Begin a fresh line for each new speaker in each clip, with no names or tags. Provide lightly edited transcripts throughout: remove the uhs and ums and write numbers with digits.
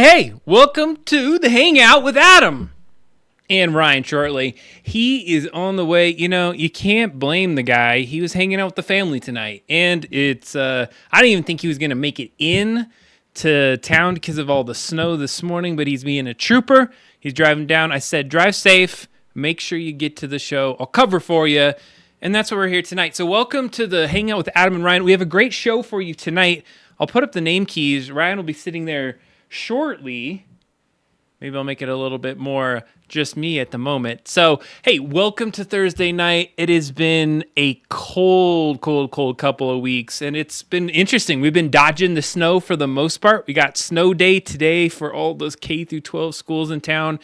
Hey, welcome to the Hangout with Adam and Ryan shortly. He is on the way. You know, you can't blame the guy. He was hanging out with the family tonight. And I didn't even think he was going to make it in to town because of all the snow this morning, but he's being a trooper. He's driving down. I said, drive safe. Make sure you get to the show. I'll cover for you. And that's why we're here tonight. So welcome to the Hangout with Adam and Ryan. We have a great show for you tonight. I'll put up the name keys. Ryan will be sitting there shortly. Maybe I'll make it a little bit more just me at the moment. So, hey, welcome to Thursday night. It has been a cold couple of weeks, and it's been interesting. We've been dodging the snow for the most part. We got snow day today for all those K through 12 schools in town,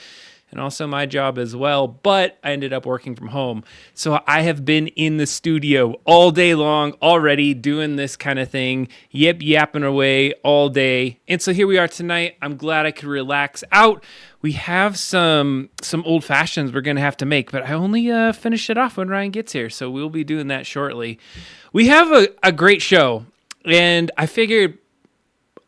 and also my job as well, but I ended up working from home. So I have been in the studio all day long already doing this kind of thing, yapping away all day. And so here we are tonight. I'm glad I could relax out. We have some old fashions we're going to have to make, but I only finish it off when Ryan gets here, so we'll be doing that shortly. We have a great show, and I figured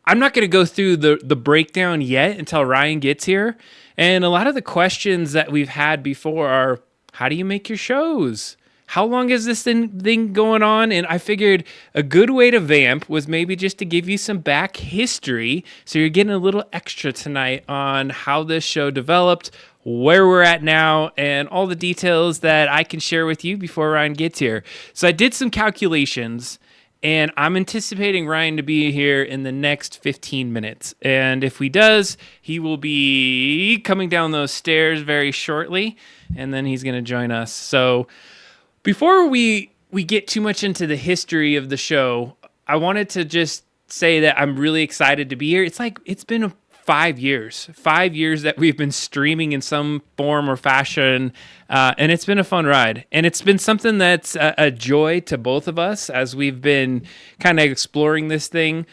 I'm not going to go through the breakdown yet until Ryan gets here. And a lot of the questions that we've had before are, how do you make your shows? How long is this thing going on? And I figured a good way to vamp was maybe just to give you some back history. So you're getting a little extra tonight on how this show developed, where we're at now, and all the details that I can share with you before Ryan gets here. So I did some calculations, and I'm anticipating Ryan to be here in the next 15 minutes. And if he does, he will be coming down those stairs very shortly, and then he's going to join us. So before we get too much into the history of the show, I wanted to just say that I'm really excited to be here. It's been 5 years that we've been streaming in some form or fashion, and it's been a fun ride. And it's been something that's a joy to both of us as we've been kind of exploring this thing.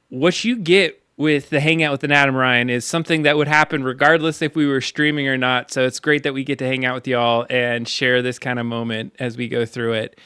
What you get with the Hangout with an Adam Ryan is something that would happen regardless if we were streaming or not. So it's great that we get to hang out with y'all and share this kind of moment as we go through it.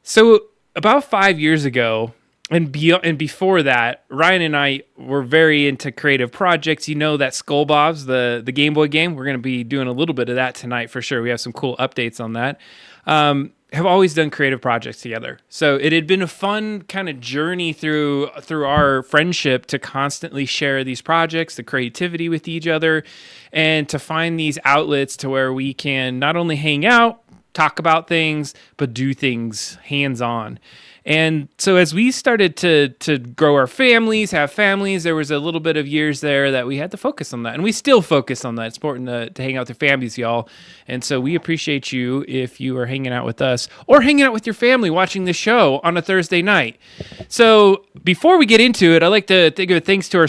So about 5 years ago, and before that, Ryan and I were very into creative projects. You know that Skull Bob's, the Game Boy game. We're going to be doing a little bit of that tonight for sure. We have some cool updates on that. Have always done creative projects together. So it had been a fun kind of journey through our friendship to constantly share these projects, the creativity with each other, and to find these outlets to where we can not only hang out, talk about things, but do things hands-on. And so as we started to grow our families, have families, there was a little bit of years there that we had to focus on that. And we still focus on that. It's important to hang out with your families, y'all. And so we appreciate you if you are hanging out with us or hanging out with your family watching the show on a Thursday night. So before we get into it, I'd like to give thanks to our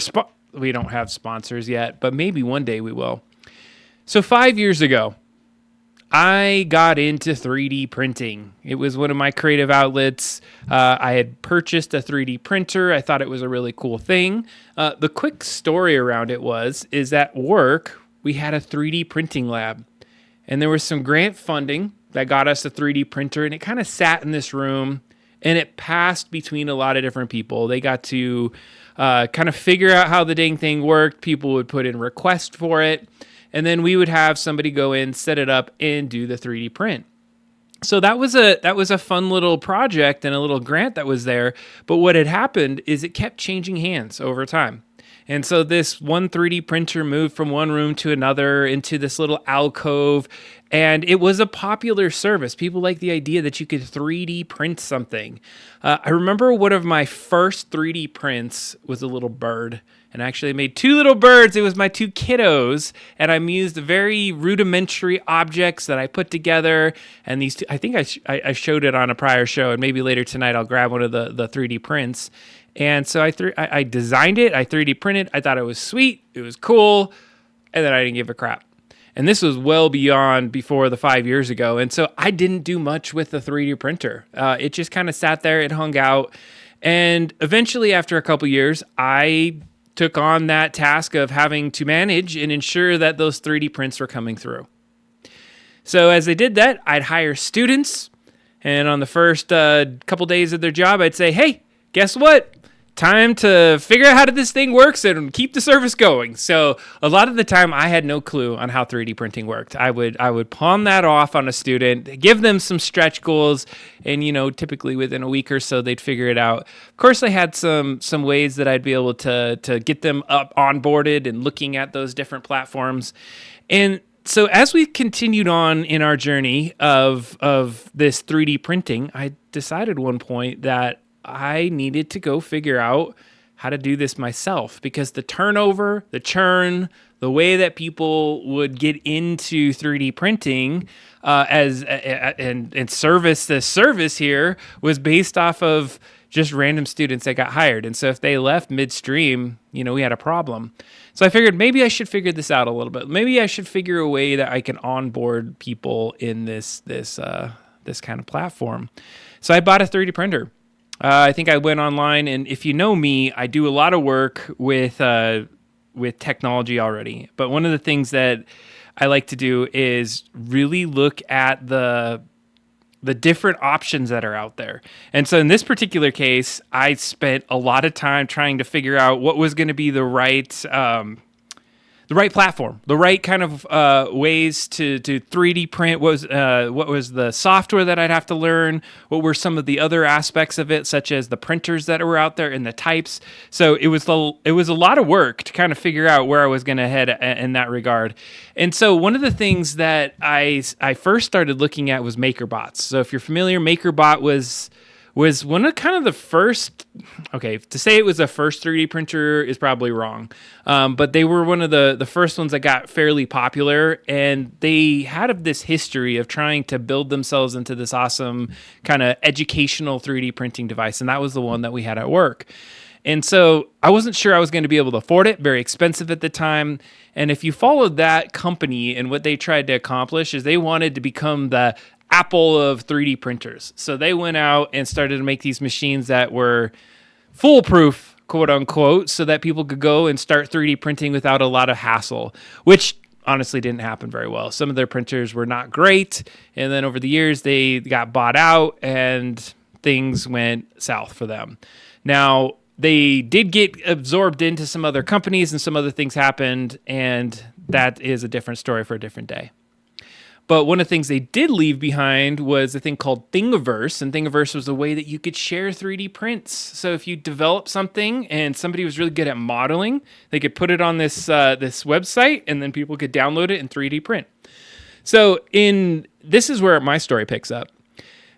we don't have sponsors yet, but maybe one day we will. So 5 years ago, I got into 3D printing. It was one of my creative outlets. I had purchased a 3D printer. I thought it was a really cool thing. The quick story around it is at work, we had a 3D printing lab. And there was some grant funding that got us a 3D printer. And it kind of sat in this room. And it passed between a lot of different people. They got to kind of figure out how the dang thing worked. People would put in requests for it. And then we would have somebody go in, set it up, and do the 3D print. So that was a fun little project and a little grant that was there. But what had happened is it kept changing hands over time. And so this one 3D printer moved from one room to another into this little alcove. And it was a popular service. People liked the idea that you could 3D print something. I remember one of my first 3D prints was a little bird. And I actually made two little birds. It was my two kiddos. And I used very rudimentary objects that I put together. And these two, I think I showed it on a prior show. And maybe later tonight I'll grab one of the 3D prints. And so I designed it. I 3D printed. I thought it was sweet. It was cool. And then I didn't give a crap. And this was well beyond before the 5 years ago. And so I didn't do much with the 3D printer. It just kind of sat there. It hung out. And eventually, after a couple years, I took on that task of having to manage and ensure that those 3D prints were coming through. So as I did that, I'd hire students. And on the first couple days of their job, I'd say, hey, guess what? time to figure out how this thing works and keep the service going. So a lot of the time I had no clue on how 3D printing worked. I would pawn that off on a student, give them some stretch goals, and typically within a week or so they'd figure it out. Of course, I had some ways that I'd be able to get them up onboarded and looking at those different platforms. And so as we continued on in our journey of this 3D printing, I decided one point that I needed to go figure out how to do this myself, because the turnover, the churn, the way that people would get into 3D printing and service the service here was based off of just random students that got hired. And so if they left midstream, we had a problem. So I figured maybe I should figure this out a little bit. Maybe I should figure a way that I can onboard people in this kind of platform. So I bought a 3D printer. I think I went online, and if you know me, I do a lot of work with technology already. But one of the things that I like to do is really look at the different options that are out there. And so in this particular case, I spent a lot of time trying to figure out what was going to be the right platform, the right kind of ways to 3D print. What was the software that I'd have to learn? What were some of the other aspects of it, such as the printers that were out there and the types? So it was a lot of work to kind of figure out where I was going to head in that regard. And so one of the things that I first started looking at was MakerBots. So if you're familiar, MakerBot was one of kind of the first, okay, to say it was the first 3D printer is probably wrong, but they were one of the first ones that got fairly popular, and they had this history of trying to build themselves into this awesome kind of educational 3D printing device, and that was the one that we had at work. And so I wasn't sure I was going to be able to afford it, very expensive at the time. And if you followed that company and what they tried to accomplish is they wanted to become the Apple of 3D printers. So they went out and started to make these machines that were foolproof, quote unquote, so that people could go and start 3D printing without a lot of hassle, which honestly didn't happen very well. Some of their printers were not great. And then over the years, they got bought out and things went south for them. Now, they did get absorbed into some other companies and some other things happened, and that is a different story for a different day. But one of the things they did leave behind was a thing called Thingiverse, and Thingiverse was a way that you could share 3D prints. So if you developed something and somebody was really good at modeling, they could put it on this website, and then people could download it and 3D print. So this is where my story picks up.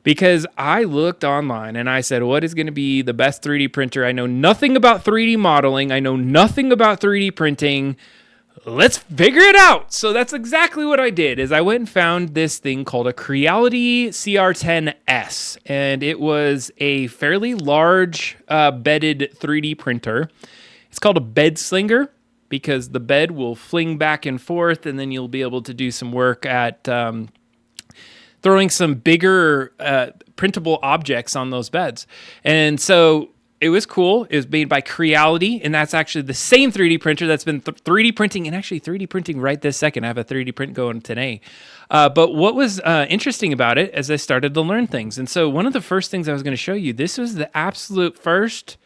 Because I looked online and I said, what is going to be the best 3D printer? I know nothing about 3D modeling. I know nothing about 3D printing. Let's figure it out. So that's exactly what I did. Is I went and found this thing called a Creality CR10S. And it was a fairly large bedded 3D printer. It's called a bed slinger because the bed will fling back and forth, and then you'll be able to do some work at throwing some bigger printable objects on those beds. And so it was cool. It was made by Creality, and that's actually the same 3D printer that's been 3D printing, and actually 3D printing right this second. I have a 3D print going today. But what was interesting about it is I started to learn things. And so one of the first things I was going to show you, this was the absolute first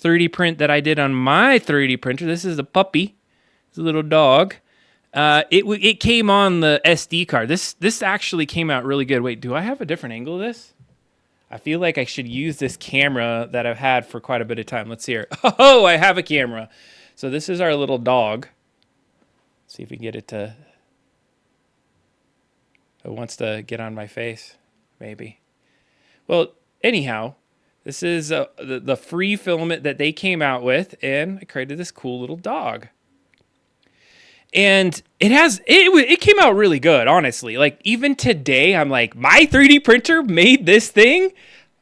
3D print that I did on my 3D printer. This is a puppy. It's a little dog. It came on the SD card. This actually came out really good. Wait, do I have a different angle of this? I feel like I should use this camera that I've had for quite a bit of time. Let's see here. Oh, I have a camera. So this is our little dog. Let's see if we can get it to... It wants to get on my face, maybe. Well, anyhow, this is the free filament that they came out with, and I created this cool little dog. And it came out really good, honestly. Like, even today, I'm like, my 3D printer made this thing?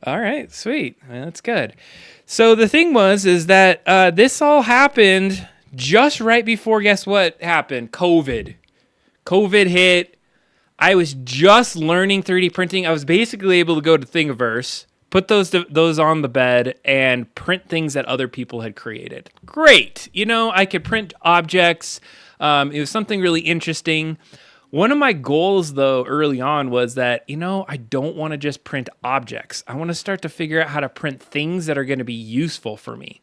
All right, sweet. That's good. So the thing is that this all happened just right before, guess what happened? COVID. COVID hit. I was just learning 3D printing. I was basically able to go to Thingiverse, put those on the bed, and print things that other people had created. Great. I could print objects. It was something really interesting. One of my goals, though, early on was that, I don't want to just print objects. I want to start to figure out how to print things that are going to be useful for me.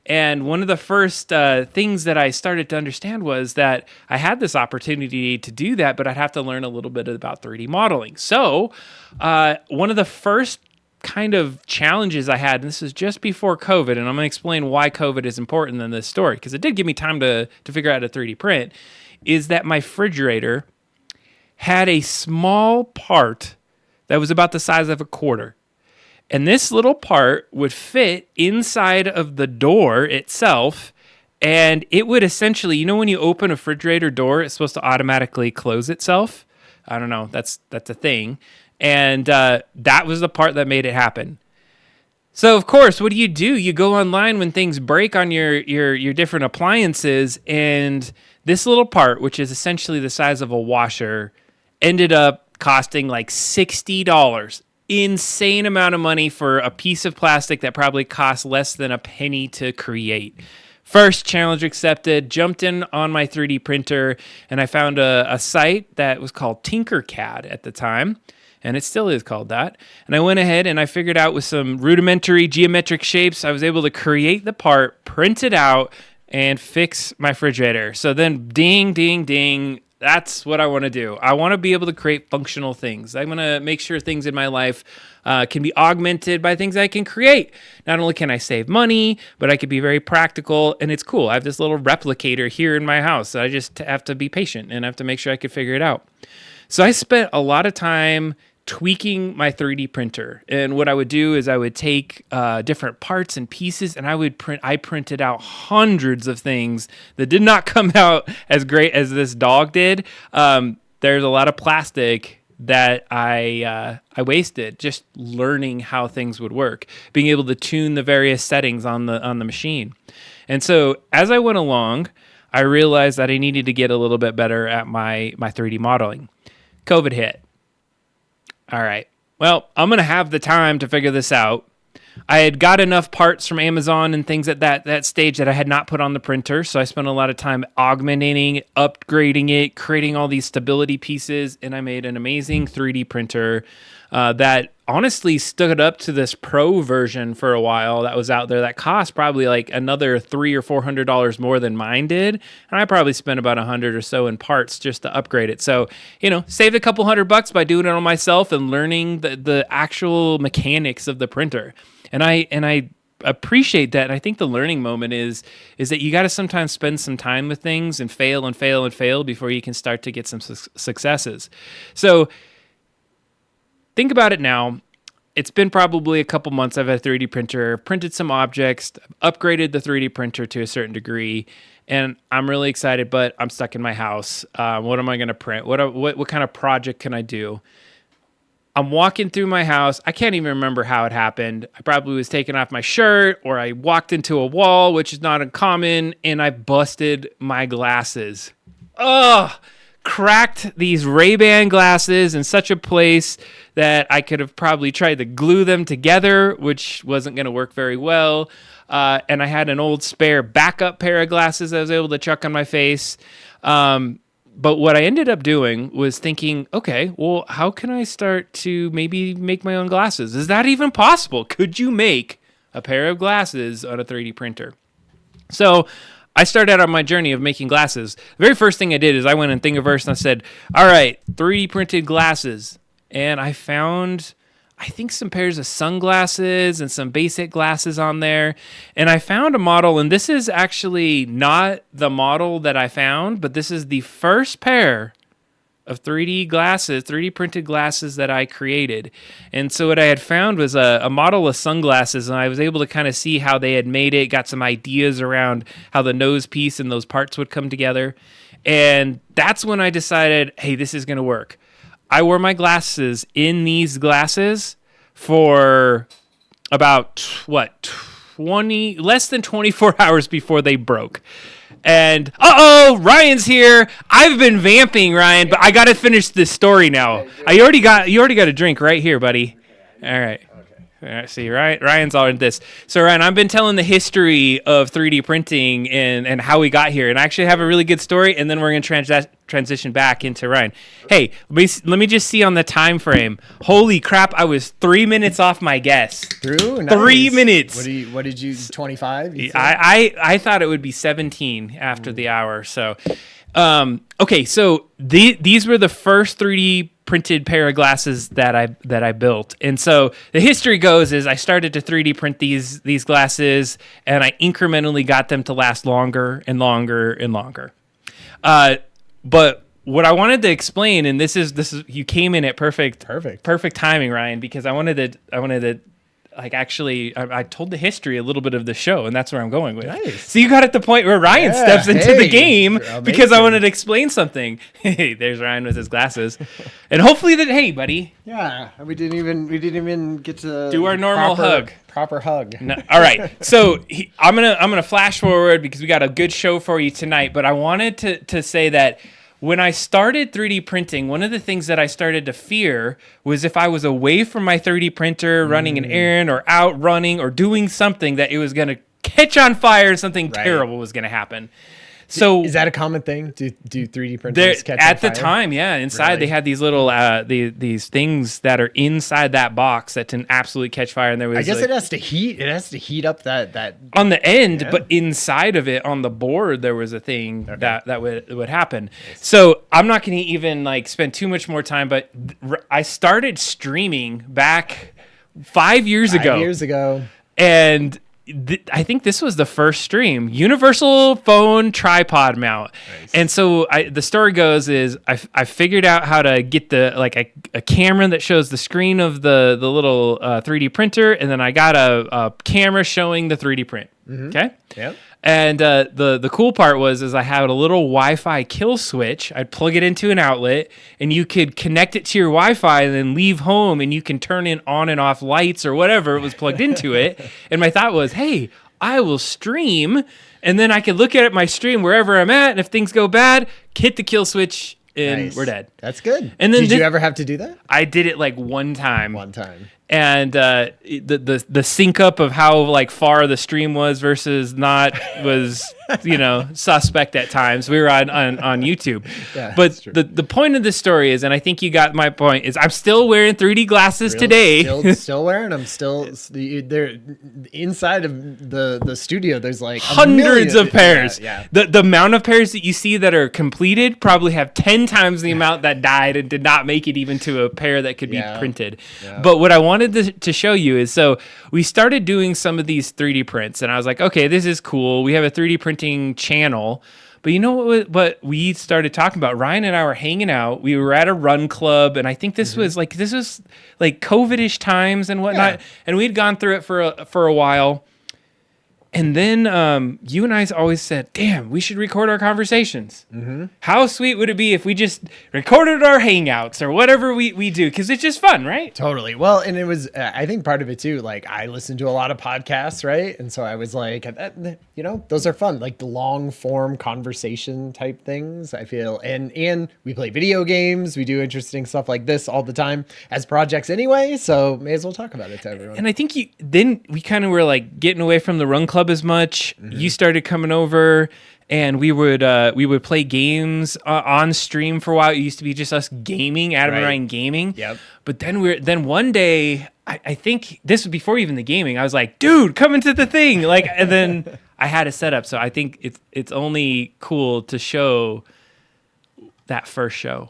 And one of the first things that I started to understand was that I had this opportunity to do that, but I'd have to learn a little bit about 3D modeling. So, one of the first kind of challenges I had, and this is just before COVID, and I'm going to explain why COVID is important in this story, because it did give me time to figure out a 3D print, is that my refrigerator had a small part that was about the size of a quarter. And this little part would fit inside of the door itself. And it would essentially, when you open a refrigerator door, it's supposed to automatically close itself. I don't know. That's a thing. And that was the part that made it happen. So, of course, what do? You go online when things break on your different appliances. And this little part, which is essentially the size of a washer, ended up costing like $60. Insane amount of money for a piece of plastic that probably cost less than a penny to create. First challenge accepted, jumped in on my 3D printer, and I found a site that was called Tinkercad at the time, and it still is called that. And I went ahead and I figured out with some rudimentary geometric shapes, I was able to create the part, print it out, and fix my refrigerator. So then ding, ding, ding. That's what I want to do. I want to be able to create functional things. I want to make sure things in my life can be augmented by things I can create. Not only can I save money, but I can be very practical, and it's cool. I have this little replicator here in my house. I just have to be patient and I have to make sure I can figure it out. So I spent a lot of time tweaking my 3D printer. And what I would do is I would take different parts and pieces, and I printed out hundreds of things that did not come out as great as this dog did. There's a lot of plastic that I wasted just learning how things would work, being able to tune the various settings on the machine. And so as I went along, I realized that I needed to get a little bit better at my 3D modeling. COVID hit. All right. Well, I'm going to have the time to figure this out. I had got enough parts from Amazon and things at that stage that I had not put on the printer. So I spent a lot of time augmenting, upgrading it, creating all these stability pieces. And I made an amazing 3D printer that honestly stood up to this pro version for a while that was out there that cost probably like another $300 or $400 more than mine did. And I probably spent about $100 or so in parts just to upgrade it. So, saved a couple $100 by doing it on myself and learning the actual mechanics of the printer. And I appreciate that. And I think the learning moment is that you got to sometimes spend some time with things and fail and fail and fail before you can start to get some successes. So think about it now. It's been probably a couple months I've had a 3D printer, printed some objects, upgraded the 3D printer to a certain degree, and I'm really excited, but I'm stuck in my house. What am I going to print? What kind of project can I do? I'm walking through my house. I can't even remember how it happened. I probably was taking off my shirt, or I walked into a wall, which is not uncommon, and I busted my glasses. Ugh! Cracked these Ray-Ban glasses in such a place that I could have probably tried to glue them together, which wasn't going to work very well. And I had an old spare backup pair of glasses I was able to chuck on my face. But what I ended up doing was thinking, okay, well, how can I start to maybe make my own glasses? Is that even possible? Could you make a pair of glasses on a 3D printer? So I started out on my journey of making glasses. The very first thing I did is I went in Thingiverse and I said, all right, 3D printed glasses. And I found, I think, some pairs of sunglasses and some basic glasses on there. And I found a model, and this is actually not the model that I found, but this is the first pair of 3D printed glasses that I created. And so what I had found was a model of sunglasses, and I was able to kind of see how they had made it, got some ideas around how the nose piece and those parts would come together. And that's when I decided, hey, this is going to work. I wore my glasses in these glasses for about, less than 24 hours before they broke. And Ryan's here. I've been vamping, Ryan, but I got to finish this story now. You already got a drink right here, buddy. All right. See, Ryan's all in this. So, Ryan, I've been telling the history of 3D printing and how we got here. And I actually have a really good story, and then we're going to transition back into Ryan. Hey, let me just see on the time frame. Holy crap, I was 3 minutes off my guess.
Through? Nice.
3 minutes.
What did you, 25?
I thought it would be 17 after the hour. So, okay, so these were the first 3D printed pair of glasses that I built. And so the history goes is I started to 3D print these glasses, and I incrementally got them to last longer and longer and longer. But what I wanted to explain, and this is you came in at perfect timing, Ryan, because I wanted to like actually I told the history a little bit of the show, and that's where I'm going with.
Nice.
So you got at the point where Ryan steps into the game because I wanted to explain something. Hey, there's Ryan with his glasses, and hopefully that. Hey, buddy.
Yeah, we didn't even get to
do our normal
proper hug.
No, all right, so I'm gonna flash forward because we got a good show for you tonight. But I wanted to say that. When I started 3D printing, one of the things that I started to fear was if I was away from my 3D printer running an errand or out running or doing something that it was going to catch on fire and something terrible was going to happen. So
is that a common thing? Do 3D printers catch on
at
fire?
the time? Yeah, inside they had these little these things that are inside that box that can absolutely catch fire. And there was
I guess it has to heat. It has to heat up that
on the end, but inside of it on the board there was a thing that would happen. So I'm not going to even like spend too much more time. But I started streaming back 5 years ago.
5 years ago,
and I think this was the first stream, universal phone tripod mount. Nice. And so the story goes is I figured out how to get a camera that shows the screen of the little 3D printer. And then I got a camera showing the 3D print. Mm-hmm. Okay.
Yep.
And the cool part was I had a little Wi-Fi kill switch. I'd plug it into an outlet, and you could connect it to your Wi-Fi and then leave home, and you can turn in on and off lights or whatever was plugged into it. And my thought was, hey, I will stream, and then I can look at my stream wherever I'm at, and if things go bad, hit the kill switch, and we're dead.
That's good.
And then
did you ever have to do that?
I did it like one time. And the sync up of how like far the stream was versus not was suspect at times. We were on YouTube. Yeah, but the point of this story is, and I think you got my point, is I'm still wearing 3D glasses today.
Still wearing them. They're inside of the studio. There's like
hundreds of pairs.
Yeah.
The amount of pairs that you see that are completed probably have 10 times the amount that died and did not make it even to a pair that could be printed. Yeah. But what I wanted to show you is, so we started doing some of these 3D prints, and I was like, okay, this is cool. We have a 3D printing channel. But you know what we started talking about? Ryan and I were hanging out. We were at a run club, and I think this was like COVID-ish times and whatnot. Yeah. And we'd gone through it for a while. And then you and I always said, damn, we should record our conversations. Mm-hmm. How sweet would it be if we just recorded our hangouts or whatever we do? Because it's just fun, right?
Totally. Well, and it was, I think part of it too, like I listen to a lot of podcasts, right? And so I was like, those are fun, like the long form conversation type things, I feel. And we play video games. We do interesting stuff like this all the time as projects anyway. So may as well talk about it to everyone.
And I think then we kind of were like getting away from the Run Club as much. Mm-hmm. You started coming over, and we would play games on stream for a while. It used to be just us gaming, Adam and Ryan gaming.
Yep.
But then one day, I think this was before even the gaming. I was like, dude, come into the thing, like, and then I had a setup. So I think it's only cool to show that first show.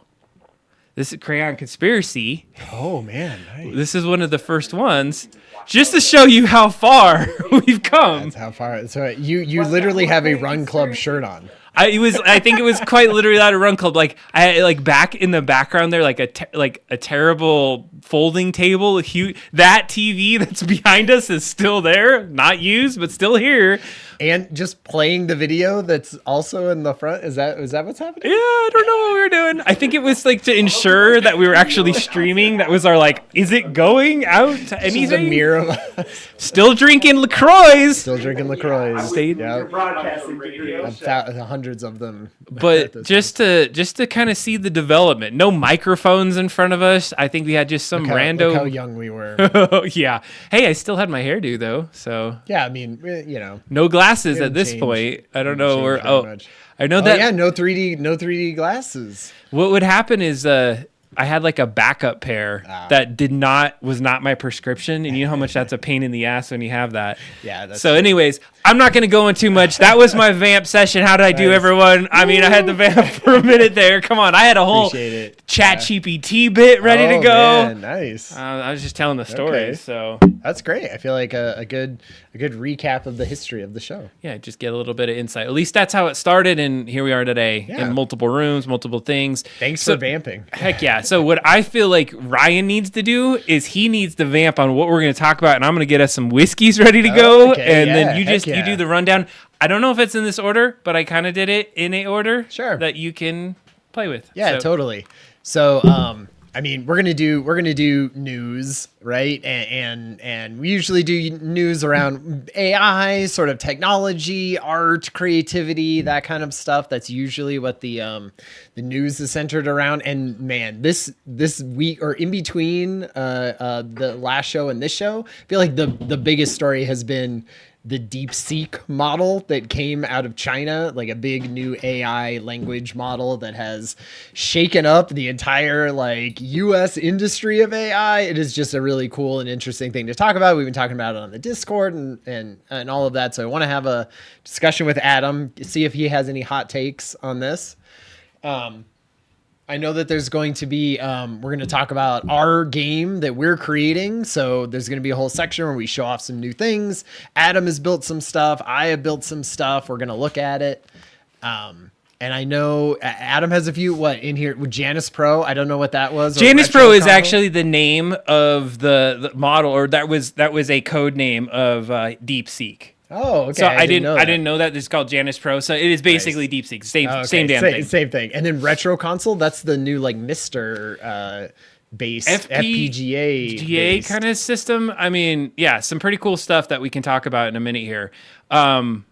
This is Crayon Conspiracy.
Oh man, nice.
This is one of the first ones. Just to show you how far we've come.
That's how far. So you literally have a Run Club shirt on.
I think it was quite literally at a Run Club. Like I like back in the background there, like a terrible folding table. That TV that's behind us is still there, not used, but still here.
And just playing the video that's also in the front. Is that what's happening?
Yeah, I don't know what we were doing. I think it was like to ensure that we were actually streaming. That was our like, is it going out to anything?
Just a mirror of us.
Still drinking LaCroix.
Still drinking LaCroix.
Stayed.
Yep.
You're broadcasting video.
100 hundreds of them.
But just to kind of see the development. No microphones in front of us. I think we had just some random.
Look how young we were.
Yeah. Hey, I still had my hairdo though. So
yeah, I mean,
no glasses at this point. I don't know where. I know that.
Yeah, no 3D glasses.
What would happen is I had like a backup pair that was not my prescription, and you know how much that's a pain in the ass when you have that.
Yeah. That's
so, anyways, I'm not going to go in too much. That was my vamp session. How did I do, everyone? I mean, I had the vamp for a minute there. Come on, I had a whole chat GPT bit ready to go.
Man, nice.
I was just telling the story, so
that's great. I feel like a good recap of the history of the show.
Yeah, just get a little bit of insight. At least that's how it started, and here we are today in multiple rooms, multiple things.
Thanks for vamping.
Heck yeah. So what I feel like Ryan needs to do is he needs to vamp on what we're going to talk about, and I'm going to get us some whiskeys ready to go, and then you do the rundown. I don't know if it's in this order, but I kind of did it in a order that you can play with.
Yeah, totally. So, I mean, we're gonna do news, right? And we usually do news around AI, sort of technology, art, creativity, that kind of stuff. That's usually what the news is centered around. And man, this week or in between the last show and this show, I feel like the biggest story has been the DeepSeek model that came out of China, like a big new AI language model that has shaken up the entire like US industry of AI. It is just a really cool and interesting thing to talk about. We've been talking about it on the Discord and all of that. So I want to have a discussion with Adam, see if he has any hot takes on this. I know that there's going to be, we're going to talk about our game that we're creating. So there's going to be a whole section where we show off some new things. Adam has built some stuff. I have built some stuff. We're going to look at it. And I know Adam has a few, in here with Janus Pro. I don't know what that was.
Janus Pro is actually the name of the model, or that was a code name of DeepSeek.
Oh, okay.
So I didn't know that. This is called Janus Pro. So it is basically DeepSeek. Same damn thing.
Same thing. And then Retro Console, that's the new like Mister based FPGA
kind of system. I mean, yeah, some pretty cool stuff that we can talk about in a minute here. I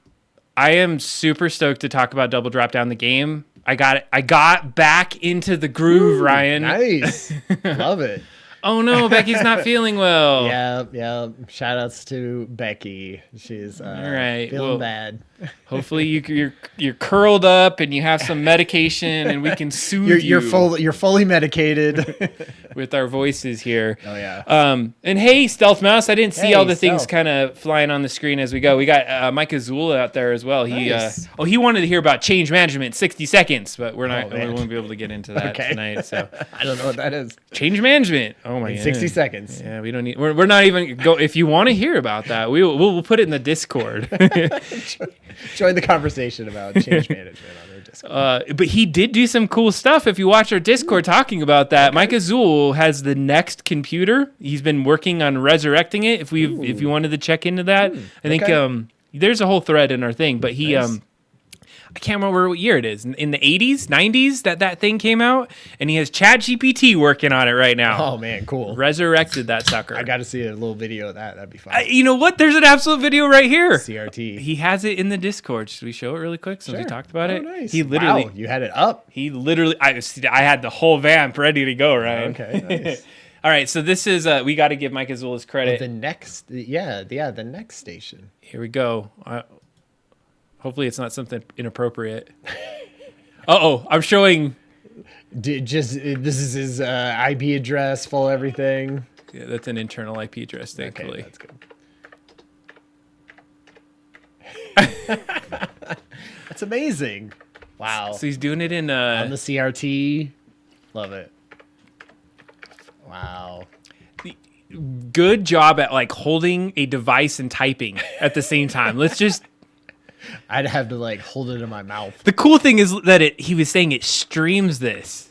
am super stoked to talk about Double Drop Down the game. I got back into the groove, Ryan.
Nice. Love it.
Oh no, Becky's not feeling well.
Yeah. Shout outs to Becky. She's
all right.
Feeling bad.
Hopefully you're curled up and you have some medication and we can soothe you.
You're fully medicated
with our voices here.
Oh yeah.
And hey, Stealth Mouse, I didn't see all the things kind of flying on the screen as we go. We got Mike Azul out there as well. He he wanted to hear about change management in 60 seconds, but we won't be able to get into that tonight. So
I don't know what that is.
Change management. Oh my god.
60 seconds.
Yeah, we don't need. We're not even go. If you want to hear about that, we'll put it in the Discord.
Join the conversation about change management on our Discord.
But he did do some cool stuff. If you watch our Discord talking about that, Mike Azul has the next computer. He's been working on resurrecting it. If you wanted to check into that, I think there's a whole thread in our thing. But he I can't remember what year it is. In the 80s, 90s that thing came out, and he has ChatGPT working on it right now.
Oh man, cool.
Resurrected that sucker.
I got to see a little video of that. That'd be fun.
You know what? There's an absolute video right here.
CRT.
He has it in the Discord. Should we show it really quick since we talked about it?
Nice.
He literally
you had it up.
He literally I had the whole vamp ready to go, Ryan.
Okay, nice.
All right, so this is we got to give Mike Azul his credit.
The next station.
Here we go. Hopefully it's not something inappropriate. I'm showing.
This is his IP address, full everything.
Yeah, that's an internal IP address, thankfully.
Okay, that's good. That's amazing. Wow.
So he's doing it in
on the CRT. Love it. Wow.
Good job at like holding a device and typing at the same time. Let's just.
I'd have to like hold it in my mouth.
The cool thing is that he was saying it streams this.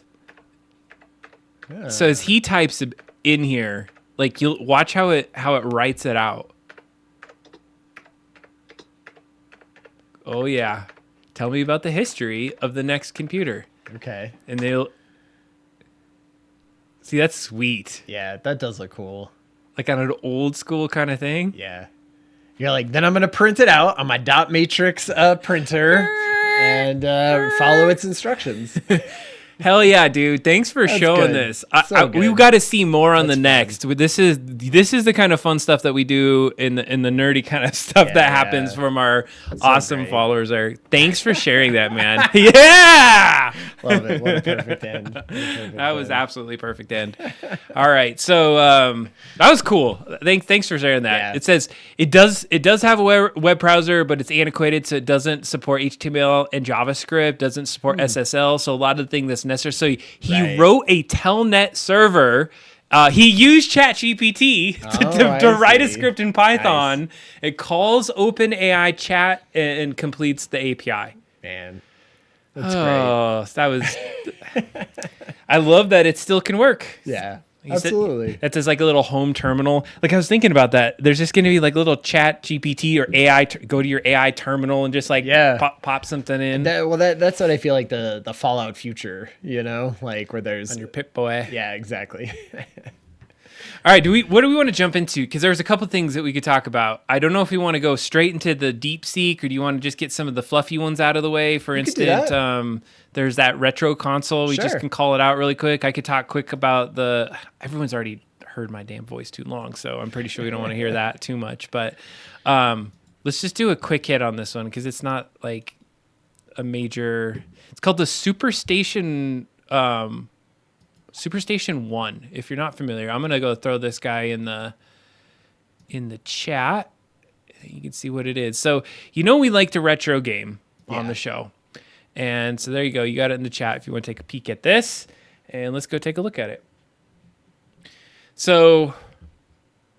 Yeah. So as he types in here, like you'll watch how it writes it out. Oh yeah. Tell me about the history of the next computer.
Okay.
And they'll see, that's sweet.
Yeah, that does look cool.
Like on an old school kind of thing.
Yeah. You're like, then I'm going to print it out on my dot matrix printer. and follow its instructions.
Hell yeah, dude! Thanks for showing
good.
this.
So
We
good.
got to see more on the
That's
next. This is the kind of fun stuff that we do in the nerdy kind of stuff that happens
yeah.
from our awesome
great.
followers. There, thanks for sharing that, man. Yeah,
Love it. What a perfect end.
that was absolutely perfect end. All right, so that was cool. Thanks for sharing that.
Yeah.
It says it does have a web browser, but it's antiquated, so it doesn't support HTML and JavaScript. Doesn't support SSL. So a lot of the things that's necessary. So he
Right.
wrote a telnet server. He used ChatGPT to write a
see.
script in Python. It calls OpenAI chat and completes the API.
Man, that's great.
Oh, that was. I love that it still can work.
Yeah,
He said-
absolutely.
That's just like a little home terminal. Like I was thinking about that. There's just going to be like little Chat GPT or AI. Go to your AI terminal and just like pop something in
That's what I feel like the Fallout future, like where there's
on your Pip Boy.
yeah, exactly.
All right, what do we want to jump into? Because there's a couple things that we could talk about. I don't know if we want to go straight into the deep seek, or do you want to just get some of the fluffy ones out of the way? For
could do
instance,
that.
there's that retro console. We just
Sure.
can call it out really quick. I could talk quick about everyone's already heard my damn voice too long, so I'm pretty sure we don't want to hear that too much. But let's just do a quick hit on this one because it's not like a major. It's called the Superstation. Superstation 1. If you're not familiar, I'm gonna go throw this guy in the chat. You can see what it is. So we like to retro game on the show, and so there you go. You got it in the chat if you want to take a peek at this, and let's go take a look at it. So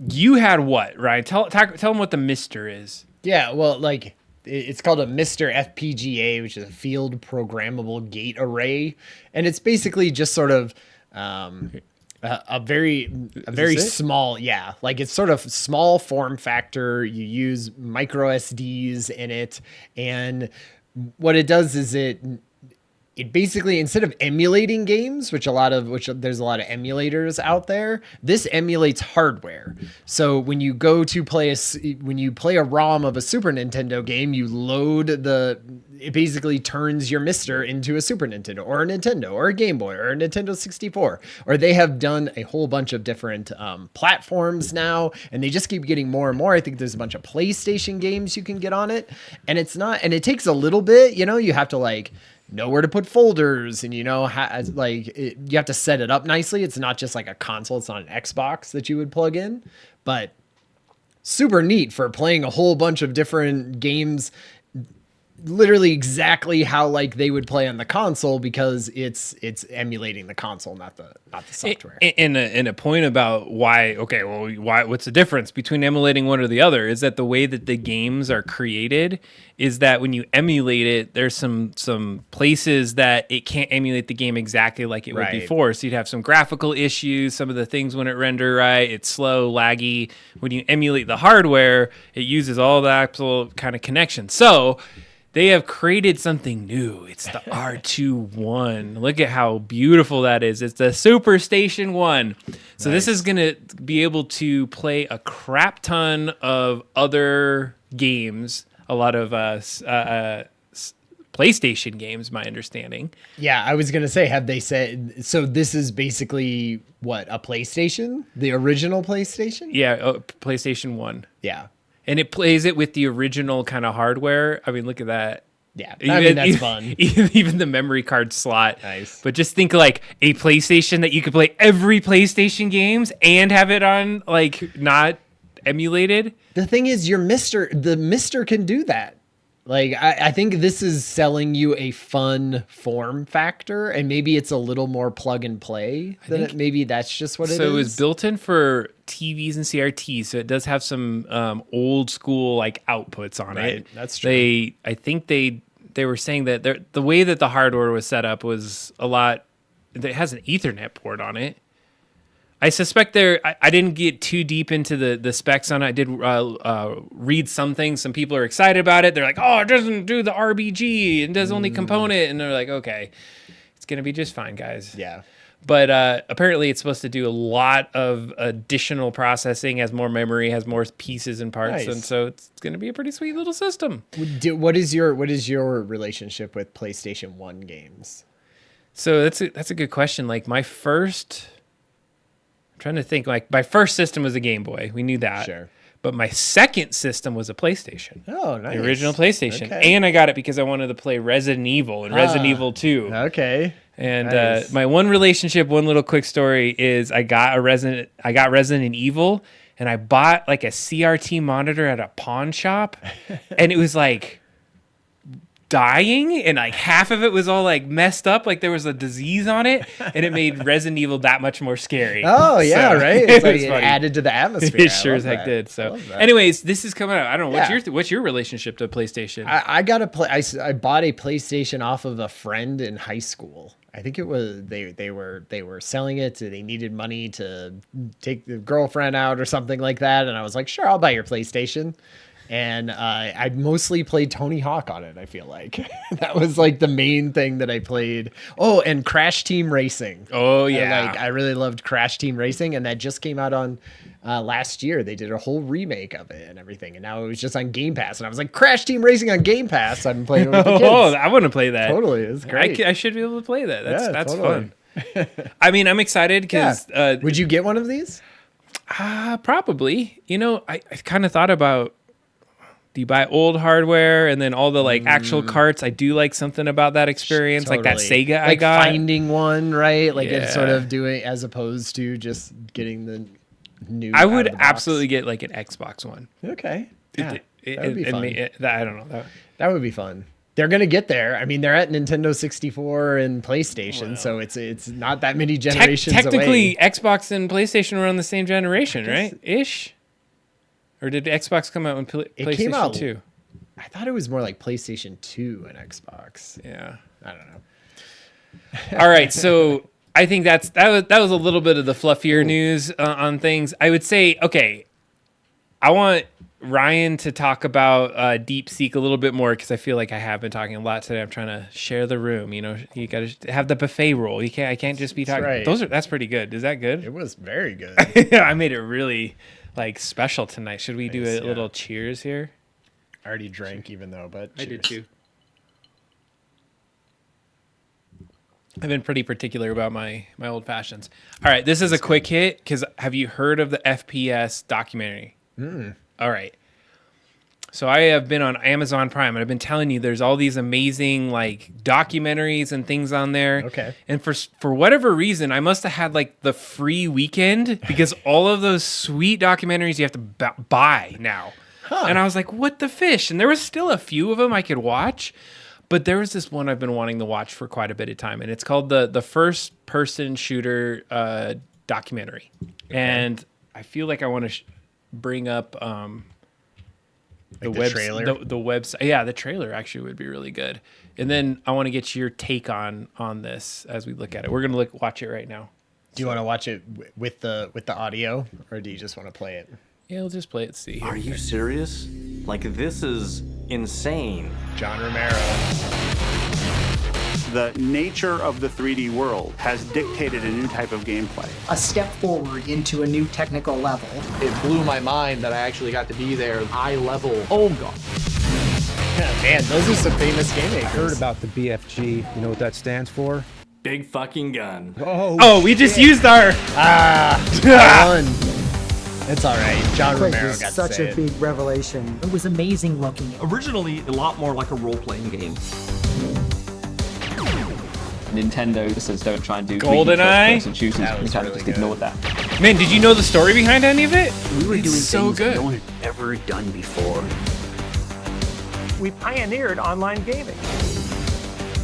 you had what, Ryan? Tell them what the Mister is.
Yeah, well, like it's called a Mr. FPGA, which is a field programmable gate array, and it's basically just sort of a very small, like it's sort of small form factor. You use micro SDs in it, and what it does is it basically, instead of emulating games, which there's a lot of emulators out there, this emulates hardware. So when you go to play a ROM of a Super Nintendo game, you load it basically turns your Mister into a Super Nintendo or a Nintendo or a Game Boy or a Nintendo 64. Or they have done a whole bunch of different platforms now, and they just keep getting more and more. I think there's a bunch of PlayStation games you can get on it, and it takes a little bit, you have to like know where to put folders, and you have to set it up nicely. It's not just like a console. It's not an Xbox that you would plug in, but super neat for playing a whole bunch of different games literally exactly how like they would play on the console, because it's emulating the console, not the software.
And a point about why what's the difference between emulating one or the other is that the way that the games are created is that when you emulate it, there's some places that it can't emulate the game exactly like it would before. So you'd have some graphical issues, some of the things wouldn't render right, it's slow, laggy. When you emulate the hardware, it uses all the actual kind of connections. So they have created something new. It's the R2-1. Look at how beautiful that is. It's the Superstation 1. So this is going to be able to play a crap ton of other games, a lot of PlayStation games, my understanding.
Yeah, I was going to say, have they said, so this is basically what, a PlayStation? The original PlayStation?
Yeah, PlayStation 1.
Yeah.
And it plays it with the original kind of hardware. I mean, look at that.
Yeah, I mean, that's fun.
Even the memory card slot.
Nice.
But just think like a PlayStation that you could play every PlayStation games and have it on like not emulated.
The thing is, the Mister can do that. Like, I think this is selling you a fun form factor, and maybe it's a little more plug and play maybe that's just what it is.
So it was built in for TVs and CRTs, so it does have some old school like outputs on it.
That's true.
I think they were saying that the way that the hardware was set up was a lot. It has an Ethernet port on it. I suspect I didn't get too deep into the specs on it. I did read some things. Some people are excited about it. They're like, oh, it doesn't do the RBG and does only component. And they're like, okay, it's going to be just fine, guys.
Yeah.
But apparently it's supposed to do a lot of additional processing, has more memory, has more pieces and parts.
Nice.
And so it's going to be a pretty sweet little system.
What is your relationship with PlayStation 1 games?
So that's a good question. Like I'm trying to think, like my first system was a Game Boy. We knew that.
Sure.
But my second system was a PlayStation.
Oh, nice.
The original PlayStation.
Okay.
And I got it because I wanted to play Resident Evil and Resident Evil 2.
Okay.
And
Nice.
my one little quick story is I got Resident Evil, and I bought like a CRT monitor at a pawn shop, and it was like dying, and like half of it was all like messed up, like there was a disease on it, and it made Resident Evil that much more scary.
Oh yeah,
So,
right. It's like
was
it
funny.
added to the atmosphere.
It sure
I
as
love
heck
that.
did.
I
So,
love that.
anyways, this is coming out. I don't know
Yeah.
what's your relationship to PlayStation.
I got a play. I bought a PlayStation off of a friend in high school. I think it was they were selling it. They needed money to take the girlfriend out or something like that. And I was like, sure, I'll buy your PlayStation. And I mostly played Tony Hawk on it. I feel like that was like the main thing that I played. Oh, and Crash Team Racing.
Oh yeah,
I really loved Crash Team Racing, and that just came out on last year. They did a whole remake of it and everything, and now it was just on Game Pass. And I was like, Crash Team Racing on Game Pass. I'm playing it with the kids.
Oh, I want to play that.
Totally, it's great.
I should be able to play that. That's
totally.
fun. I mean, I'm excited because
Would you get one of these?
probably. You know, I kind of thought about, do you buy old hardware and then all the like actual carts? I do like something about that experience, like that
Totally.
Sega I
Like
got.
finding one, right? Like it's sort
Yeah.
of doing as opposed to just getting the new.
I
out
would
of the box.
absolutely get like an Xbox One.
Okay. Yeah,
It-
that would be
it
fun.
I don't know.
That would be fun. They're gonna get there. I mean, they're at Nintendo 64 and PlayStation, so it's not that many generations
Technically,
away.
Xbox and PlayStation were on the same generation, right? Ish. Or did Xbox come out when PlayStation
came out
2?
I thought it was more like PlayStation 2 and Xbox.
Yeah.
I don't know.
All right, so I think that was a little bit of the fluffier news on things. I would say, okay, I want Ryan to talk about DeepSeek a little bit more because I feel like I have been talking a lot today. I'm trying to share the room. You know, you got to have the buffet rule. I can't just be talking.
right.
That's pretty good. Is that good?
It was very good.
I made it really like special tonight. Should we do
Nice,
a
yeah.
little cheers here?
I already drank, even though, but
I did
cheers.
too. I've been pretty particular about my old fashions. All right, this is a quick hit because have you heard of the FPS documentary? All right. So I have been on Amazon Prime and I've been telling you there's all these amazing like documentaries and things on there.
Okay.
And for whatever reason, I must have had like the free weekend because all of those sweet documentaries you have to buy now. And I was like, what the fish? And there was still a few of them I could watch. But there was this one I've been wanting to watch for quite a bit of time. And it's called the First Person Shooter documentary. Okay. And I feel like I want to bring up the
trailer?
The website. Yeah, the trailer actually would be really good. And then I want to get your take on this as we look at it. We're going to watch it right now.
Do you want to watch it with the audio, or do you just want to play it?
Yeah, we'll just play it. See.
Are you serious? Like, this is insane.
John Romero.
The nature of the 3D world has dictated a new type of gameplay.
A step forward into a new technical level.
It blew my mind that I actually got to be there. Eye level. Oh god.
Man, those are some famous game makers.
Heard about the BFG. You know what that stands for?
Big fucking gun.
Oh, we just used our.
I won. It's all right. John
Quake
Romero
was
got
such
to say
a big revelation. It was amazing looking.
Originally, a lot more like a role-playing game.
Nintendo says don't try and do
GoldenEye?
first-person shooters.
That was
Nintendo
really
just
good.
ignored that.
Man, did you know the story behind any of it?
We were
It's
doing
so
things
good.
no one had ever done before.
We pioneered online gaming.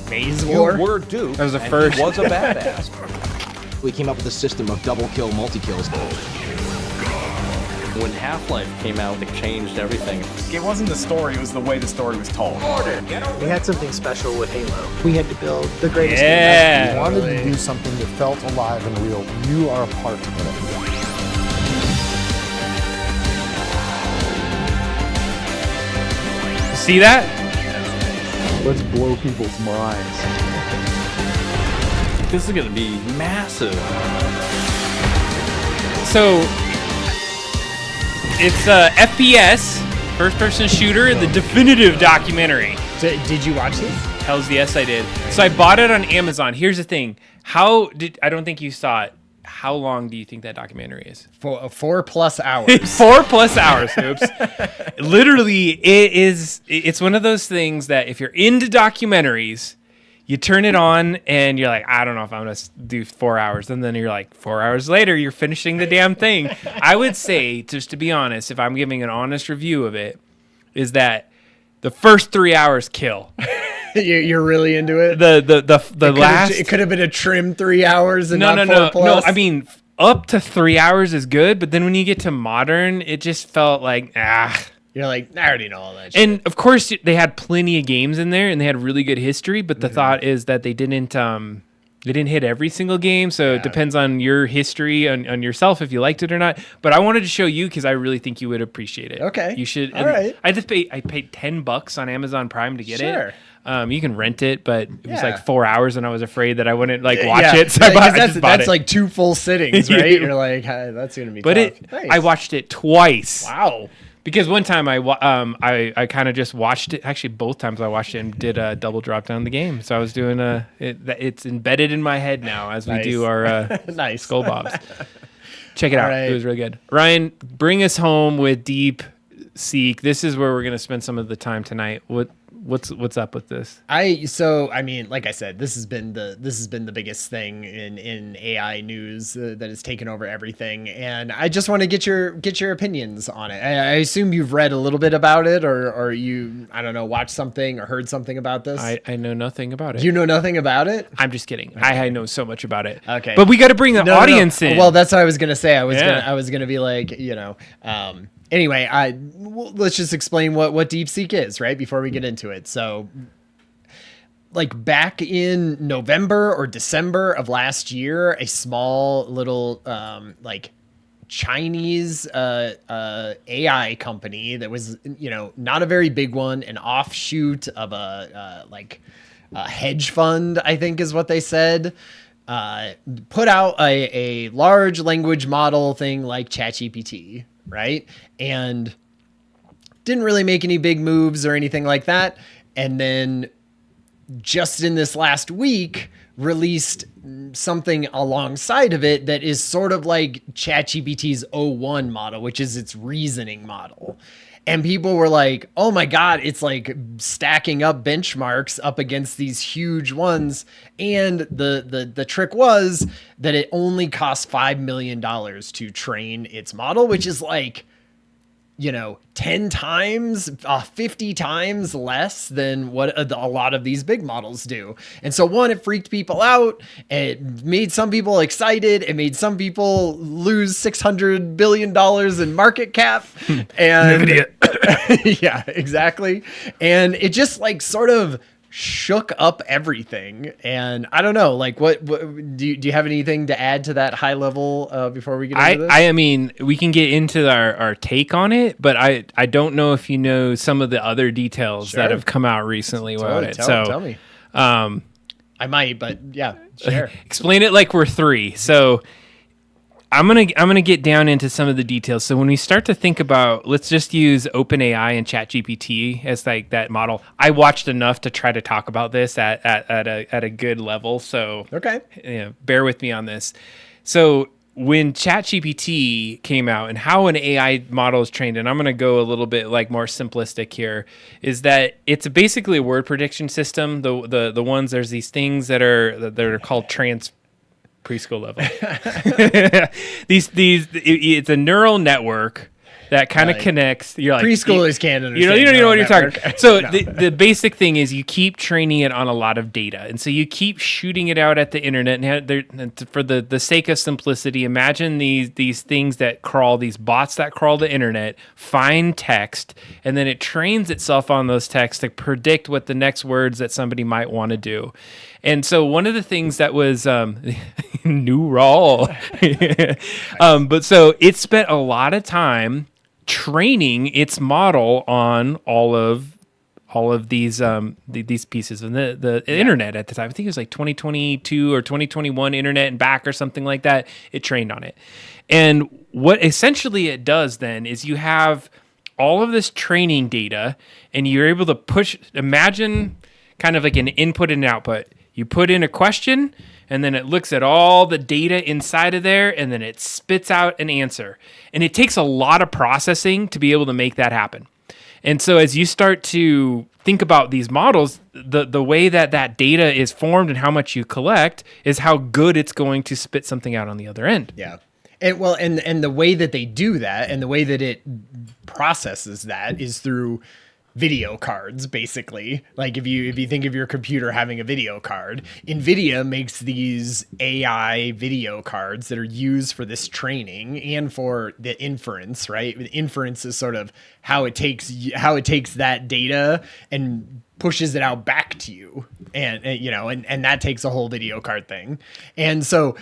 Maze
You
War.
were Duke.
That was the
and
first.
he was a badass. We came up with a system of double kill, multi-kills.
When Half-Life came out, it changed everything.
It wasn't the story, it was the way the story was told.
We had something special with Halo. We had to build the greatest
Yeah.
game.
wanted to do
something that felt alive and real. You are a part of it.
See that?
Let's blow people's minds.
this is going to be massive.
So it's FPS, first-person shooter, the definitive documentary.
So, did you watch this?
Hells yes, I did. So I bought it on Amazon. Here's the thing: I don't think you saw it. How long do you think that documentary is?
For 4+ hours.
4+ hours. Oops. Literally, it's one of those things that if you're into documentaries, you turn it on and you're like, I don't know if I'm going to do 4 hours. And then you're like, 4 hours later, you're finishing the damn thing. I would say, just to be honest, if I'm giving an honest review of it, is that the first 3 hours kill.
You're really into it?
The last...
It could have been a trim 3 hours and
no.
plus?
I mean, up to 3 hours is good, but then when you get to modern, it just felt like,
You're like, I already know all that shit.
And of course, they had plenty of games in there, and they had really good history. But the thought is that they didn't hit every single game. So it depends on your history on yourself if you liked it or not. But I wanted to show you because I really think you would appreciate it.
Okay,
you should.
All right.
I paid $10 on Amazon Prime to get
it.
You can rent it, but it was like 4 hours, and I was afraid that I wouldn't watch it. So
that's like 2 full sittings, right? You're like, that's gonna be.
But
tough.
I watched it twice.
Wow.
Because one time I kind of just watched it. Actually, both times I watched it and did a double drop down the game. So I was doing it's embedded in my head now as we do our
nice
Skull Bobs. Check it out.
Right.
It was really good. Ryan, bring us home with Deep Seek. This is where we're going to spend some of the time tonight. What's up with this?
I mean, like I said, this has been the biggest thing in AI news that has taken over everything, and I just want to get your opinions on it. I assume you've read a little bit about it, or you, I don't know, watched something or heard something about this.
I know nothing about it.
You know nothing about it?
I'm just kidding. Okay. I know so much about it.
Okay,
but we got to bring the audience in.
Well, that's what I was gonna say. I was gonna be like, Anyway, let's just explain what DeepSeek is, right? Before we get into it. So, like back in November or December of last year, a small little Chinese AI company that was, not a very big one, an offshoot of a hedge fund, I think is what they said, put out a large language model thing like ChatGPT. Right. And didn't really make any big moves or anything like that. And then just in this last week released something alongside of it that is sort of like ChatGPT's O1 model, which is its reasoning model. And people were like, oh my God, it's like stacking up benchmarks up against these huge ones. And the trick was that it only cost $5 million to train its model, which is like, 10 times, 50 times less than what a lot of these big models do. And so it freaked people out. It made some people excited. It made some people lose $600 billion in market cap. And yeah, exactly. And it just sort of shook up everything. And I don't know, what do you have anything to add to that high level before we get into this?
I mean, we can get into our take on it, but I don't know if you know some of the other details that have come out recently about it.
Tell me. I might, but yeah, sure.
Explain it like we're three. So I'm gonna get down into some of the details. So when we start to think about, let's just use OpenAI and ChatGPT as that model. I watched enough to try to talk about this at a good level. So
okay,
bear with me on this. So when ChatGPT came out and how an AI model is trained, and I'm gonna go a little bit more simplistic here, is that it's basically a word prediction system. The ones, there's these things that are called preschool level. It's a neural network that kind of connects. You're like,
preschoolers can't understand.
You don't know what you're
network.
talking. So the basic thing is you keep training it on a lot of data, and so you keep shooting it out at the internet. And for the sake of simplicity, imagine these things that crawl, these bots that crawl the internet, find text, and then it trains itself on those texts to predict what the next words that somebody might want to do. And so one of the things that was new role, but so it spent a lot of time training its model on all of all of these pieces of the internet at the time. I think it was like 2022 or 2021 internet and back or something like that. It trained on it. And what essentially it does then is you have all of this training data and you're able to imagine kind of like an input and output. You put in a question and then it looks at all the data inside of there and then it spits out an answer. And it takes a lot of processing to be able to make that happen. And so as you start to think about these models, the way that data is formed and how much you collect is how good it's going to spit something out on the other end.
Yeah. And the way that they do that and the way that it processes that is through video cards, basically. Like if you think of your computer having a video card, NVIDIA makes these AI video cards that are used for this training and for the inference, right? The inference is sort of how it takes that data and pushes it out back to you. And that takes a whole video card thing. And so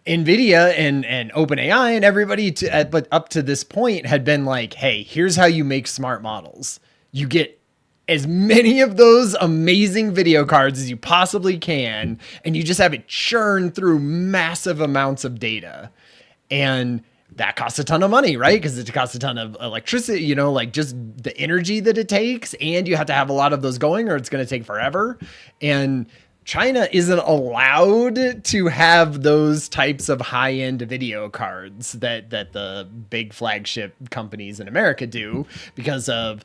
NVIDIA and OpenAI and everybody but up to this point had been like, hey, here's how you make smart models. You get as many of those amazing video cards as you possibly can, and you just have it churn through massive amounts of data. And that costs a ton of money, right? Because it costs a ton of electricity, like just the energy that it takes, and you have to have a lot of those going or it's going to take forever. And China isn't allowed to have those types of high-end video cards that the big flagship companies in America do because of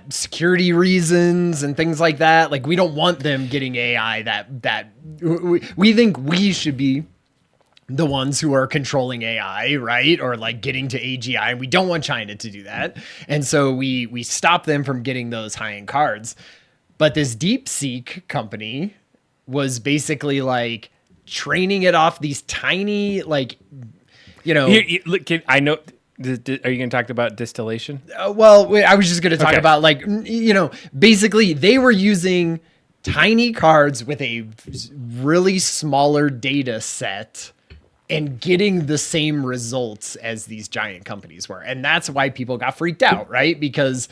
security reasons and things like that. Like we don't want them getting AI that we think we should be the ones who are controlling AI, right? Or like getting to AGI, and we don't want China to do that. And so we stop them from getting those high-end cards. But this DeepSeek company was basically like training it off these tiny,
Here, look, I know. Are you going to talk about distillation?
I was just going to talk about basically they were using tiny cards with a really smaller data set and getting the same results as these giant companies were. And that's why people got freaked out, right? Because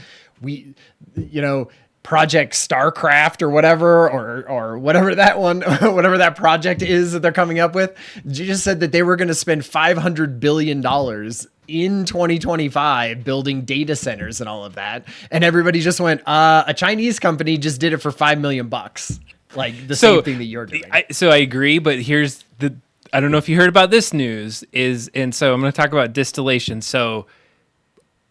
Project StarCraft or whatever, or whatever that project is that they're coming up with, just said that they were going to spend $500 billion in 2025 building data centers and all of that. And everybody just went, a Chinese company just did it for $5 million. Like same thing that you're doing.
So I agree, but here's I don't know if you heard about this news and so I'm going to talk about distillation. So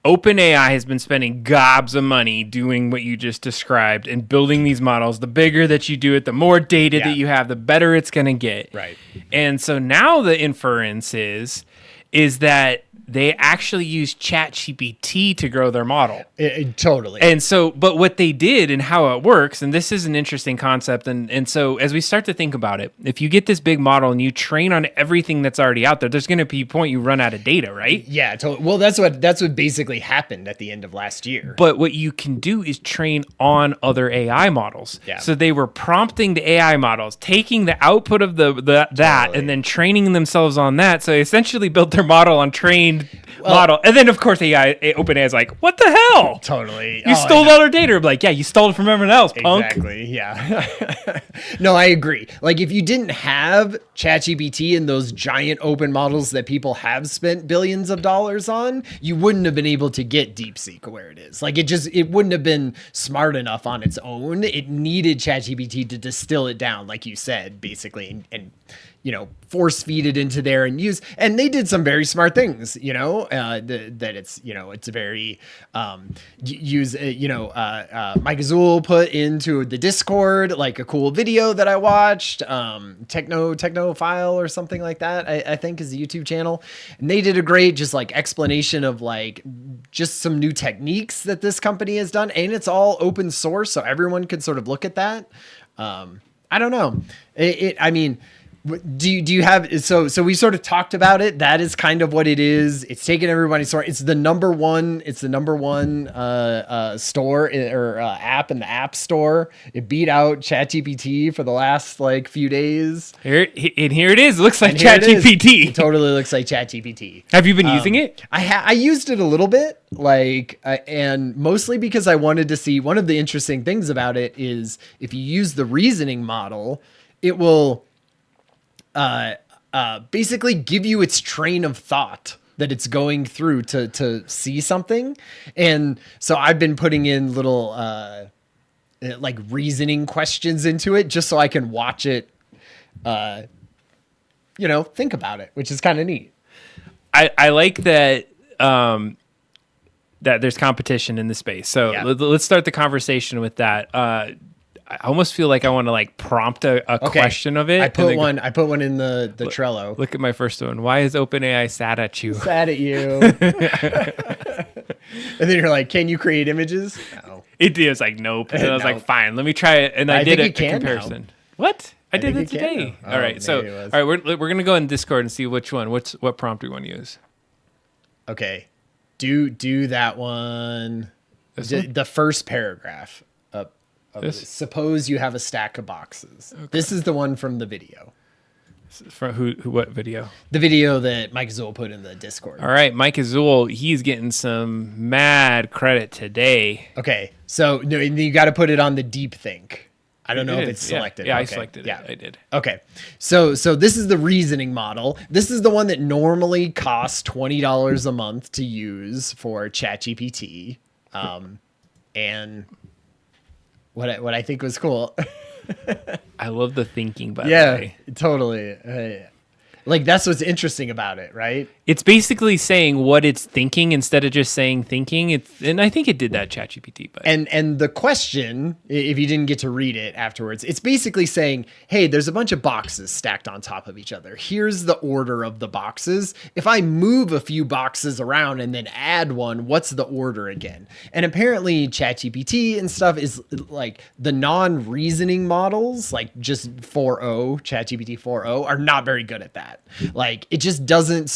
OpenAI has been spending gobs of money doing what you just described and building these models. The bigger that you do it, the more data that you have, the better it's going to get.
Right.
And so now the inference is that they actually use ChatGPT to grow their model.
Totally.
And so, but what they did and how it works, and this is an interesting concept. And so as we start to think about it, if you get this big model and you train on everything that's already out there, there's going to be a point you run out of data, right?
Yeah. Totally. Well, that's what basically happened at the end of last year.
But what you can do is train on other AI models.
Yeah.
So they were prompting the AI models, taking the output of that and then training themselves on that. So they essentially built their model on trained model. And then of course OpenAI is like, what the hell?
Totally.
You stole all our data. I'm like, yeah, you stole it from everyone else, punk.
Exactly. Yeah. No, I agree. Like if you didn't have ChatGPT and those giant open models that people have spent billions of dollars on, you wouldn't have been able to get DeepSeek where it is. Like it wouldn't have been smart enough on its own. It needed ChatGPT to distill it down, like you said, basically, and force feed it into there and use, and they did some very smart things, that it's very, Mike Azul put into the Discord, like a cool video that I watched, Technophile or something like that, I think is the YouTube channel. And they did a great, just like explanation of like, just some new techniques that this company has done. And it's all open source. So everyone could sort of look at that. I don't know. Do you have so we sort of talked about it. That is kind of what it is. It's taking everybody's store. It's the number one store or app in the App Store. It beat out ChatGPT for the last like few days.
Here it is. It looks like ChatGPT.
It totally looks like ChatGPT.
Have you been using it?
I used it a little bit, and mostly because I wanted to see. One of the interesting things about it is if you use the reasoning model, it will basically give you its train of thought that it's going through to see something. And so I've been putting in little like reasoning questions into it just so I can watch it, think about it, which is kind of neat.
I like that that there's competition in the space. So let's start the conversation with that. I almost feel like I want to like prompt a question of it.
I put one in the Trello.
Look at my first one. Why is OpenAI sad at you?
Sad at you. And then you're like, can you create images? No.
It was like, nope. And I was like, fine, let me try it. And I did a comparison. Now. What? I did it today. All right. So, all right, we're going to go in Discord and see which one, what prompt we want to use.
Okay. Do that one. The first paragraph. Suppose you have a stack of boxes. Okay. This is the one from the video.
From who? What video?
The video that Mike Zool put in the Discord.
All right, Mike Zool, he's getting some mad credit today.
Okay, so no, you got to put it on the deep think. I don't know if it's selected.
Yeah,
okay.
I selected it. I did.
Okay, so this is the reasoning model. This is the one that normally costs $20 a month to use for ChatGPT, and what I think was cool.
I love the thinking, by the way.
Yeah, totally. Like, that's what's interesting about it, right?
It's basically saying what it's thinking instead of just saying thinking. And I think it did that ChatGPT. But
and the question, if you didn't get to read it afterwards, it's basically saying, hey, there's a bunch of boxes stacked on top of each other. Here's the order of the boxes. If I move a few boxes around and then add one, what's the order again? And apparently ChatGPT and stuff is like the non-reasoning models, like just 4.0, ChatGPT 4.0, are not very good at that. Like, it just doesn't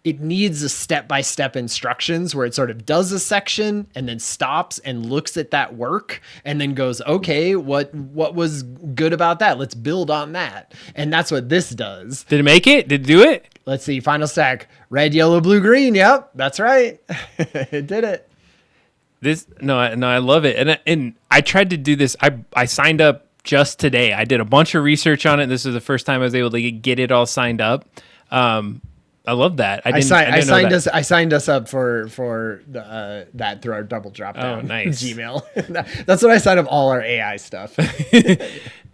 it needs a step-by-step instructions where it sort of does a section and then stops and looks at that work and then goes, okay, what was good about that? Let's build on that. And that's what this does.
Did it make it? Did it do it?
Let's see. Final stack. Red, yellow, blue, green. Yep, that's right. It did it.
I love it. And I tried to do this. I signed up just today. I did a bunch of research on it. This is the first time I was able to get it all signed up. I love that. I signed us up for that through our double drop down. Oh, nice.
Gmail. That's what I signed up all our AI stuff.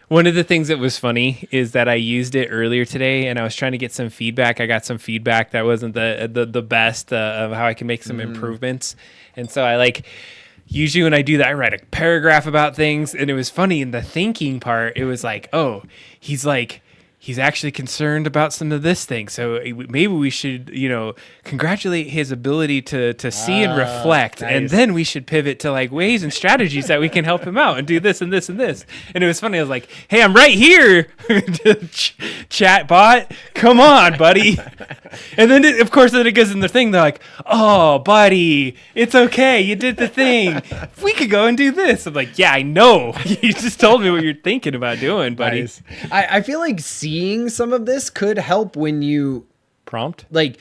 One of the things that was funny is that I used it earlier today and I was trying to get some feedback. I got some feedback that wasn't the best of how I can make some improvements. And so usually when I do that, I write a paragraph about things. And it was funny in the thinking part. It was like, oh, he's actually concerned about some of this thing. So maybe we should, congratulate his ability to see and reflect. Nice. And then we should pivot to like ways and strategies that we can help him out and do this and this and this. And it was funny. I was like, hey, I'm right here. Chat bot. Come on, buddy. And then of course it goes in the thing. They're like, oh, buddy, it's okay. You did the thing. We could go and do this. I'm like, yeah, I know. You just told me what you're thinking about doing, buddy.
Nice. I feel like seeing some of this could help when you
prompt,
like,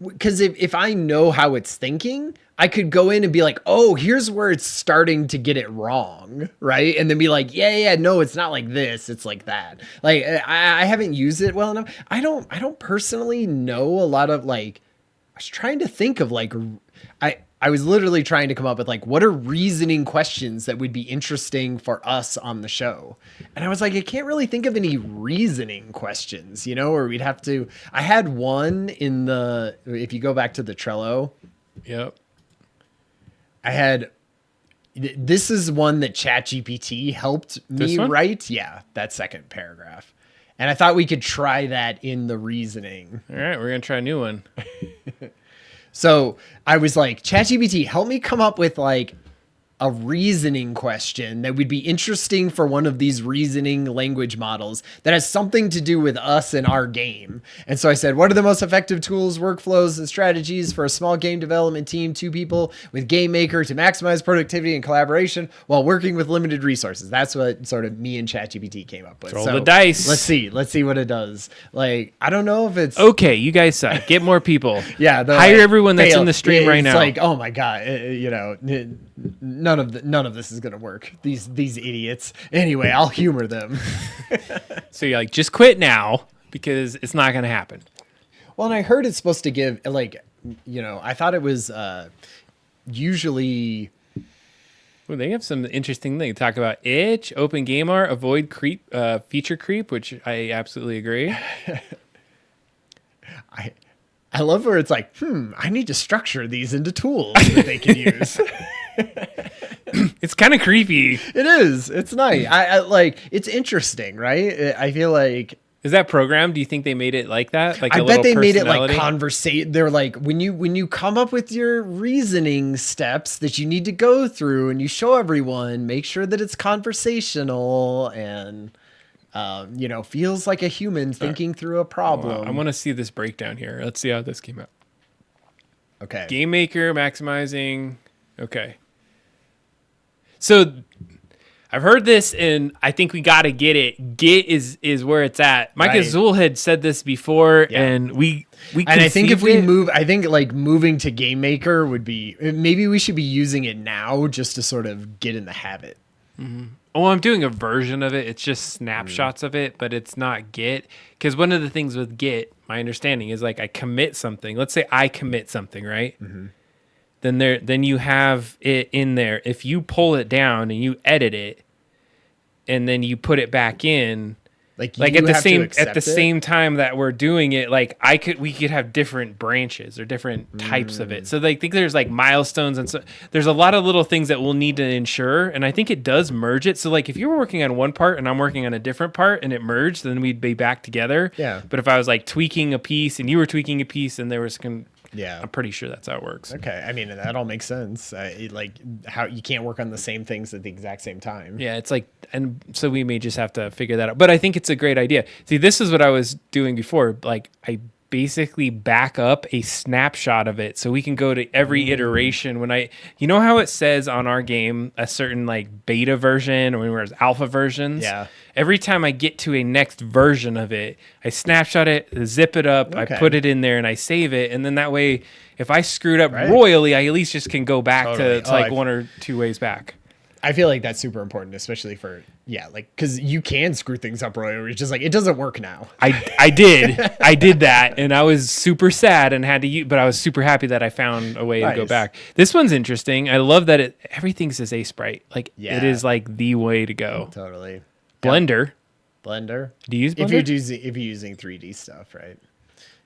because if I know how it's thinking, I could go in and be like, oh, here's where it's starting to get it wrong, right? And then be like, yeah, no, it's not like this, it's like that. Like, I haven't used it well enough. I don't personally know a lot of, like, I was trying to think of, like, I was literally trying to come up with, like, what are reasoning questions that would be interesting for us on the show? And I was like, I can't really think of any reasoning questions, or we'd have to. I had one if you go back to the Trello.
Yep.
This is one that ChatGPT helped me write. Yeah, that second paragraph. And I thought we could try that in the reasoning.
All right, we're going to try a new one.
So I was like, ChatGPT, help me come up with like a reasoning question that would be interesting for one of these reasoning language models that has something to do with us and our game. And so I said, what are the most effective tools, workflows, and strategies for a small game development team, 2 people with Game Maker to maximize productivity and collaboration while working with limited resources? That's what sort of me and ChatGPT came up with.
Roll the dice.
Let's see what it does. Like, I don't know if it's
Okay, you guys suck. Get more people.
yeah.
Hire
like,
everyone that's
fail.
in the stream right
It's
now.
like, oh my god, none of this is gonna work. These idiots. Anyway, I'll humor them.
So you're like, just quit now because it's not going to happen.
Well, and I heard it's supposed to give I thought it was usually.
Well, they have some interesting things. Talk about itch, open game art, avoid creep, feature creep, which I absolutely agree.
I love where it's like, I need to structure these into tools that they can use.
It's kind of creepy.
It is. It's nice. I like. It's interesting, right? I feel like.
Is that programmed? Do you think they made it like that? Like
I
a
bet
little
they made it like
personality?
conversation. They're like when you come up with your reasoning steps that you need to go through, and you show everyone, make sure that it's conversational and feels like a human thinking through a problem.
I want to see this breakdown here. Let's see how this came out.
Okay.
Game Maker maximizing. Okay. So I've heard this, and I think we got to get it. Git is where it's at. Mike
Right.
Azul had said this before,
Yeah.
and we
And I think if we
conceived it.
move, I think like moving to Game Maker would be, maybe we should be using it now just to sort of get in the habit.
Oh, I'm doing a version of it. It's just snapshots of it, but it's not Git. Because one of the things with Git, my understanding is like I commit something. Let's say I commit something, right? Then you have it in there. If you pull it down and you edit it, and then you put it back in, like
you
at the
have to
same
accept it?
same time that we're doing it, like we could have different branches or different types of it. So I think there's like milestones, and so there's a lot of little things that we'll need to ensure. And I think it does merge it. So like if you were working on one part and I'm working on a different part and it merged, then we'd be back together.
Yeah.
But if I was like tweaking a piece and you were tweaking a piece and there was
Yeah.
I'm pretty sure that's how it works.
Okay. I mean, that all makes sense. Like how you can't work on the same things at the exact same time.
Yeah, it's like, and so we may just have to figure that out. But I think it's a great idea. See, this is what I was doing before. Like, I basically back up a snapshot of it so we can go to every iteration when you know how it says on our game a certain like beta version or when there's alpha versions?
Yeah.
Every time I get to a next version of it, I snapshot it, zip it up,
Okay.
I put it in there, and I save it. And then that way, if I screwed up
Right.
royally, I at least just can go back
Totally.
to like
I-
one or two ways back.
I feel like that's super important, especially for, because you can screw things up royally. It's just like, it doesn't work now.
I did that, and I was super sad and had to use, but I was super happy that I found a way to go
Nice.
back. This one's interesting. I love that everything says A Sprite. Like
Yeah.
it is like the way to go.
Totally.
Blender.
Blender.
Do you use Blender?
If you're using 3D stuff, right?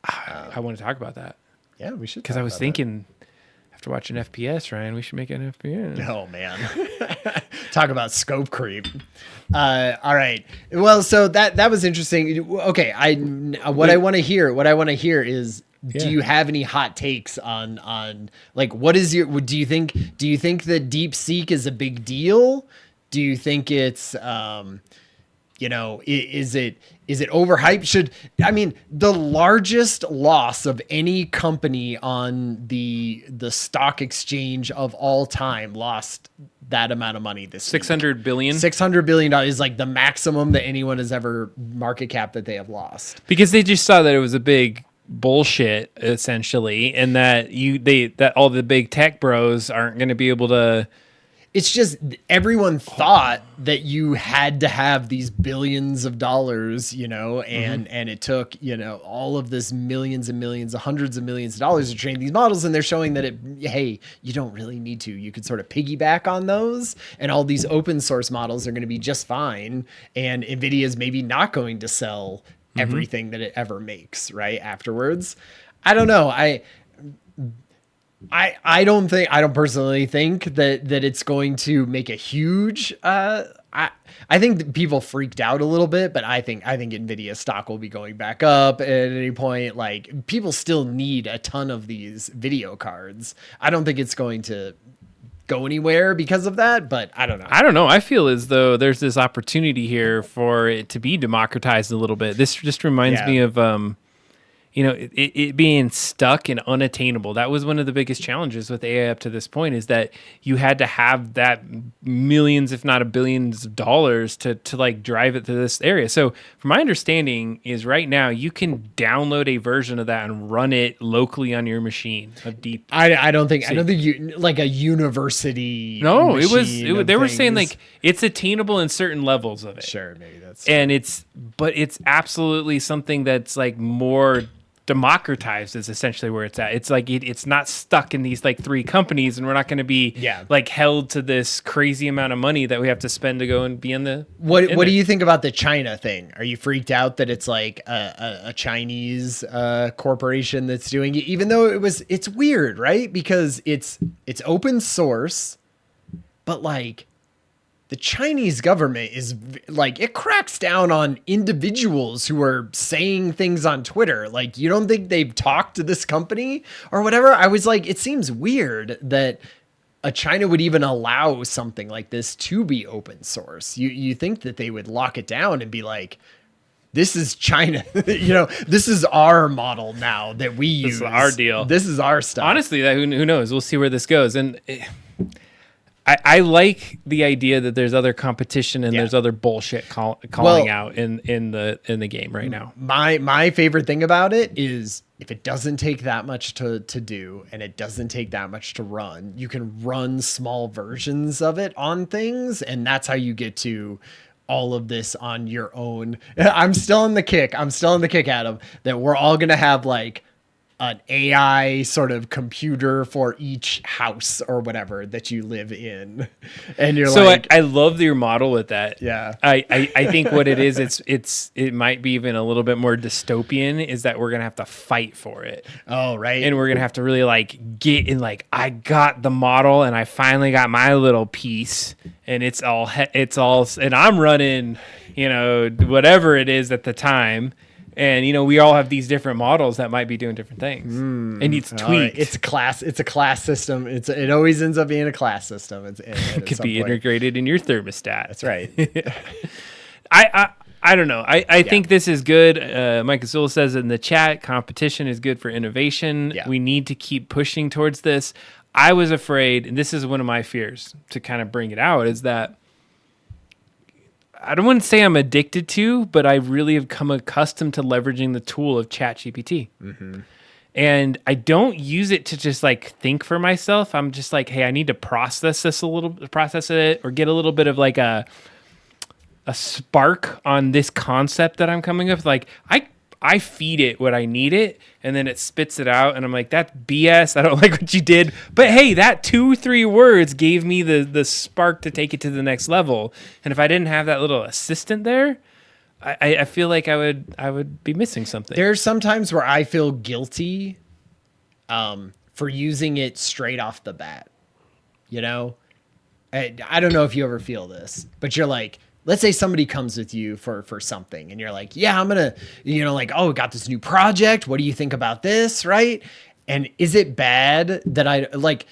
I want to talk about that
Yeah, we should.
because
talk
I was
about
thinking after watching FPS, Ryan, we should make an FPS.
that. Oh man, talk about scope creep. All right. Well, so that was interesting. Okay, what I want to hear is.
Yeah.
Do you have any hot takes on like what is your? Do you think that DeepSeek is a big deal? Do you think it's is it overhyped? The largest loss of any company on the stock exchange of all time lost that amount of money this week.
$600 billion.
$600 billion is like the maximum that anyone has ever market cap that they have lost.
Because they just saw that it was a big bullshit essentially, and that that all the big tech bros aren't going to be able to.
It's just everyone thought that you had to have these billions of dollars, and it took, all of this millions and millions, hundreds of millions of dollars to train these models. And they're showing that hey, you don't really need to. You could sort of piggyback on those, and all these open source models are going to be just fine. And NVIDIA is maybe not going to sell everything that it ever makes right afterwards. I don't know. I don't personally think that it's going to make a huge I think that people freaked out a little bit, but I think Nvidia stock will be going back up at any point. Like people still need a ton of these video cards. I don't think it's going to go anywhere because of that, but I don't know.
I don't know. I feel as though there's this opportunity here for it to be democratized a little bit. This just reminds me of, it being stuck and unattainable. That was one of the biggest challenges with AI up to this point, is that you had to have that millions, if not billions of dollars to like drive it to this area. So from my understanding is right now you can download a version of that and run it locally on your machine of deep.
I don't think you like a university.
No,
machine
they were
things.
saying like it's attainable in certain levels of it.
Sure, maybe that's.
And it's absolutely something that's like more democratized is essentially where it's at. It's like it's not stuck in these like 3 companies, and we're not going to be like held to this crazy amount of money that we have to spend to go and be in the.
What do you think about the China thing? Are you freaked out that it's like a Chinese corporation that's doing it? Even though it's weird, right? Because it's open source, but like. The Chinese government is like, it cracks down on individuals who are saying things on Twitter. Like, you don't think they've talked to this company or whatever? I was like, it seems weird that China would even allow something like this to be open source. You think that they would lock it down and be like, this is China, this is our model now that we use.
This is our deal.
This is our stuff.
Honestly, who knows? We'll see where this goes. And I like the idea that there's other competition and there's other bullshit calling out in the game right now.
My favorite thing about it is if it doesn't take that much to do and it doesn't take that much to run, you can run small versions of it on things, and that's how you get to all of this on your own. I'm still in the kick, Adam, that we're all going to have like an AI sort of computer for each house or whatever that you live in. And you're
so
like,
I love your model with that.
Yeah.
I think what it is, it might be even a little bit more dystopian, is that we're going to have to fight for it.
Oh, right.
And we're going to have to really like get in, like, I got the model and I finally got my little piece, and it's all, and I'm running, whatever it is at the time. And, we all have these different models that might be doing different things. And it's tweaked.
Right. It's a class system. It always ends up being a class system.
It could be integrated in your thermostat.
That's right.
I don't know. I think this is good. Mike Azul says in the chat, competition is good for innovation.
Yeah.
We need to keep pushing towards this. I was afraid, and this is one of my fears to kind of bring it out, is that I don't want to say I'm addicted to, but I really have come accustomed to leveraging the tool of ChatGPT. Mm-hmm. And I don't use it to just like think for myself. I'm just like, hey, I need to process it, or get a little bit of like a spark on this concept that I'm coming up with. Like I feed it what I need it, and then it spits it out, and I'm like, that's BS. I don't like what you did. But hey, that 2-3 words gave me the spark to take it to the next level. And if I didn't have that little assistant there, I feel like I would be missing something.
There's some times where I feel guilty for using it straight off the bat. I don't know if you ever feel this, but you're like, let's say somebody comes with you for something, and you're like, yeah, I'm going to, like, oh, we got this new project. What do you think about this? Right. And is it bad that I like,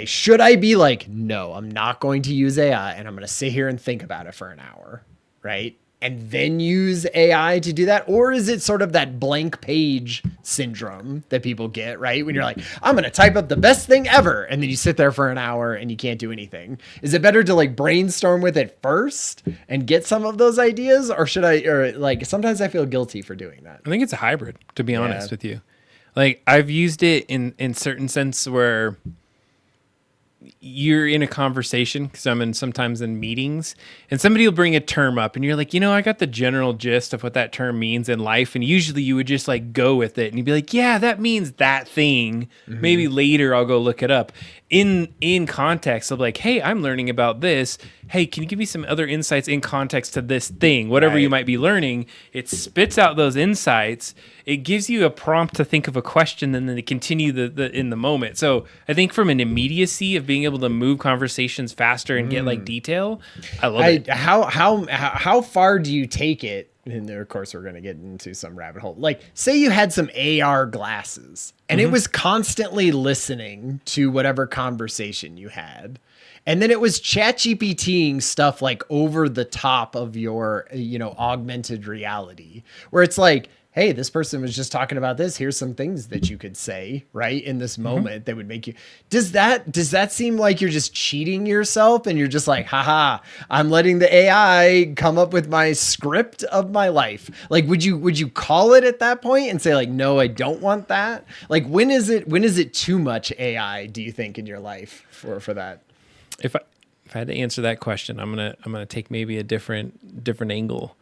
should I be like, no, I'm not going to use AI, and I'm going to sit here and think about it for an hour. Right. And then use AI to do that? Or is it sort of that blank page syndrome that people get, right? When you're like, I'm going to type up the best thing ever. And then you sit there for an hour and you can't do anything. Is it better to like brainstorm with it first and get some of those ideas? Or sometimes I feel guilty for doing that.
I think it's a hybrid, to be honest with you. Like, I've used it in certain sense where you're in a conversation, because I'm sometimes in meetings, and somebody will bring a term up, and you're like, I got the general gist of what that term means in life, and usually you would just like go with it, and you'd be like, yeah, that means that thing. Mm-hmm. Maybe later I'll go look it up. In context of like, hey, I'm learning about this. Hey, can you give me some other insights in context to this thing? Whatever you might be learning, it spits out those insights. It gives you a prompt to think of a question and then to continue in the moment. So I think from an immediacy of being able to move conversations faster and get like detail, I love it.
How far do you take it? and of course we're going to get into some rabbit hole. Like, say you had some AR glasses and it was constantly listening to whatever conversation you had. And then it was ChatGPTing stuff like over the top of your, augmented reality, where it's like, hey, this person was just talking about this. Here's some things that you could say, right, in this moment that would make you. Does that seem like you're just cheating yourself and you're just like, haha, I'm letting the AI come up with my script of my life? Like, would you call it at that point and say like, no, I don't want that? Like, when is it too much AI, do you think, in your life for that?
If I had to answer that question, I'm gonna take maybe a different angle.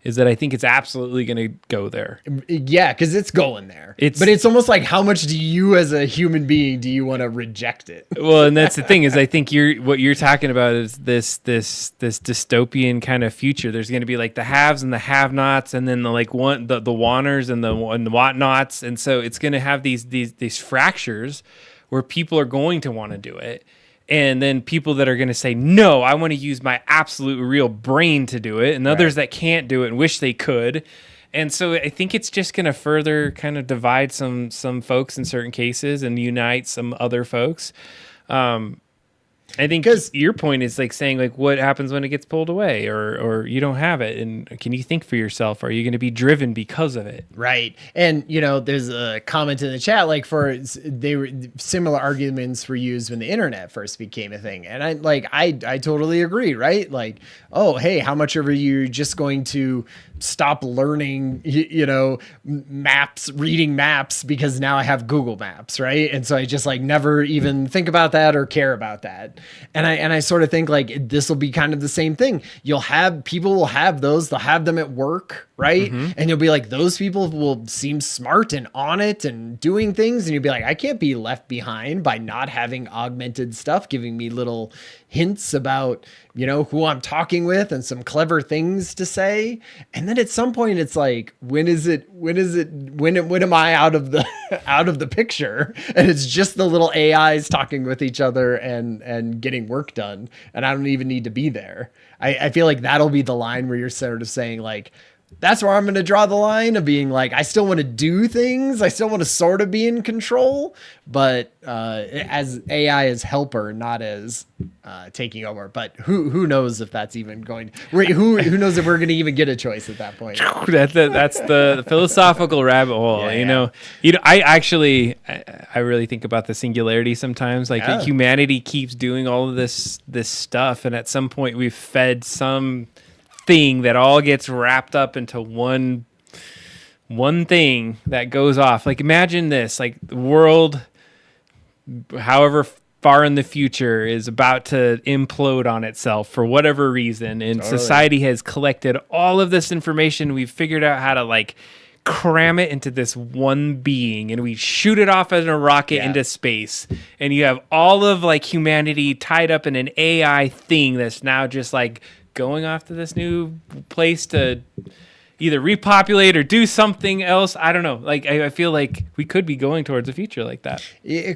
Is that I think it's absolutely going to go there.
Yeah, because it's going there. But it's almost like, how much do you as a human being do you want to reject it?
Well, and that's the thing is I think what you're talking about is this dystopian kind of future. There's going to be like the haves and the have-nots, and then the wanners and the whatnots, and so it's going to have these fractures where people are going to want to do it. And then people that are going to say, no, I want to use my absolute real brain to do it. And others that can't do it and wish they could. And so I think it's just going to further kind of divide some folks in certain cases and unite some other folks. I think your point is like saying like what happens when it gets pulled away or you don't have it, and can you think for yourself? Are you going to be driven because of it?
Right. And there's a comment in the chat like similar arguments were used when the internet first became a thing, and I totally agree. Right. Like, oh hey, how much are you just going to stop learning reading maps because now I have Google Maps, right? And so I just like never even think about that or care about that. And I sort of think like this will be kind of the same thing. People will have those, they'll have them at work, right? And you'll be like, those people will seem smart and on it and doing things, and you'll be like, I can't be left behind by not having augmented stuff giving me little hints about who I'm talking with and some clever things to say. And then at some point it's like, when am I out of the picture, and it's just the little AIs talking with each other and getting work done, and I don't even need to be there. I feel like that'll be the line where you're sort of saying like, that's where I'm going to draw the line of being like, I still want to do things. I still want to sort of be in control, but as AI as helper, not as taking over. But who knows if that's even going? Who knows if we're going to even get a choice at that point?
That's the philosophical rabbit hole.
Yeah.
I really think about the singularity sometimes. Like humanity keeps doing all of this stuff, and at some point we've fed some thing that all gets wrapped up into one thing that goes off. Like imagine this, like the world, however far in the future, is about to implode on itself for whatever reason, and society has collected all of this information. We've figured out how to like cram it into this one being, and we shoot it off in a rocket into space, and you have all of like humanity tied up in an AI thing that's now just like going off to this new place to either repopulate or do something else. I don't know. Like I feel like we could be going towards a future like that.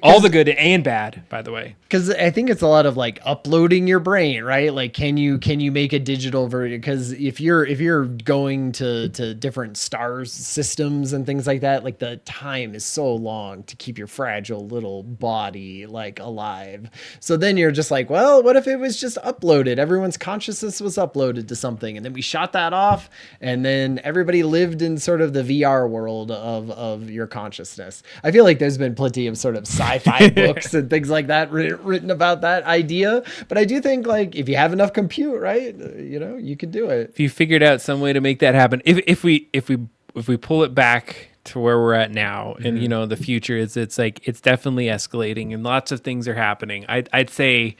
All the good and bad, by the way.
Because I think it's a lot of like uploading your brain, right? Like, can you make a digital version? Because if you're going to different stars systems and things like that, like the time is so long to keep your fragile little body like alive. So then you're just like, well, what if it was just uploaded? Everyone's consciousness was uploaded to something, and then we shot that off, and then everybody lived in sort of the VR world of your consciousness. I feel like there's been plenty of sort of sci-fi books and things like that written about that idea. But I do think like if you have enough compute, right, you could do it.
If you figured out some way to make that happen, if we pull it back to where we're at now, and the future is, it's like it's definitely escalating and lots of things are happening. I'd say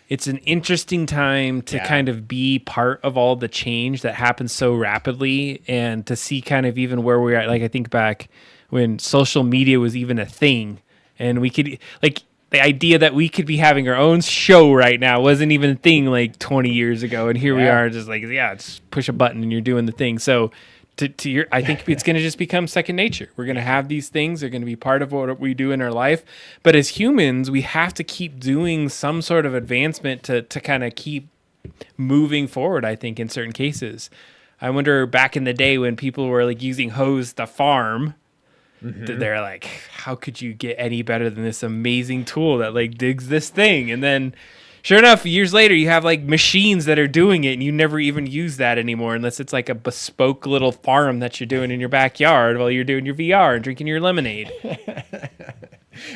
it's an interesting time to kind of be part of all the change that happens so rapidly, and to see kind of even where we're at. Like I think back when social media was even a thing, and we could like the idea that we could be having our own show right now wasn't even a thing like 20 years ago. And here we are just like, just push a button and you're doing the thing. So I think it's going to just become second nature. We're going to have these things. They're going to be part of what we do in our life. But as humans, we have to keep doing some sort of advancement to kind of keep moving forward, I think, in certain cases. I wonder back in the day when people were like using hose to farm, they're like, how could you get any better than this amazing tool that like digs this thing? And then sure enough, years later, you have like machines that are doing it and you never even use that anymore unless it's like a bespoke little farm that you're doing in your backyard while you're doing your VR and drinking your lemonade.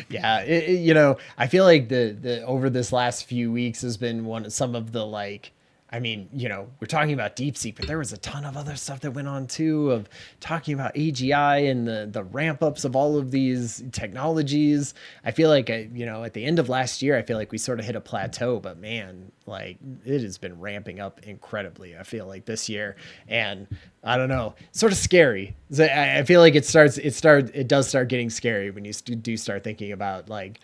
Yeah, you know, I feel like the over this last few weeks has been some of the like, I mean, you know, we're talking about DeepSeek, but there was a ton of other stuff that went on too, of talking about AGI and the ramp ups of all of these technologies. I feel like, you know, at the end of last year, I feel like we sort of hit a plateau, but man, like it has been ramping up incredibly. I feel like this year, and I don't know, sort of scary. I feel like it does start getting scary when you do start thinking about like,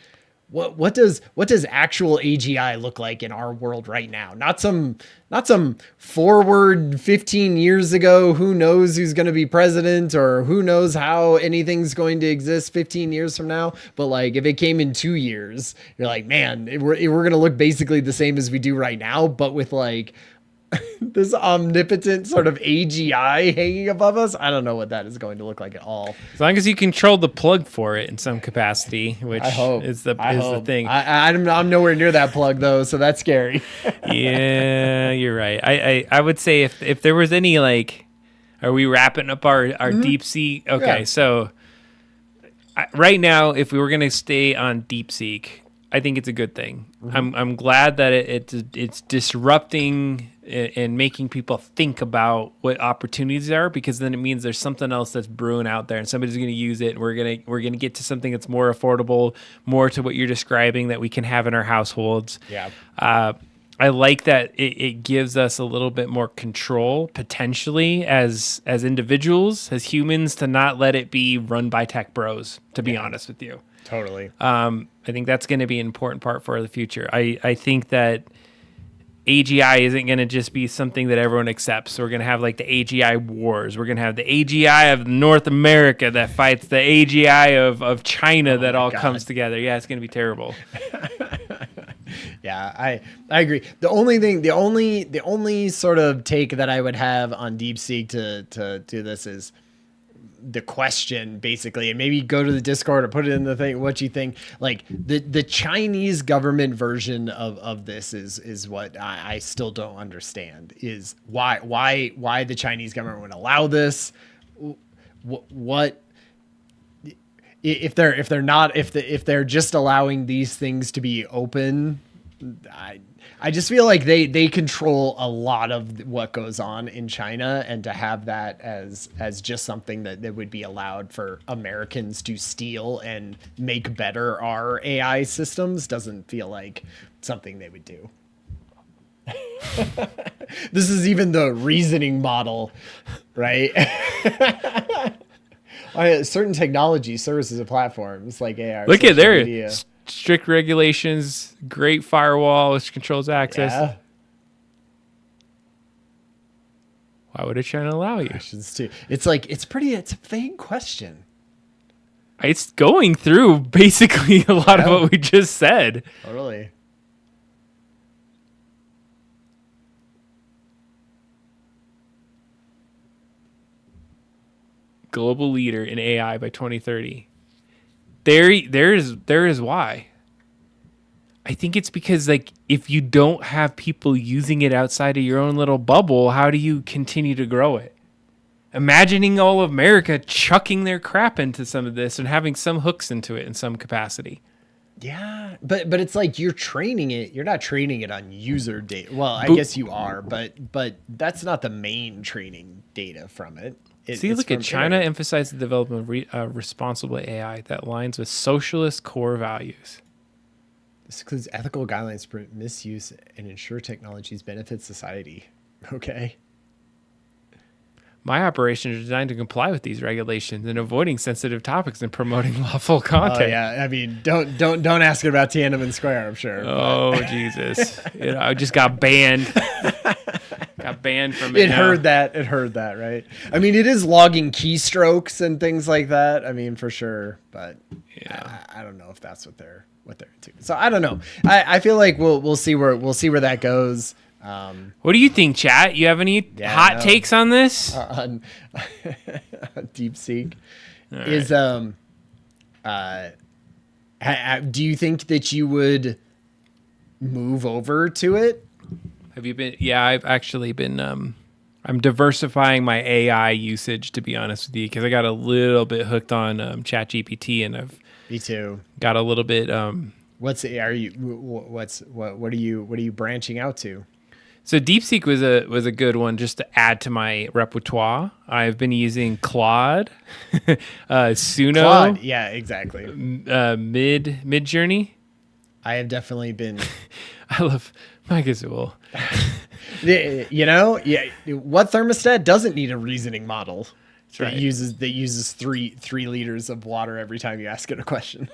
what does actual AGI look like in our world right now? Not some forward 15 years ago, who knows who's going to be president or who knows how anything's going to exist 15 years from now. But like if it came in 2 years, you're like, man, we're going to look basically the same as we do right now, but with like this omnipotent sort of AGI hanging above us. I don't know what that is going to look like at all.
As long as you control the plug for it in some capacity, which is the thing.
I'm nowhere near that plug though, so that's scary.
Yeah, you're right. I would say if there was any like, are we wrapping up our DeepSeek? Okay, yeah. So right now, if we were going to stay on DeepSeek, I think it's a good thing. I'm glad that it's disrupting and making people think about what opportunities are, because then it means there's something else that's brewing out there and somebody's going to use it, and we're going to get to something that's more affordable, more to what you're describing that we can have in our households.
Yeah.
I like that it gives us a little bit more control potentially as individuals, as humans, to not let it be run by tech bros, to be honest with you.
Totally.
I think that's going to be an important part for the future. I think that AGI isn't going to just be something that everyone accepts. We're going to have like the AGI wars. We're going to have the AGI of North America that fights the AGI of China that all comes together. Yeah, it's going to be terrible.
Yeah, I agree. The only sort of take that I would have on DeepSeek to do this is the question, basically, and maybe go to the Discord or put it in the thing, what you think. Like the Chinese government version of this is what I still don't understand, is why the Chinese government would allow this. What if they're just allowing these things to be open? I just feel like they control a lot of what goes on in China, and to have that as just something that would be allowed for Americans to steal and make better our AI systems doesn't feel like something they would do. This is even the reasoning model, right? Certain technology services and platforms like AR.
Look at there. Strict regulations, great firewall which controls access.
Yeah.
Why would it try to allow you?
It's a vague question.
It's going through basically a lot of what we just said.
Totally.
Global leader in AI by 2030. There is why. I think it's because, like, if you don't have people using it outside of your own little bubble, how do you continue to grow it? Imagining all of America chucking their crap into some of this and having some hooks into it in some capacity.
Yeah, but it's like you're training it. You're not training it on user data. Well, I guess you are, but that's not the main training data from it.
Look at China emphasized the development of responsible AI that aligns with socialist core values.
This includes ethical guidelines to prevent misuse and ensure technologies benefit society. Okay.
My operations are designed to comply with these regulations and avoiding sensitive topics and promoting lawful content.
Oh yeah, I mean, don't ask it about Tiananmen Square, I'm sure.
Oh Jesus! I just got banned. Got banned from it.
It heard that, right? I mean, it is logging keystrokes and things like that. I mean, for sure, but yeah, I don't know if that's what they're into. So I don't know. I feel like we'll see where that goes.
What do you think, chat? You have any hot takes on this?
On DeepSeek
All
is do you think that you would move over to it?
Have you been? Yeah, I've actually been. I'm diversifying my AI usage, to be honest with you, because I got a little bit hooked on ChatGPT, and I've
Me too.
got a little bit.
What are you branching out to?
So DeepSeek was a good one just to add to my repertoire. I've been using Claude, Suno,
Claude, yeah, exactly.
Mid Journey.
I have definitely been.
I love Mike Azul.
You know, yeah. What thermostat doesn't need a reasoning model?
That's right.
That uses three liters of water every time you ask it a question.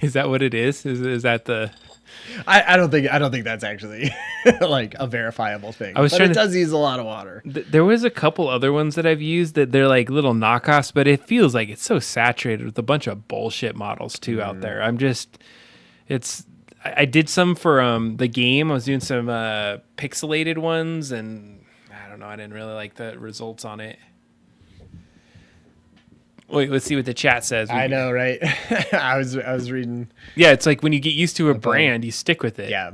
Is that what it is? Is that the?
I don't think that's actually like a verifiable thing. But it does use a lot of water.
There was a couple other ones that I've used that they're like little knockoffs, but it feels like it's so saturated with a bunch of bullshit models too out there. I did some for the game. I was doing some pixelated ones, and I don't know. I didn't really like the results on it. Wait, let's see what the chat says.
I know, right? I was reading.
Yeah, it's like when you get used to a brand, you stick with it.
Yeah,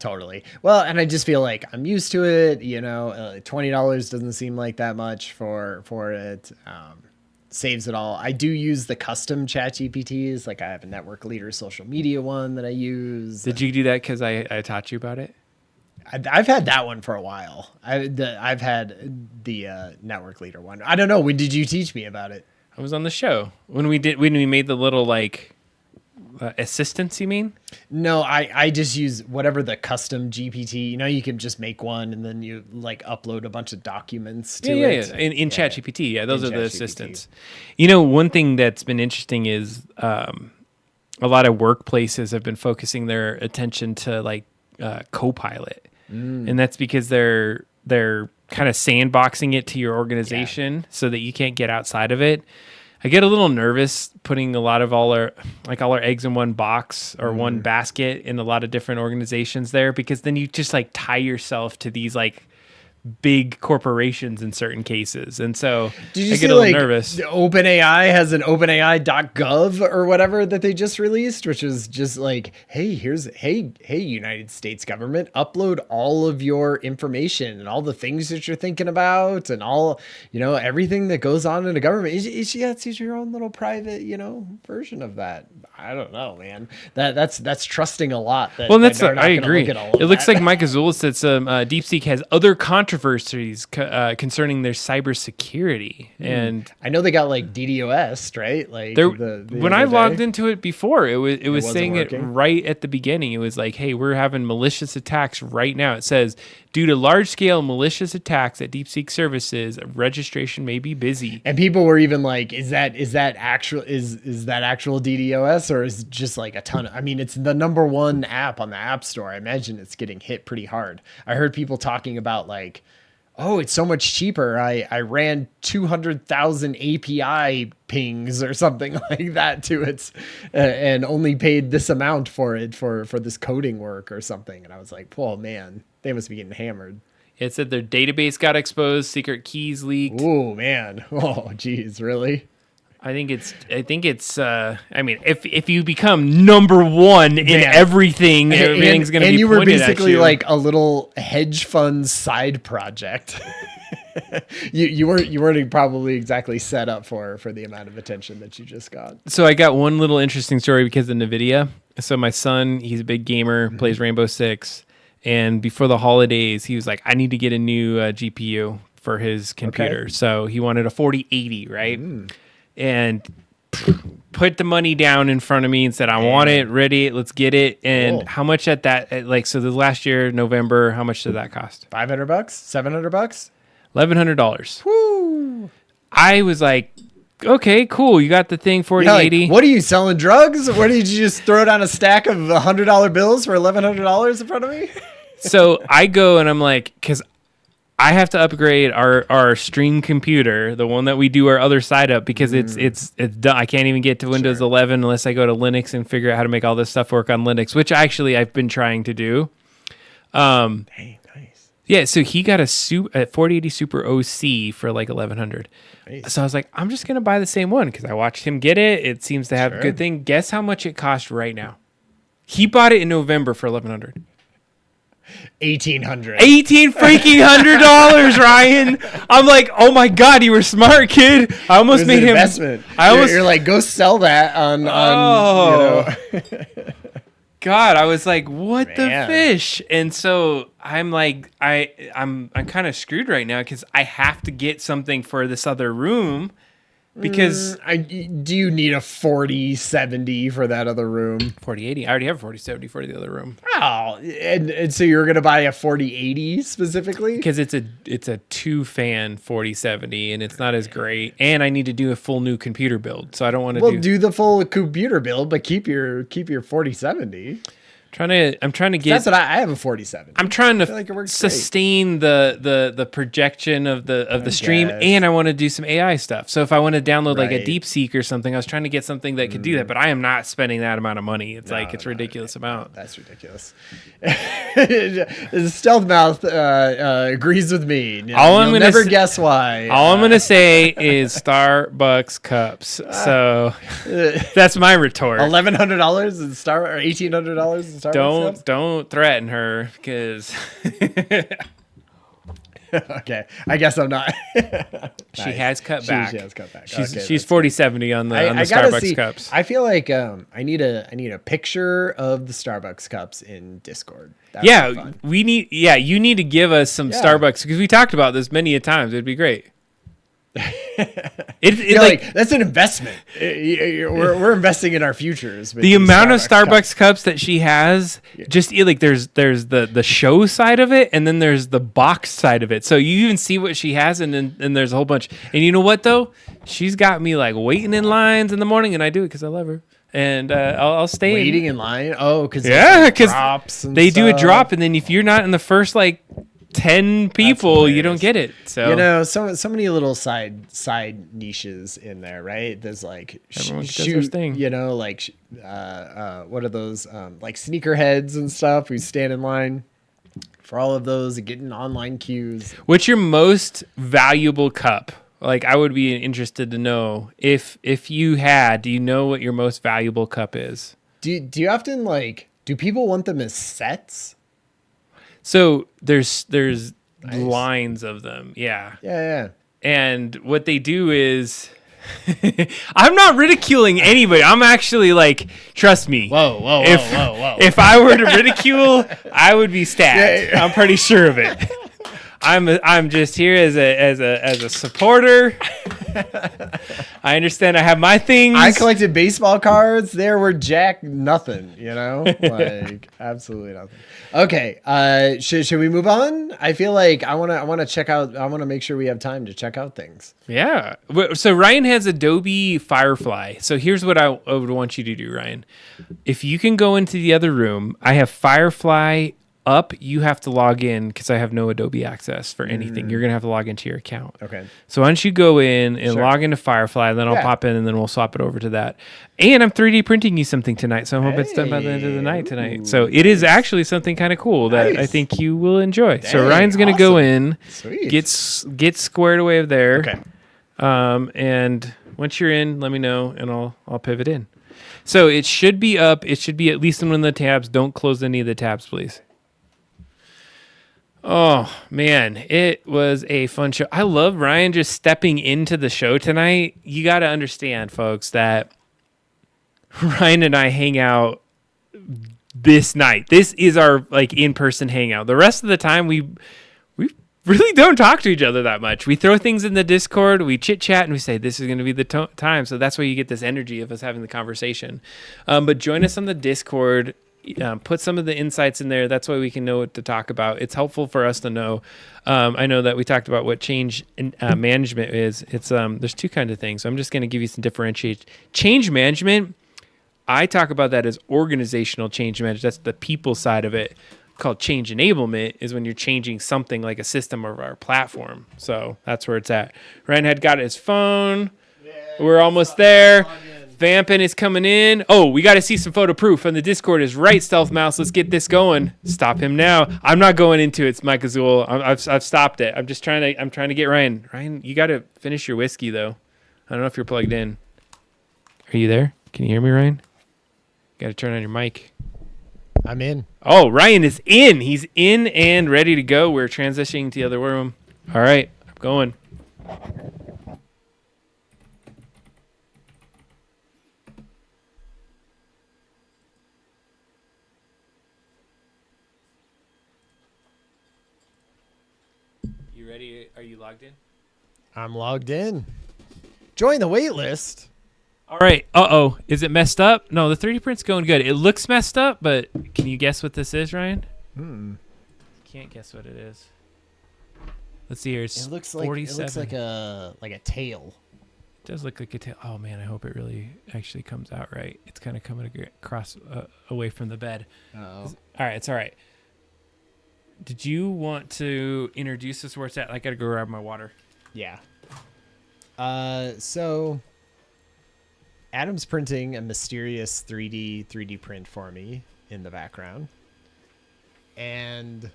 totally. Well, and I just feel like I'm used to it. You know, $20 doesn't seem like that much for it. Saves it all. I do use the custom chat GPTs. Like I have a network leader social media one that I use.
Did you do that because I taught you about it?
I've had that one for a while. I've had the network leader one. I don't know. When did you teach me about it?
I was on the show when we made the little like assistants. You mean?
No, I just use whatever the custom GPT. You know, you can just make one and then you like upload a bunch of documents to it.
Yeah. In ChatGPT, yeah, those are the assistants. You know, one thing that's been interesting is a lot of workplaces have been focusing their attention to like Copilot, and that's because they're kind of sandboxing it to your organization so that you can't get outside of it. I get a little nervous putting a lot of all our eggs in one box or one basket in a lot of different organizations there, because then you just like tie yourself to these like big corporations in certain cases. And so I get a little nervous.
OpenAI has an OpenAI.gov or whatever that they just released, which is just like, hey, hey, United States government, upload all of your information and all the things that you're thinking about and all, you know, everything that goes on in a government. It's your own little private, you know, version of that. I don't know, man. That's trusting a lot.
I agree. It looks like Mike Azul said some DeepSeek has other controversies concerning their cybersecurity, and
I know they got like DDoS, right? Like
when I logged into it before, it was saying working. It right at the beginning. It was like, hey, we're having malicious attacks right now. It says, due to large-scale malicious attacks at DeepSeek services, registration may be busy.
And people were even like, is that actual DDoS, or is it just like a ton of, I mean, it's the #1 app on the App Store. I imagine it's getting hit pretty hard. I heard people talking about like, oh, it's so much cheaper. I ran 200,000 API pings or something like that to it, and only paid this amount for it for this coding work or something. And I was like, oh man, they must be getting hammered.
It said their database got exposed, secret keys leaked.
Oh man. Oh geez, really?
I think it's I mean, if you become #1 in everything, everything's going to be pointed at you. And you were basically
like a little hedge fund side project. you weren't probably exactly set up for the amount of attention that you just got.
So I got one little interesting story because of NVIDIA. So my son, he's a big gamer, plays Rainbow Six, and before the holidays, he was like, I need to get a new GPU for his computer. Okay. So he wanted a 4080, right? And put the money down in front of me and said, I want it, ready, let's get it. And how much at that, like, so the last year, November, how much did that cost?
$500, $700?
$1,100.
Woo!
I was like, okay, cool. You got the thing, 4080.
Like, what are you selling, drugs? What did you just throw down a stack of $100 bills for $1,100 in front of me?
So I go and I'm like, because I have to upgrade our stream computer, the one that we do our other side up, because it's done. I can't even get to Windows 11 unless I go to Linux and figure out how to make all this stuff work on Linux, which actually I've been trying to do.
Dang, nice.
Yeah, so he got a 4080 Super OC for like $1,100.
Nice.
So I was like, I'm just gonna buy the same one because I watched him get it. It seems to have a
Sure.
good thing. Guess how much it cost right now? He bought it in November for $1,100.
$1,800.
$1,800, Ryan. I'm like, oh my god, you were smart, kid. I almost
It was
made
an
him.
investment.
I almost.
You're like, go sell that on
Oh.
you know.
God, I was like, what the
Man.
fish? And so I'm like, I'm kind of screwed right now because I have to get something for this other room because
Do you need a 4070 for that other room?
4080. I already have a 4070 for the other room
Oh, and so you're gonna buy a 4080 specifically?
because it's a 2-fan 4070 and it's not as great. And I need to do a full new computer build, so I don't want to
Well, do the full computer build, but keep your 4070.
I'm trying to get.
That's what I have a 4070.
I'm trying to
feel like it works great.
sustain the projection of the stream,
guess.
and I want to do some AI stuff. So if I want to download like a
Right.
DeepSeek or something, I was trying to get something that could do that, but I am not spending that amount of money. It's like it's a ridiculous amount.
That's ridiculous. Stealth Mouth agrees with me.
All I'm
You'll
gonna
never
s-
guess why.
All I'm gonna say is Starbucks cups. So that's my retort.
$1,100 in Star or $1,800 in Starbucks cups?
Don't threaten her because
Okay, I guess I'm not.
she has cut back.
She has cut back.
She's
Okay,
she's
that's
4070 on the
I gotta
Starbucks
see.
cups.
I feel like I need a picture of the Starbucks cups in Discord. That would be
Yeah,
fun.
you need to give us some
Yeah.
Starbucks because we talked about this many a times. It'd be great.
You're like, that's an investment. We're investing in our futures. with
the
these
amount of Starbucks
cups.
cups that she has, just like there's the show side of it, and then there's the box side of it. So you even see what she has, and then there's a whole bunch. And you know what though? She's got me like waiting in lines in the morning, and I do it because I love her. And I'll stay
Waiting in line. Oh, because
because they do a drop, and then if you're not in the first like 10 people, you don't get it. So
you know, so many little side niches in there, right? There's like
Everyone does their thing.
you know, like what are those like sneakerheads and stuff who stand in line for all of those and get in online queues.
what's your most valuable cup? Like I would be interested to know if you had. Do you know what your most valuable cup is?
Do you often like? Do people want them as sets?
So there's lines of them, yeah.
Yeah.
And what they do is, I'm not ridiculing anybody. I'm actually like, trust me.
Whoa.
If I were to ridicule, I would be stabbed. I'm pretty sure of it. I'm just here as a supporter. I understand I have my things.
I collected baseball cards. There were jack nothing, you know, like absolutely nothing. Okay, should we move on? I feel like I want to check out. I want to make sure we have time to check out things.
Yeah. So Ryan has Adobe Firefly. So here's what I would want you to do, Ryan. If you can go into the other room, I have Firefly up. You have to log in because I have no Adobe access for anything. You're going to have to log into your account.
Okay.
So why don't you go in and
Sure.
log into Firefly, then I'll
Yeah.
pop in and then we'll swap it over to that. And I'm 3D printing you something tonight. So I hope it's done by the end of the night tonight. So it is actually something kind of cool that I
Nice.
think you will enjoy. So
Dang,
Ryan's going to go
awesome.
in,
Sweet.
get squared away there.
Okay.
And once you're in, let me know and I'll pivot in. So it should be up. It should be at least in one of the tabs. Don't close any of the tabs, please. Oh man, it was a fun show. I love Ryan just stepping into the show tonight. You got to understand, folks, that Ryan and I hang out this night. This is our like in-person hangout. The rest of the time we really don't talk to each other that much. We throw things in the Discord, we chit chat, and we say this is going to be the time. So that's why you get this energy of us having the conversation. But join us on the Discord. Put some of the insights in there. That's why we can know what to talk about. It's helpful for us to know. I know that we talked about what change in, management is. It's there's two kinds of things. So I'm just going to give you some differentiate. Change management, I talk about that as organizational change management. That's the people side of it. Called change enablement is when you're changing something like a system or our platform. So that's where it's at. Ryan had got his phone. We're almost there. Vampin is coming in. Oh, we got to see some photo proof. And the Discord is right, Stealth Mouse. Let's get this going. Stop him now. I'm not going into it, it's Mike Azul. I've stopped it. I'm trying to get Ryan. Ryan, you got to finish your whiskey, though. I don't know if you're plugged in. Are you there? Can you hear me, Ryan? Got to turn on your mic.
I'm in.
Oh, Ryan is in. He's in and ready to go. We're transitioning to the other room. All right, I'm going. You ready? Are you logged in?
I'm logged in. Join the wait list.
All right. Uh-oh. Is it messed up? No, the 3D print's going good. It looks messed up, but can you guess what this is, Ryan? Can't guess what it is. Let's see here. It's
It looks
47.
like a tail.
It does look like a tail. Oh, man, I hope it really actually comes out right. It's kind of coming across away from the bed.
Oh.
All right. It's all right. Did you want to introduce us where it's at? I got to go grab my water.
Yeah. So Adam's printing a mysterious 3D print for me in the background. And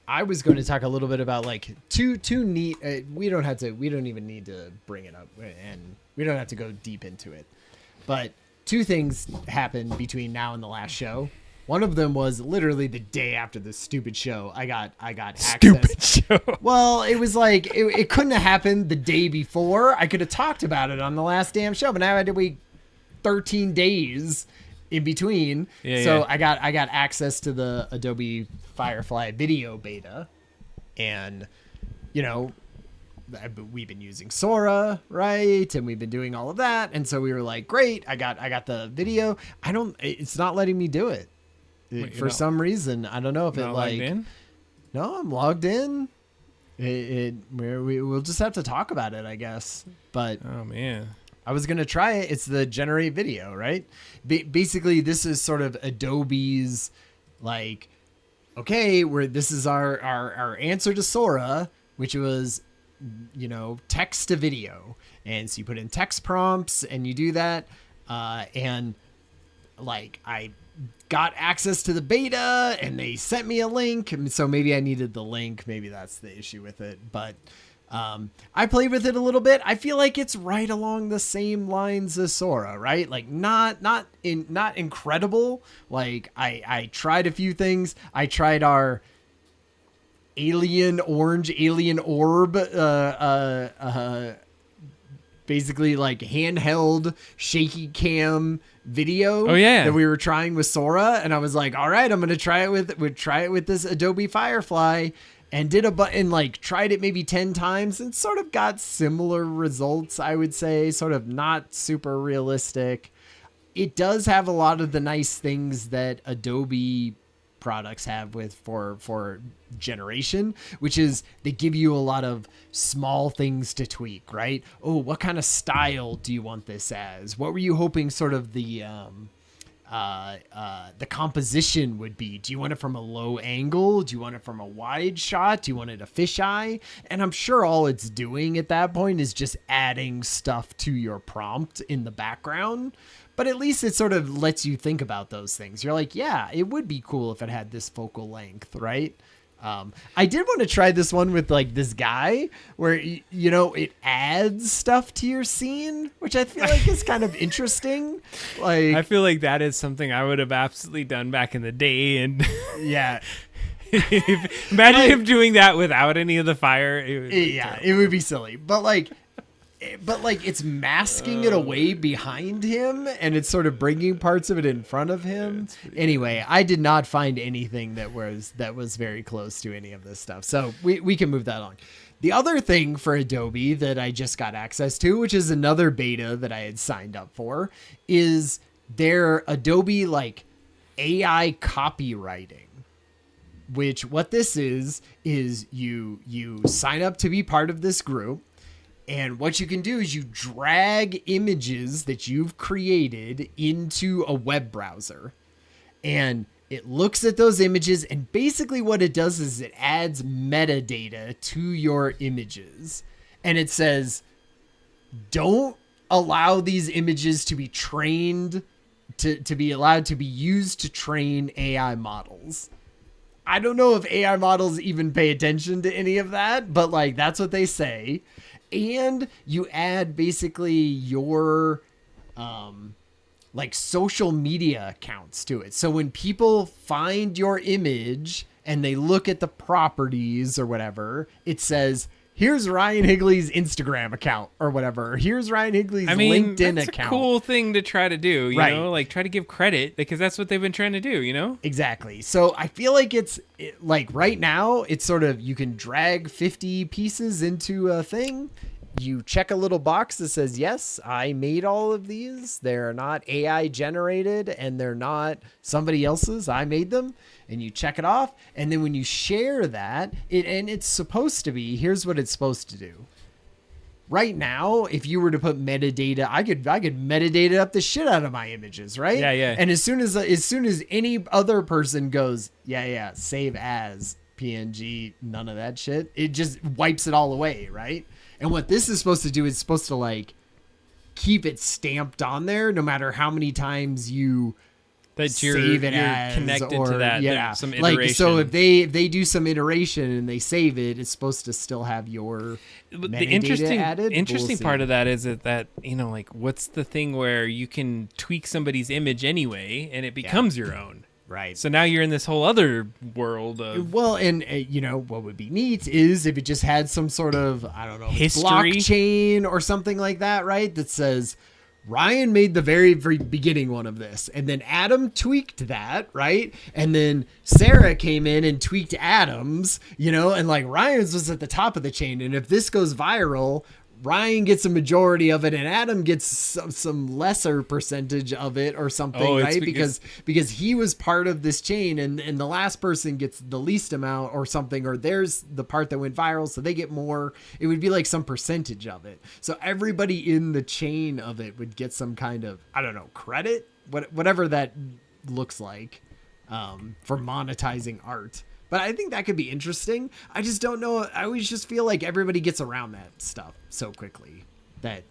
I was going to talk a little bit about like two neat, we don't even need to bring it up and we don't have to go deep into it. But two things happened between now and the last show. One of them was literally the day after this stupid show. I got access.
Stupid show.
Well, it was like it couldn't have happened the day before. I could have talked about it on the last damn show, but now I had to wait 13 days in between.
Yeah,
so
yeah.
I got access to the Adobe Firefly video beta, and you know, we've been using Sora, right? And we've been doing all of that, and so we were like, great, I got the video. It's not letting me do it.
Wait,
For some reason, I don't know if it like.
In?
No, I'm logged in. We'll just have to talk about it, I guess. But
Oh, man.
I was gonna try it. It's the generate video, right? Basically, this is sort of Adobe's like, okay, this is our answer to Sora, which was, you know, text to video, and so you put in text prompts and you do that, and like I got access to the beta and they sent me a link, so maybe I needed the link. Maybe that's the issue with it, but I played with it a little bit. I feel like it's right along the same lines as Sora, right? Like not incredible. Like I tried a few things. I tried our orange alien orb, basically like handheld shaky cam video.
Oh, yeah.
That we were trying with Sora, and I was like, all right, I'm gonna try it with this Adobe Firefly, and like tried it maybe 10 times and sort of got similar results. I would say sort of not super realistic. It does have a lot of the nice things that Adobe products have for generation, which is they give you a lot of small things to tweak, right? Oh, what kind of style do you want this as? What were you hoping sort of the composition would be? Do you want it from a low angle? Do you want it from a wide shot? Do you want it a fisheye? And I'm sure all it's doing at that point is just adding stuff to your prompt in the background. But at least it sort of lets you think about those things. You're like, yeah, it would be cool if it had this focal length, right? I did want to try this one with like this guy where, you know, it adds stuff to your scene, which I feel like is kind of interesting. Like,
I feel like that is something I would have absolutely done back in the day. And
yeah.
Imagine him doing that without any of the fire.
It would be silly. But like it's masking it away behind him, and it's sort of bringing parts of it in front of him. Anyway, I did not find anything that was very close to any of this stuff. So we can move that on. The other thing for Adobe that I just got access to, which is another beta that I had signed up for, is their Adobe like AI copywriting. Which what this is you sign up to be part of this group. And what you can do is you drag images that you've created into a web browser, and it looks at those images, and basically what it does is it adds metadata to your images, and it says, don't allow these images to be trained to be allowed to be used to train AI models. I don't know if AI models even pay attention to any of that, but like that's what they say. And you add basically your like social media accounts to it. So when people find your image and they look at the properties or whatever, it says, here's Ryan Higley's Instagram account or whatever. Here's Ryan Higley's LinkedIn
that's
account.
a cool thing to try to do, you
Right.
know, like try to give credit because that's what they've been trying to do, you know?
Exactly. So I feel like like right now it's sort of, you can drag 50 pieces into a thing. You check a little box that says, yes, I made all of these. They're not AI generated and they're not somebody else's. I made them. And you check it off. And then when you share that, and it's supposed to be, here's what it's supposed to do. Right now, if you were to put metadata, I could metadata up the shit out of my images, right?
Yeah.
And as soon as any other person goes, yeah, save as PNG, none of that shit, it just wipes it all away, right? And what this is supposed to do is supposed to like keep it stamped on there, no matter how many times you
That you're
save it as,
connected
or,
to that.
yeah,
Some iteration.
like so if they do some iteration and they save it, it's supposed to still have your
the interesting
added.
interesting part of that is that you know, like, what's the thing where you can tweak somebody's image anyway and it becomes your own.
Right.
So now you're in this whole other world of
Well, and you know what would be neat is if it just had some sort of, I don't know,
history
blockchain or something like that, right? That says Ryan made the very beginning one of this, and then Adam tweaked that, right? And then Sarah came in and tweaked Adam's, you know, and like Ryan's was at the top of the chain. And if this goes viral, Ryan gets a majority of it and Adam gets some lesser percentage of it or something, right? Because he was part of this chain and the last person gets the least amount or something, or there's the part that went viral, so they get more. It would be like some percentage of it. So everybody in the chain of it would get some kind of, I don't know, credit, whatever that looks like, for monetizing art. But I think that could be interesting. I just don't know. I always just feel like everybody gets around that stuff so quickly that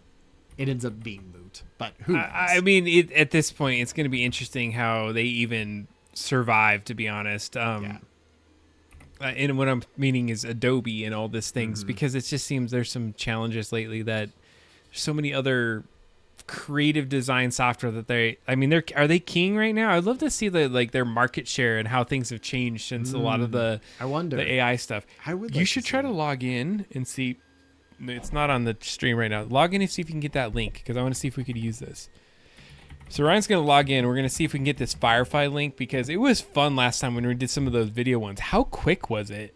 it ends up being moot. But who knows?
I mean, at this point, it's going to be interesting how they even survive, to be honest. And what I'm meaning is Adobe and all these things, because it just seems there's some challenges lately that there's so many other creative design software that are they king right now? I'd love to see their market share and how things have changed since a lot of the AI stuff. You should try to log in and see. It's not on the stream right now. Log in and see if you can get that link, because I want to see if we could use this. So Ryan's going to log in. We're going to see if we can get this Firefly link, because it was fun last time when we did some of those video ones. How quick was it?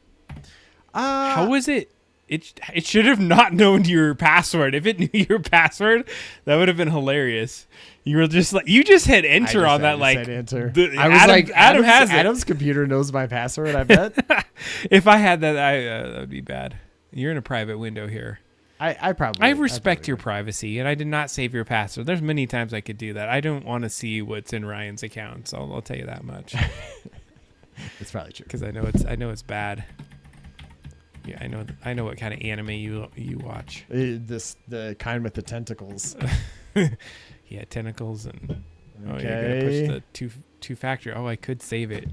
How was it? It should have not known your password. If it knew your password, that would have been hilarious. You were just like, you just hit enter on that, like
enter.
I was like, Adam has it.
Adam's computer knows my password, I bet.
If I had that, that would be bad. You're in a private window here.
I
respect your privacy, and I did not save your password. There's many times I could do that. I don't want to see what's in Ryan's account, so I'll tell you that much.
It's probably true,
because I know it's bad. Yeah, I know what kind of anime you watch.
The kind with the tentacles.
Yeah, tentacles and you're gonna push the two-factor. Oh, I could save it.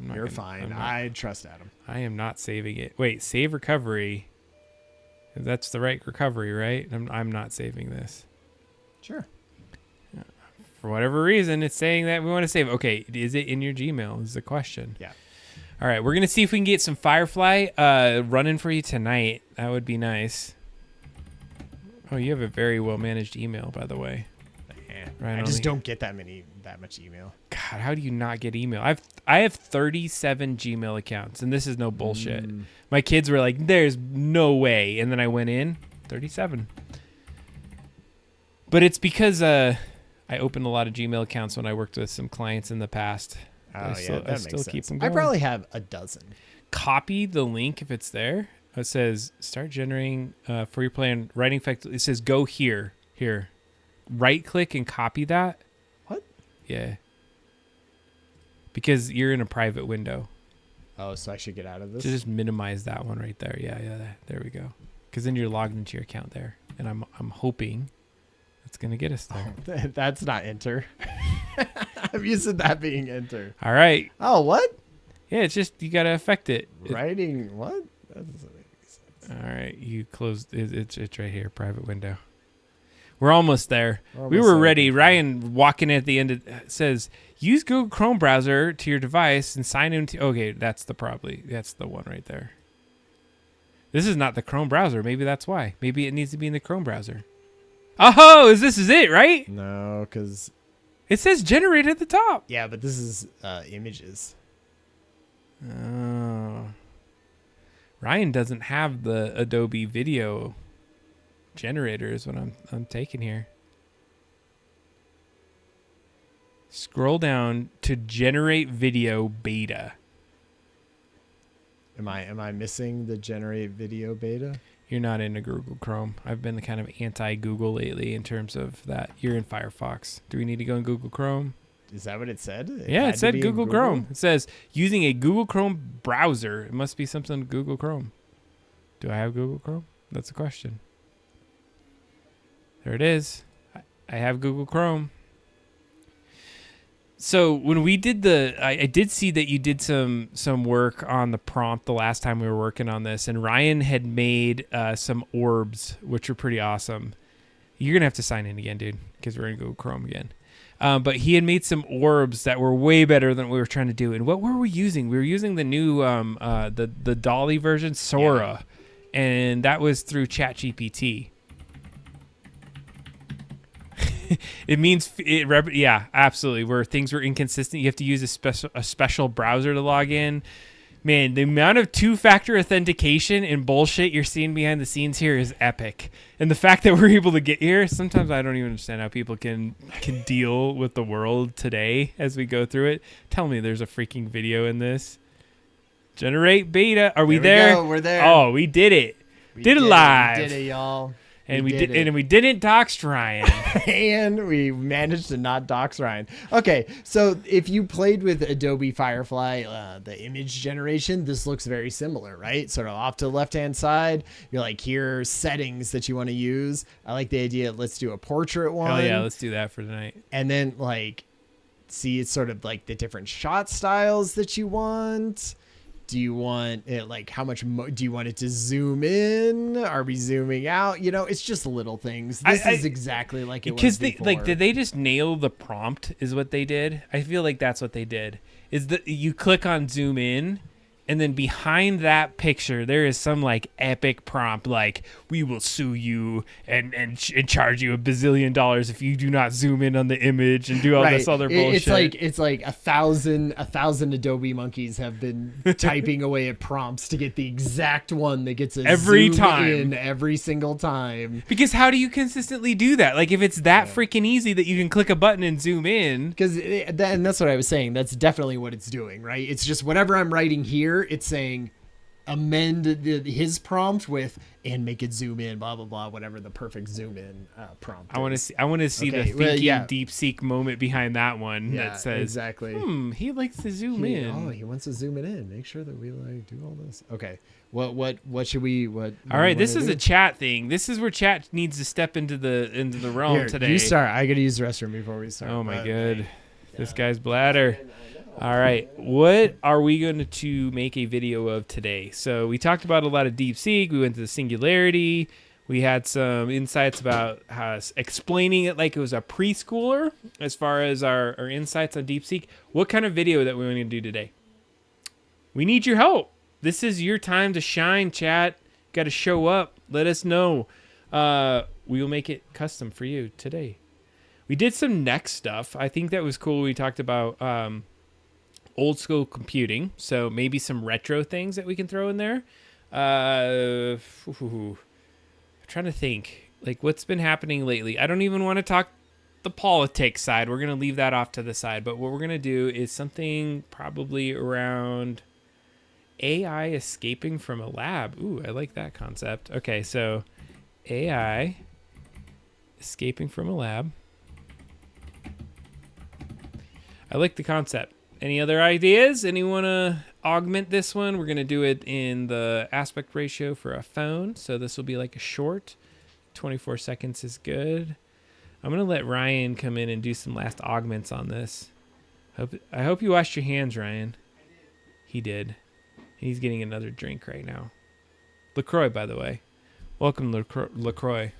You're fine. I trust Adam.
I am not saving it. Wait, save recovery. That's the right recovery, right? I'm not saving this.
Sure.
For whatever reason, it's saying that we want to save. Okay, is it in your Gmail? Is the question.
Yeah.
All right, we're gonna see if we can get some Firefly running for you tonight. That would be nice. Oh, you have a very well managed email, by the way.
Yeah.
Right,
I just don't get that much email.
God, how do you not get email? I have 37 Gmail accounts, and this is no bullshit. My kids were like, "There's no way," and then I went in 37. But it's because I opened a lot of Gmail accounts when I worked with some clients in the past.
Oh,
I still keep them going.
I probably have a dozen.
Copy the link if it's there. It says start generating for your plan writing effect. It says go here. Right click and copy that.
What?
Yeah. Because you're in a private window.
Oh, so I should get out of this?
So just minimize that one right there. Yeah. There we go. Because then you're logged into your account there. And I'm hoping That's going to get us there.
That's not enter. I'm used to that being enter.
All right.
Oh, what?
Yeah, it's just you got to affect it.
Writing what? That doesn't make any sense.
All right, you closed. It's right here, private window. We're almost there. We
almost
were
there.
ready. Ryan walking at the end says, use Google Chrome browser to your device and sign into. Okay, that's the one right there. This is not the Chrome browser. Maybe that's why. Maybe it needs to be in the Chrome browser. Oh, this is it, right?
No, because
it says generate at the top.
Yeah, but this is images.
Oh. Ryan doesn't have the Adobe video generator is what I'm taking here. Scroll down to generate video beta.
Am I missing the generate video beta?
You're not into Google Chrome. I've been kind of anti-Google lately in terms of that. You're in Firefox. Do we need to go in Google Chrome?
Is that what it said?
It said Google Chrome. It says using a Google Chrome browser. It must be something Google Chrome. Do I have Google Chrome? That's the question. There it is. I have Google Chrome. So when we did I did see that you did some work on the prompt the last time we were working on this, and Ryan had made some orbs, which are pretty awesome. You're gonna have to sign in again, dude, because we're in Google Chrome again. But he had made some orbs that were way better than what we were trying to do. And what were we using? We were using the new the Dolly version, Sora, and that was through ChatGPT. It means absolutely. Where things were inconsistent, you have to use a special browser to log in. Man, the amount of two-factor authentication and bullshit you're seeing behind the scenes here is epic. And the fact that we're able to get here, sometimes I don't even understand how people can deal with the world today as we go through it. Tell me there's a freaking video in this. Generate beta. Are we there?
We're there.
Oh, we did it. Did it live.
We did it, y'all.
And we didn't dox Ryan.
And we managed to not dox Ryan. Okay, so if you played with Adobe Firefly, the image generation, this looks very similar, right? Sort of off to the left-hand side, you're like, here are settings that you want to use. I like the idea, let's do a portrait one.
Oh yeah, let's do that for tonight.
And then like, see, it's sort of like the different shot styles that you want. Do you want it like how much do you want it to zoom in? Are we zooming out? You know, it's just little things. This is exactly like it was before.
Like, did they just nail the prompt? Is what they did? I feel like that's what they did. Is that you click on zoom in, and then behind that picture there is some like epic prompt like, we will sue you and charge you $1 bazillion if you do not zoom in on the image and do all this other bullshit.
It's like a thousand Adobe monkeys have been typing away at prompts to get the exact one that gets a
every
zoom
time
in every single time.
Because how do you consistently do that? Like if it's that freaking easy that you can click a button and zoom in.
Because and that's what I was saying. That's definitely what it's doing, right? It's just whatever I'm writing here, it's saying amend his prompt with and make it zoom in, blah blah blah, whatever the perfect zoom in prompt.
I want to see the thinking deep seek moment behind that one that says
exactly.
He likes to zoom in.
Oh, he wants to zoom it in. Make sure that we like do all this. Okay. What should we All
right, this is a chat thing. This is where chat needs to step into the realm
here,
today.
You start. I gotta use the restroom before we start.
Oh my god. This guy's bladder. All right, what are we going to make a video of today? So we talked about a lot of DeepSeek. We went to the singularity. We had some insights about explaining it like it was a preschooler as far as our insights on DeepSeek. What kind of video that we want to do today? We need your help. This is your time to shine, chat. Got to show up. Let us know. We will make it custom for you today. We did some next stuff. I think that was cool. We talked about old school computing, so maybe some retro things that we can throw in there. I'm trying to think, like, what's been happening lately. I don't even want to talk the politics side. We're going to leave that off to the side, but what we're going to do is something probably around AI escaping from a lab. Ooh, I like that concept. Okay, so AI escaping from a lab. I like the concept. Any other ideas? Anyone want to augment this one? We're going to do it in the aspect ratio for a phone. So this will be like a short. 24 seconds is good. I'm gonna let Ryan come in and do some last augments on this. I hope you washed your hands, Ryan. He did. He's getting another drink right now. LaCroix, by the way. Welcome, LaCroix.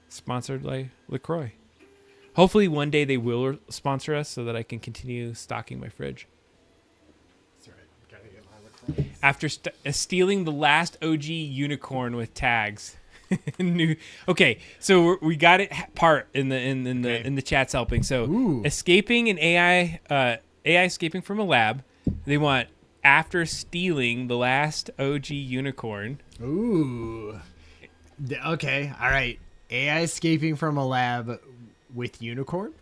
Sponsored by LaCroix. Hopefully one day they will sponsor us so that I can continue stocking my fridge.
That's right. Gotta get my LaCroix.
After stealing the last OG unicorn with tags. Okay, so we got it part in the chat's helping. So escaping an AI escaping from a lab. They want after stealing the last OG unicorn.
Ooh. Okay. All right. AI escaping from a lab with unicorn.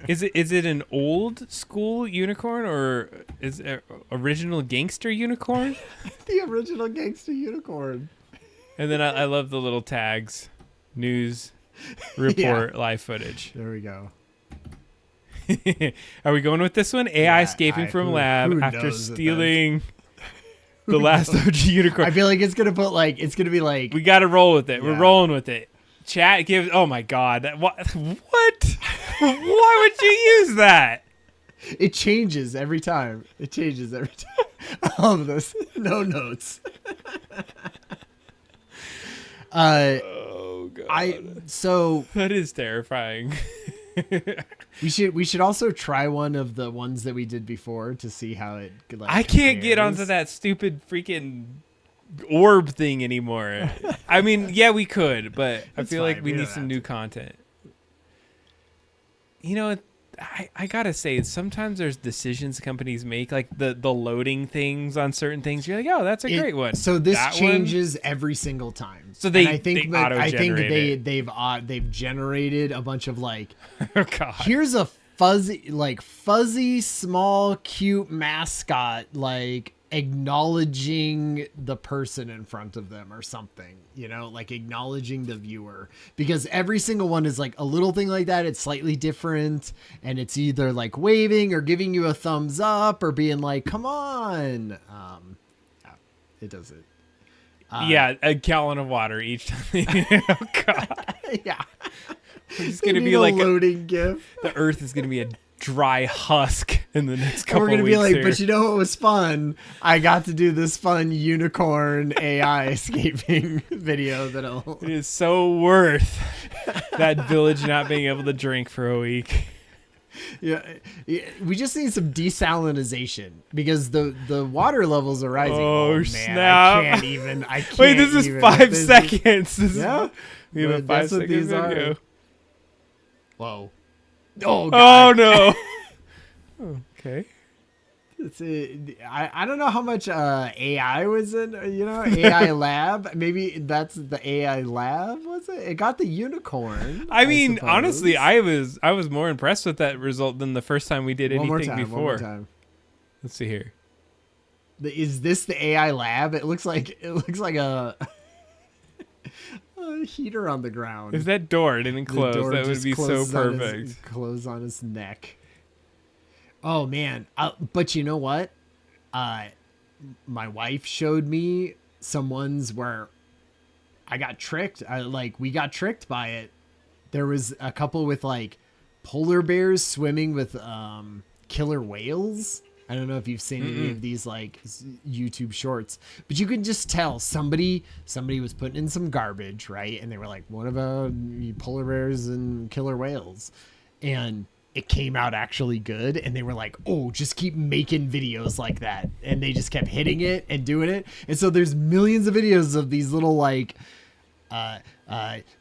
Is it an old school unicorn or is it original gangster unicorn?
The original gangster unicorn.
And then I love the little tags, news, report, live footage.
There we go.
Are we going with this one? AI escaping from lab after stealing the last OG unicorn.
I feel like it's gonna be like
we got to roll with it. Yeah. We're rolling with it. Chat gives. Oh my god! What? Why would you use that?
It changes every time. All of this, no notes.
Oh god!
That
is terrifying.
We should also try one of the ones that we did before to see how it.
I can't get onto that stupid freaking orb thing anymore. I mean, yeah, we could, but I feel like we need some new content. You know, I gotta say, sometimes there's decisions companies make, like the loading things on certain things. You're like, oh, that's a great one.
So this changes every single time.
So I think
they've generated a bunch of like,
oh god,
here's a fuzzy small cute mascot like acknowledging the person in front of them or something, like acknowledging the viewer, because every single one is like a little thing like that. It's slightly different, and it's either like waving or giving you a thumbs up or being like, come on. It does it.
A gallon of water each time. Oh god.
Yeah.
It's gonna be like
loading GIF.
The earth is gonna be a dry husk in the next couple
we're gonna
weeks
be like,
here.
but you know what was fun? I got to do this fun unicorn AI escaping video
it is so worth that village not being able to drink for a week.
Yeah, we just need some desalinization because the water levels are rising.
Oh,
man,
snap!
I can't.
Wait, this is 5 seconds. We have a 5 second video.
Whoa. Oh god.
Oh no. Okay.
I don't know how much AI was in, AI lab. Maybe that's the AI lab, was it? It got the unicorn.
I mean, honestly, I was more impressed with that result than the first time we did anything before.
One more time.
Let's see here.
Is this the AI lab? It looks like a heater on the ground.
If that door didn't close, that would be so perfect.
Close on his neck. Oh man. But you know what? My wife showed me some ones where I got tricked. We got tricked by it. There was a couple with like polar bears swimming with killer whales. I don't know if you've seen any of these like YouTube shorts, but you can just tell somebody was putting in some garbage, right? And they were like, what about polar bears and killer whales? And it came out actually good. And they were like, oh, just keep making videos like that. And they just kept hitting it and doing it. And so there's millions of videos of these little like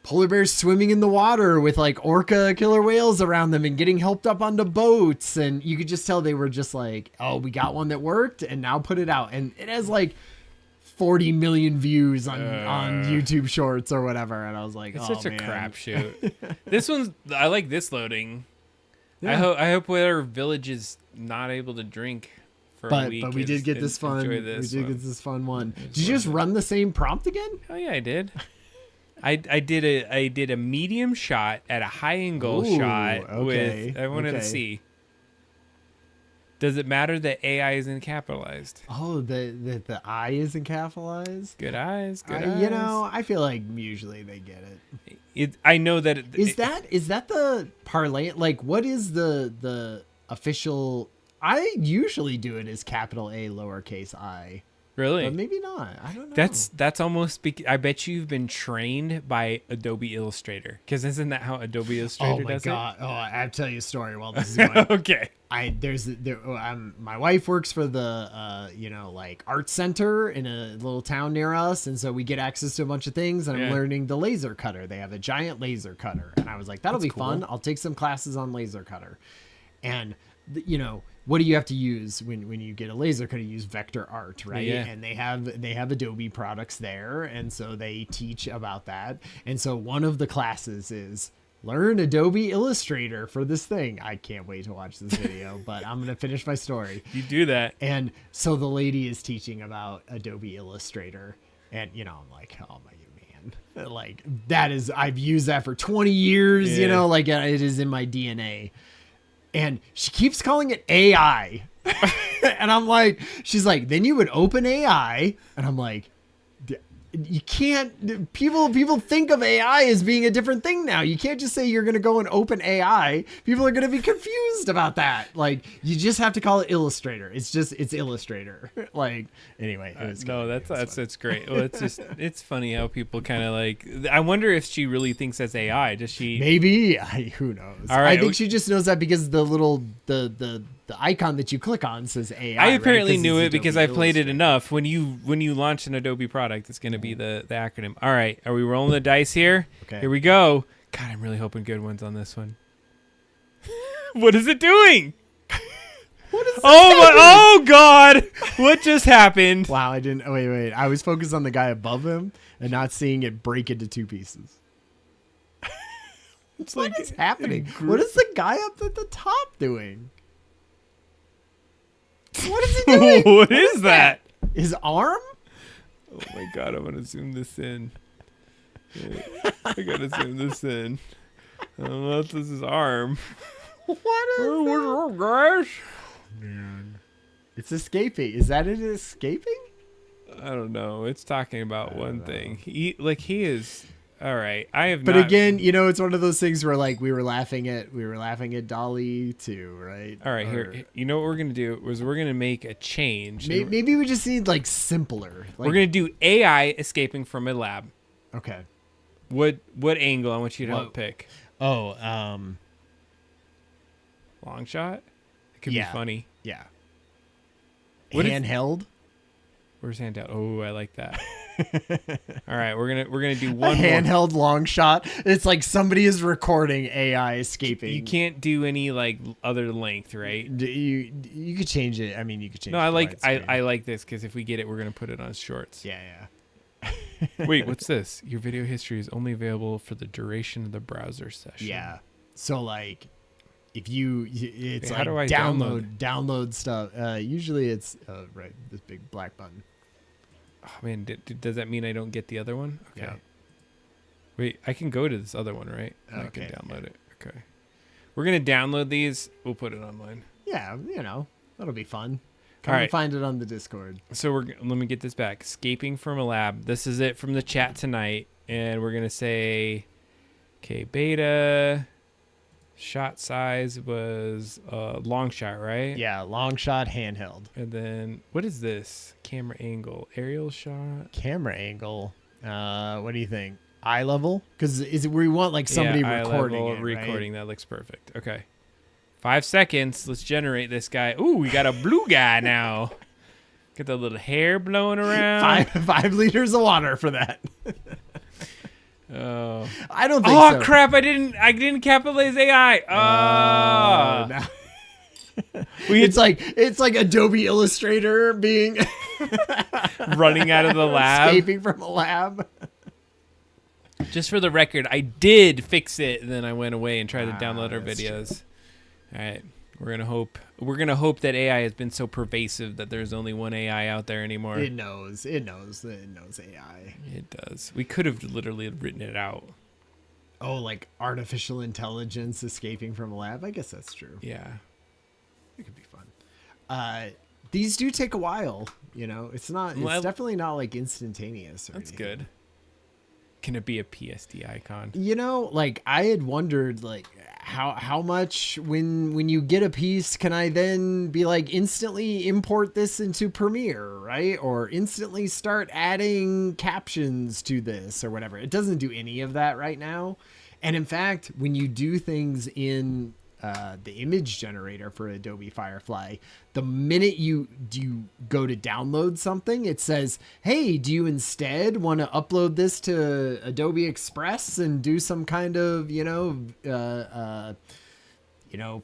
polar bears swimming in the water with like orca killer whales around them and getting helped up onto boats. And you could just tell they were just like, oh, we got one that worked and now put it out. And it has like 40 million views on YouTube shorts or whatever. And I was like,
it's such a crapshoot. This one's, I like this loading. Yeah. I hope whatever village is not able to drink for a week.
But we did get this fun. Get this fun one. Did you just run the same prompt again?
Oh yeah, I did. I did a medium shot at a high angle shot with. I wanted to see. Does it matter that AI isn't capitalized?
Oh, the I isn't capitalized.
Good eyes. Good eyes.
You know, I feel like usually they get it.
I know that.
Is that the parlay? Like, what is the official? I usually do it as capital A, lowercase I.
Really?
But maybe not. I don't know.
That's almost. I bet you've been trained by Adobe Illustrator, because isn't that how Adobe Illustrator does it?
Oh my god! Oh, I have to tell you a story while this is going.
Okay.
My wife works for the like art center in a little town near us, and so we get access to a bunch of things, and I'm learning the laser cutter. They have a giant laser cutter, and I was like, that'll be fun. I'll take some classes on laser cutter. And what do you have to use when you get a laser cutter? You use vector art, right?
Yeah.
And they have Adobe products there, and so they teach about that. And so one of the classes is learn Adobe Illustrator for this thing. I can't wait to watch this video, but I'm gonna finish my story.
You do that.
And so the lady is teaching about Adobe Illustrator, and I'm like, oh my man, like that is, I've used that for 20 years, like it is in my DNA. And she keeps calling it AI. And I'm like, she's like, then you would open AI. And I'm like, you can't, people think of AI as being a different thing now. You can't just say you're going to go and open AI. People are going to be confused about that. Like, you just have to call it Illustrator. It's Illustrator. Like, anyway.
That's great. Well, it's funny how people kind of like, I wonder if she really thinks that's AI. Does she?
Maybe. Who knows?
All right.
I think she just knows that because the little, the icon that you click on says AI.
I apparently
right?
knew it because I played it enough. When you launch an Adobe product, it's going to be the acronym. All right, are we rolling the dice here?
Okay.
Here we go. God, I'm really hoping good ones on this one. What is it doing?
What is
oh God! What just happened?
Wow, I didn't. Wait. I was focused on the guy above him and not seeing it break into two pieces. What is happening? What is the guy up at the top doing? What is he doing?
What is that?
His arm?
Oh my God, I'm gonna zoom this in. I gotta zoom this in. I don't know if this is his arm.
What is that?
Gosh.
Man. It's escaping. Is that it escaping?
I don't know. It's talking about one thing. He is all right.
But again, it's one of those things where like we were laughing at Dolly too, right?
All right, here. You know what we're gonna do is we're gonna make a change.
Maybe we just need like simpler.
We're gonna do AI escaping from a lab.
Okay.
What angle I want you to help pick?
Oh,
long shot. It could be funny.
Yeah.
What
handheld?
Where's handheld? Oh, I like that. All right, we're gonna do one
handheld long shot. It's like somebody is recording AI escaping.
You can't do any like other length, right?
You could change it. I mean, you could change.
No, I like this because if we get it, we're gonna put it on shorts.
Yeah.
Wait, what's this? Your video history is only available for the duration of the browser session.
Yeah. So like, if it's
how
like
do I
download stuff. Usually it's right, this big black button.
Oh man, does that mean I don't get the other one? Okay.
Yeah.
Wait, I can go to this other one, right?
Okay.
I can download it. Okay. We're gonna download these. We'll put it online.
Yeah, that'll be fun. Come and find it on the Discord.
So let me get this back. Escaping from a lab. This is it from the chat tonight, and we're gonna say, okay, beta. Shot size was long shot, right?
Yeah, long shot handheld.
And then what is this? Camera angle, aerial shot.
Camera angle. What do you think? Eye level? Because is it where you want like somebody recording it,
recording.
Right?
That looks perfect. Okay, 5 seconds. Let's generate this guy. Ooh, we got a blue guy now. Get the little hair blowing around.
5 liters of water for that.
Oh,
I don't think so.
Oh crap! I didn't capitalize AI.
No. It's like Adobe Illustrator being
running out of the lab,
escaping from a lab.
Just for the record, I did fix it, and then I went away and tried to download our videos. All right, we're gonna hope that AI has been so pervasive that there's only one AI out there anymore.
It knows AI.
It does. We could have literally written it out.
Oh, like artificial intelligence escaping from a lab? I guess that's true.
Yeah.
It could be fun. These do take a while. It's not. It's
Well,
definitely not like instantaneous.
That's good. Can it be a PSD icon?
Like I had wondered, like how much when you get a piece, can I then be like instantly import this into Premiere, right? Or instantly start adding captions to this or whatever. It doesn't do any of that right now. And in fact, when you do things in the image generator for Adobe Firefly, the minute you go to download something, it says, hey, do you instead want to upload this to Adobe Express and do some kind of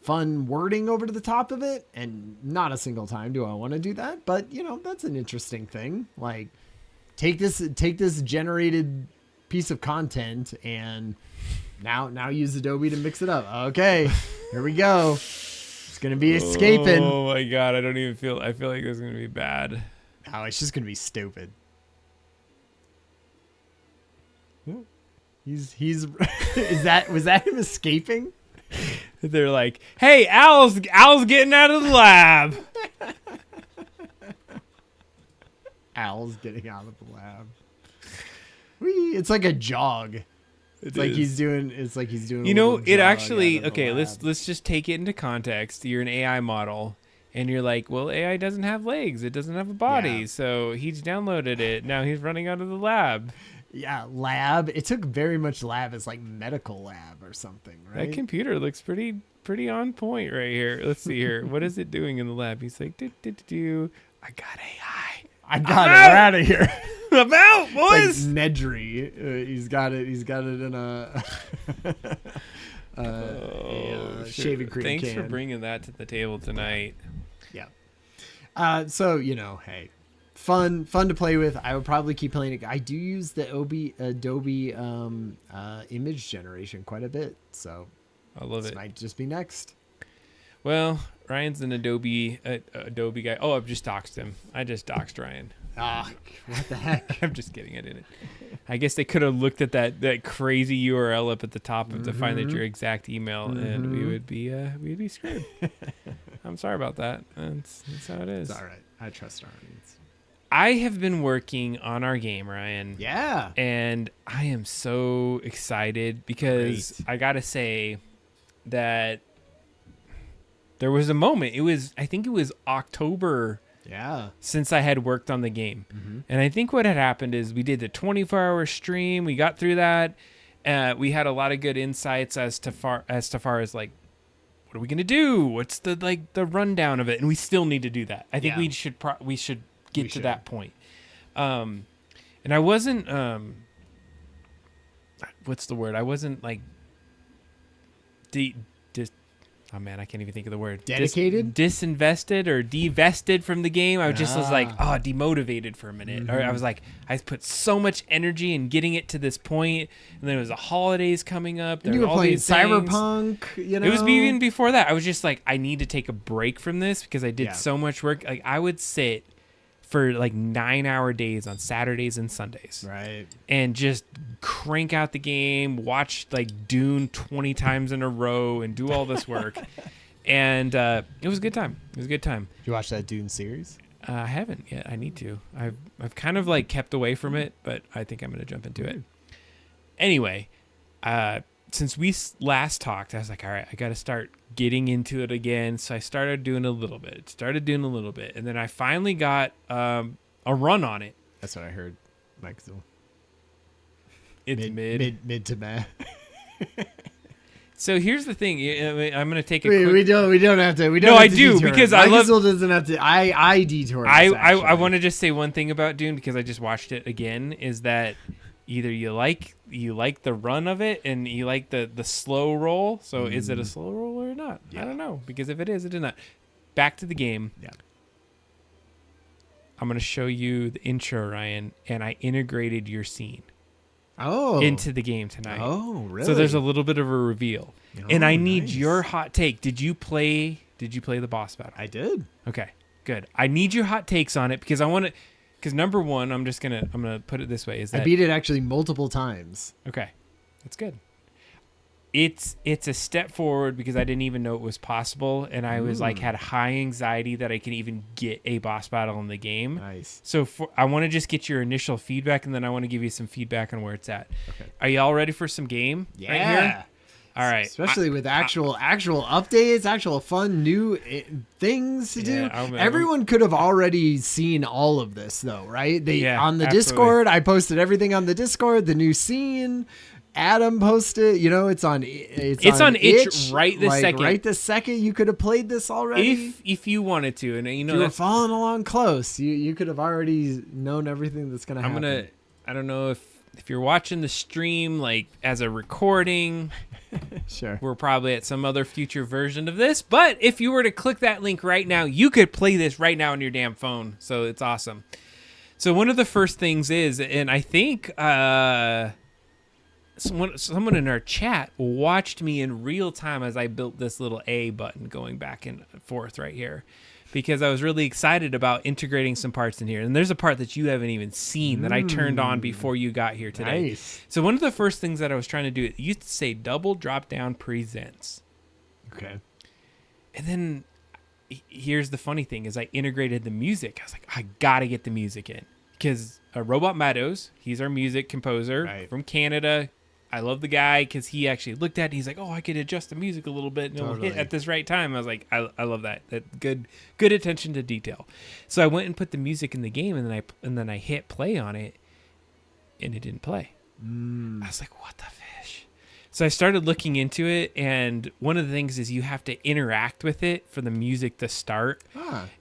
fun wording over to the top of it? And not a single time do I want to do that, but that's an interesting thing. Like take this generated piece of content and now use Adobe to mix it up. Okay, here we go. It's gonna be escaping.
Oh my god, I feel like this is gonna be bad.
Oh, it's just gonna be stupid. He's was that him escaping?
They're like, hey, Al's getting out of the lab.
Al's getting out of the lab. Whee, it's like a jog. It's like he's doing.
It actually. Okay, let's just take it into context. You're an AI model, and you're like, well, AI doesn't have legs. It doesn't have a body.
Yeah.
So he's downloaded it. Now he's running out of the lab.
Yeah, lab. It took very much lab as like medical lab or something, right?
That computer looks pretty on point right here. Let's see here. What is it doing in the lab? He's like, do. I got AI.
I got it. We're out of here.
I'm out, boys.
Like Nedry. He's got it in a shaving cream
Thanks
can.
for bringing that to the table tonight.
Yeah. So hey, fun to play with. I would probably keep playing it. I do use the Adobe image generation quite a bit, so
I love it.
Might just be next.
Well, Ryan's an Adobe guy. Oh, I've just doxed him. I just doxed Ryan.
Ah, what the heck?
I'm just kidding. I didn't. I guess they could have looked at that crazy URL up at the top to find that your exact email, and we'd be screwed. I'm sorry about that. That's how it is.
It's all right. I trust our audience.
I have been working on our game, Ryan.
Yeah.
And I am so excited because I gotta say that there was a moment. I think it was October.
Yeah.
Since I had worked on the game. And I think what had happened is we did the 24-hour stream. We got through that. We had a lot of good insights as far as like, what are we going to do? What's the rundown of it? And we still need to do that. I think we should get to that point. And I wasn't, what's the word? I wasn't like oh man, I can't even think of the word.
Dedicated?
Disinvested or divested from the game. I just was like, demotivated for a minute. Or I was like, I put so much energy in getting it to this point, and then it was the holidays coming up.
And you were playing Cyberpunk,
It was even before that. I was just like, I need to take a break from this because I did so much work. Like I would sit for like 9-hour days on Saturdays and Sundays.
Right.
And just crank out the game, watch like Dune 20 times in a row and do all this work. And it was a good time. Did
you watch that Dune series?
I haven't yet. I need to. I've kind of like kept away from it, but I think I'm going to jump into it. Anyway, since we last talked, I was like, all right, I got to start getting into it again. So I started doing a little bit. And then I finally got a run on it.
That's what I heard, Michael.
It's
mid to bad.
So here's the thing. I'm going to take a
quick... We don't have to.
No, I do, because I love...
doesn't have to... I detour this,
I want to just say one thing about Dune, because I just watched it again, is that either you like the run of it and you like the slow roll. So is it a slow roll or not? Yeah. I don't know, because if it is, it is not. Back to the game.
Yeah.
I'm going to show you the intro, Ryan, and I integrated your scene into the game tonight.
Oh, really?
So there's a little bit of a reveal. And I need your hot take. Did you play the boss battle?
I did.
Okay, good. I need your hot takes on it because I want to. Because number one, I'm gonna put it this way: is that
I beat it actually multiple times.
Okay, that's good. it's a step forward because I didn't even know it was possible, and I was like had high anxiety that I could even get a boss battle in the game.
Nice.
So I want to just get your initial feedback, and then I want to give you some feedback on where it's at.
Okay.
Are you all ready for some game?
Yeah.
Right here? All right.
Especially with actual updates, actual fun new things to do. Everyone could have already seen all of this though, right? On the Discord, I posted everything on the Discord, the new scene. Adam posted, it's on itch
right this second.
Right this second, you could have played this already
if you wanted to, and
if you were following along close. You could have already known everything that's gonna happen.
I don't know if you're watching the stream like as a recording.
Sure.
We're probably at some other future version of this, but if you were to click that link right now, you could play this right now on your damn phone. So it's awesome. So one of the first things is, and I think someone in our chat watched me in real time as I built this little A button going back and forth right here, because I was really excited about integrating some parts in here. And there's a part that you haven't even seen that I turned on before you got here today.
Nice.
So one of the first things that I was trying to do, it used to say double drop down presents.
Okay.
And then here's the funny thing is I integrated the music. I was like, I got to get the music in, because Robot Meadows, he's our music composer from Canada. I love the guy because he actually looked at it. He's like, oh, I could adjust the music a little bit and it'll hit at this right time. I was like, I love that. That good attention to detail. So I went and put the music in the game, and then I hit play on it, and it didn't play. I was like, what the fish? So I started looking into it, and one of the things is you have to interact with it for the music to start.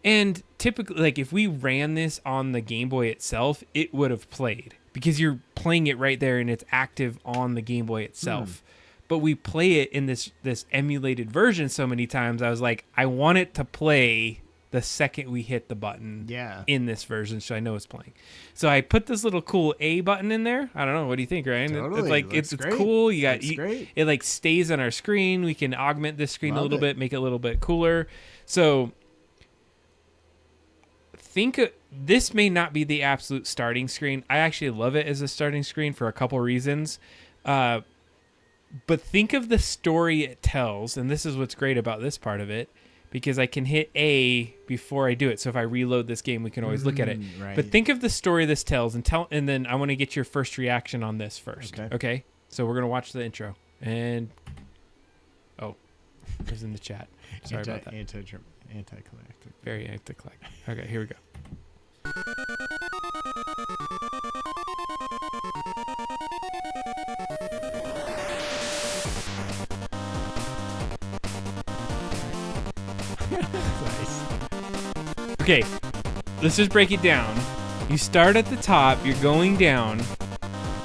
And typically, like if we ran this on the Game Boy itself, it would have played, because you're playing it right there and it's active on the Game Boy itself. But we play it in this emulated version so many times, I was like, I want it to play the second we hit the button in this version, so I know it's playing. So I put this little cool A button in there. I don't know, what do you think, Ryan?
Totally.
It's like it's cool. It like stays on our screen. We can augment this screen a little bit, make it a little bit cooler. So this may not be the absolute starting screen. I actually love it as a starting screen for a couple reasons. But think of the story it tells, and this is what's great about this part of it, because I can hit A before I do it. So if I reload this game, we can always look at it.
Right.
But think of the story this tells, and then I want to get your first reaction on this first. Okay? So we're going to watch the intro. And it was in the chat. Sorry about that.
Anticlimactic.
Very anticlimactic. Okay, here we go.
Nice.
Okay, let's just break it down. You start at the top, you're going down.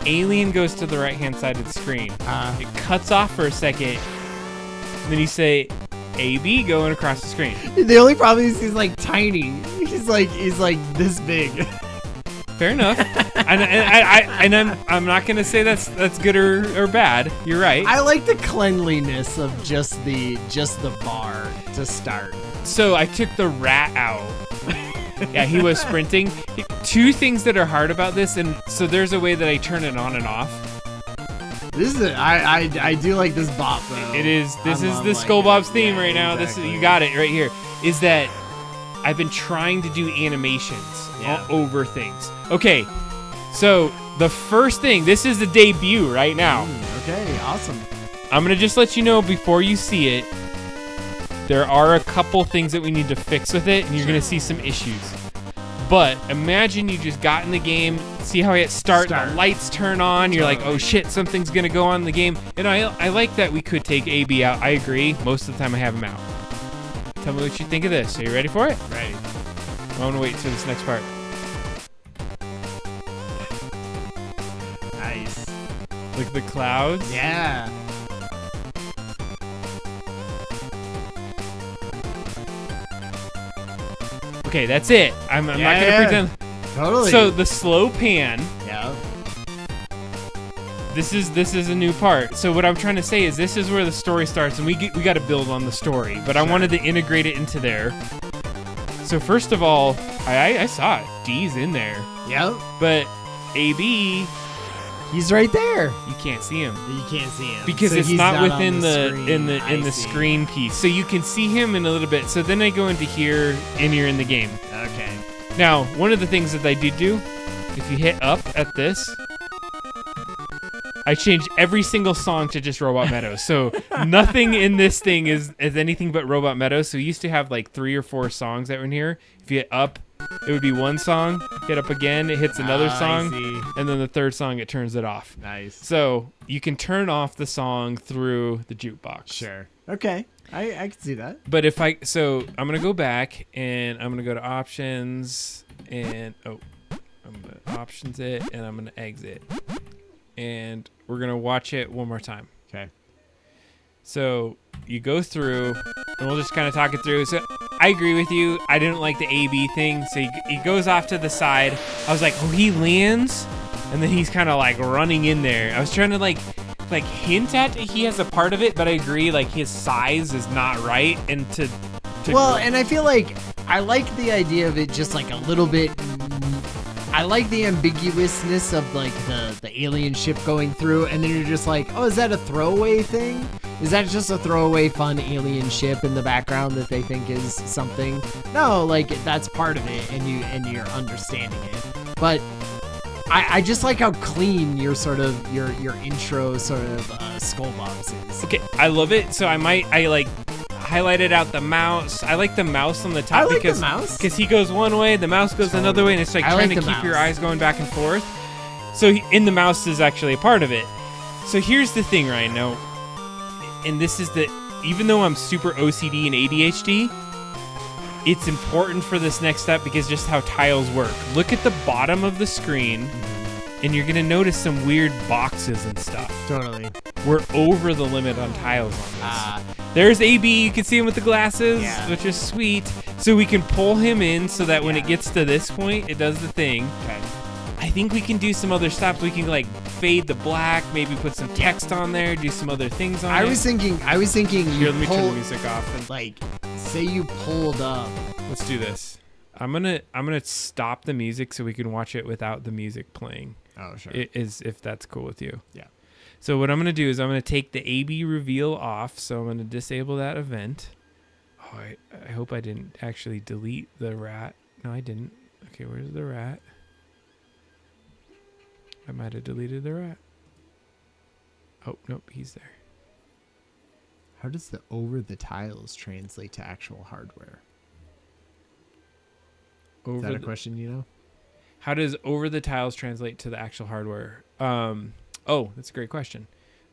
Alien goes to the right-hand side of the screen. It cuts off for a second. And then you say AB going across the screen.
The only problem is he's like tiny. He's like this big.
Fair enough. and I'm not gonna say that's good or bad. You're right.
I like the cleanliness of just the bar to start.
So I took the rat out. Yeah, he was sprinting. Two things that are hard about this, and so there's a way that I turn it on and off.
This is I do like this bop though.
It is. This is the Skull Bob's theme right now.
Exactly.
This you got it right here. Is that I've been trying to do animations over things. Okay, so the first thing. This is the debut right now.
Okay, awesome.
I'm gonna just let you know before you see it. There are a couple things that we need to fix with it, and you're gonna see some issues. But imagine you just got in the game, see how it start. The lights turn on, you're like, oh shit, something's gonna go on in the game. And I like that we could take AB out. I agree. Most of the time I have him out. Tell me what you think of this. Are you ready for it?
Ready.
I want to wait till this next part.
Nice.
Look at the clouds.
Yeah.
Okay, that's it. I'm not gonna pretend.
Totally.
So the slow pan.
Yeah.
This is a new part. So what I'm trying to say is this is where the story starts, and we got to build on the story. But I wanted to integrate it into there. So first of all, I saw it. D's in there.
Yep.
But AB
He's right there.
You can't see him.
You can't see him
Because
so
it's
he's
not
on
within the
screen.
in the screen piece. So you can see him in a little bit. So then I go into here and you're in the game.
Okay.
Now, one of the things that I do, if you hit up at this, I change every single song to just Robot Meadows. So nothing in this thing is anything but Robot Meadows. So we used to have like 3 or 4 songs that were in here. If you hit up, it would be one song. Hit up again, it hits another song. And then the third song, it turns it off.
Nice.
So you can turn off the song through the jukebox.
Sure. Okay. I can see that.
But I'm going to go back and I'm going to go to options and, I'm going to options it and I'm going to exit. And we're going to watch it one more time.
Okay.
So you go through and we'll just kind of talk it through. So I agree with you. I didn't like the A-B thing. So he goes off to the side. I was like, oh, he lands. And then he's kind of like running in there. I was trying to like hint at he has a part of it, but I agree. Like his size is not right. And
and I feel like I like the idea of it just like a little bit. I like the ambiguousness of like the alien ship going through, and then you're just like, oh, is that a throwaway thing? Is that just a throwaway fun alien ship in the background that they think is something? No, like that's part of it, and you're understanding it. But I just like how clean your sort of your intro sort of skull box is.
Okay, I love it. So I highlighted out the mouse. I like the mouse on the top because he goes one way, the mouse goes another way, and it's like trying to keep your eyes going back and forth. So in the mouse is actually a part of it. So here's the thing, Ryan. Now, and this is even though I'm super OCD and ADHD, it's important for this next step because just how tiles work. Look at the bottom of the screen, and you're gonna notice some weird boxes and stuff.
Totally.
We're over the limit on tiles on this. There's AB, you can see him with the glasses, which is sweet. So we can pull him in so that when it gets to this point, it does the thing.
Okay.
I think we can do some other stuff. We can like fade the black, maybe put some text on there, do some other things on it.
I was thinking
Here, let me turn the music off. And
like, say you pulled up.
Let's do this. I'm gonna stop the music so we can watch it without the music playing.
Oh, sure.
It is, if that's cool with you.
Yeah.
So what I'm going to do is I'm going to take the AB reveal off. So I'm going to disable that event. Oh, I hope I didn't actually delete the rat. No, I didn't. Okay, where's the rat? I might have deleted the rat. Oh, nope, he's there.
How does the over the tiles translate to actual hardware? Is that a question you know?
How does over the tiles translate to the actual hardware? Oh, that's a great question.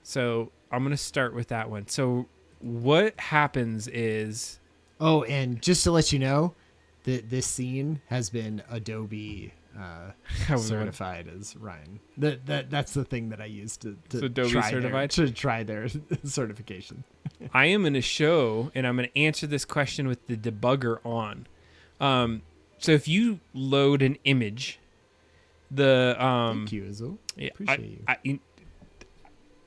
So I'm going to start with that one. So what happens is...
Oh, and just to let you know, this scene has been Adobe certified as Ryan. That's the thing that I used to
Adobe
try
certified?
to try their certification.
I am going to show, and I'm going to answer this question with the debugger on. So if you load an image...
Thank you, Izzo.
Yeah,
Appreciate you.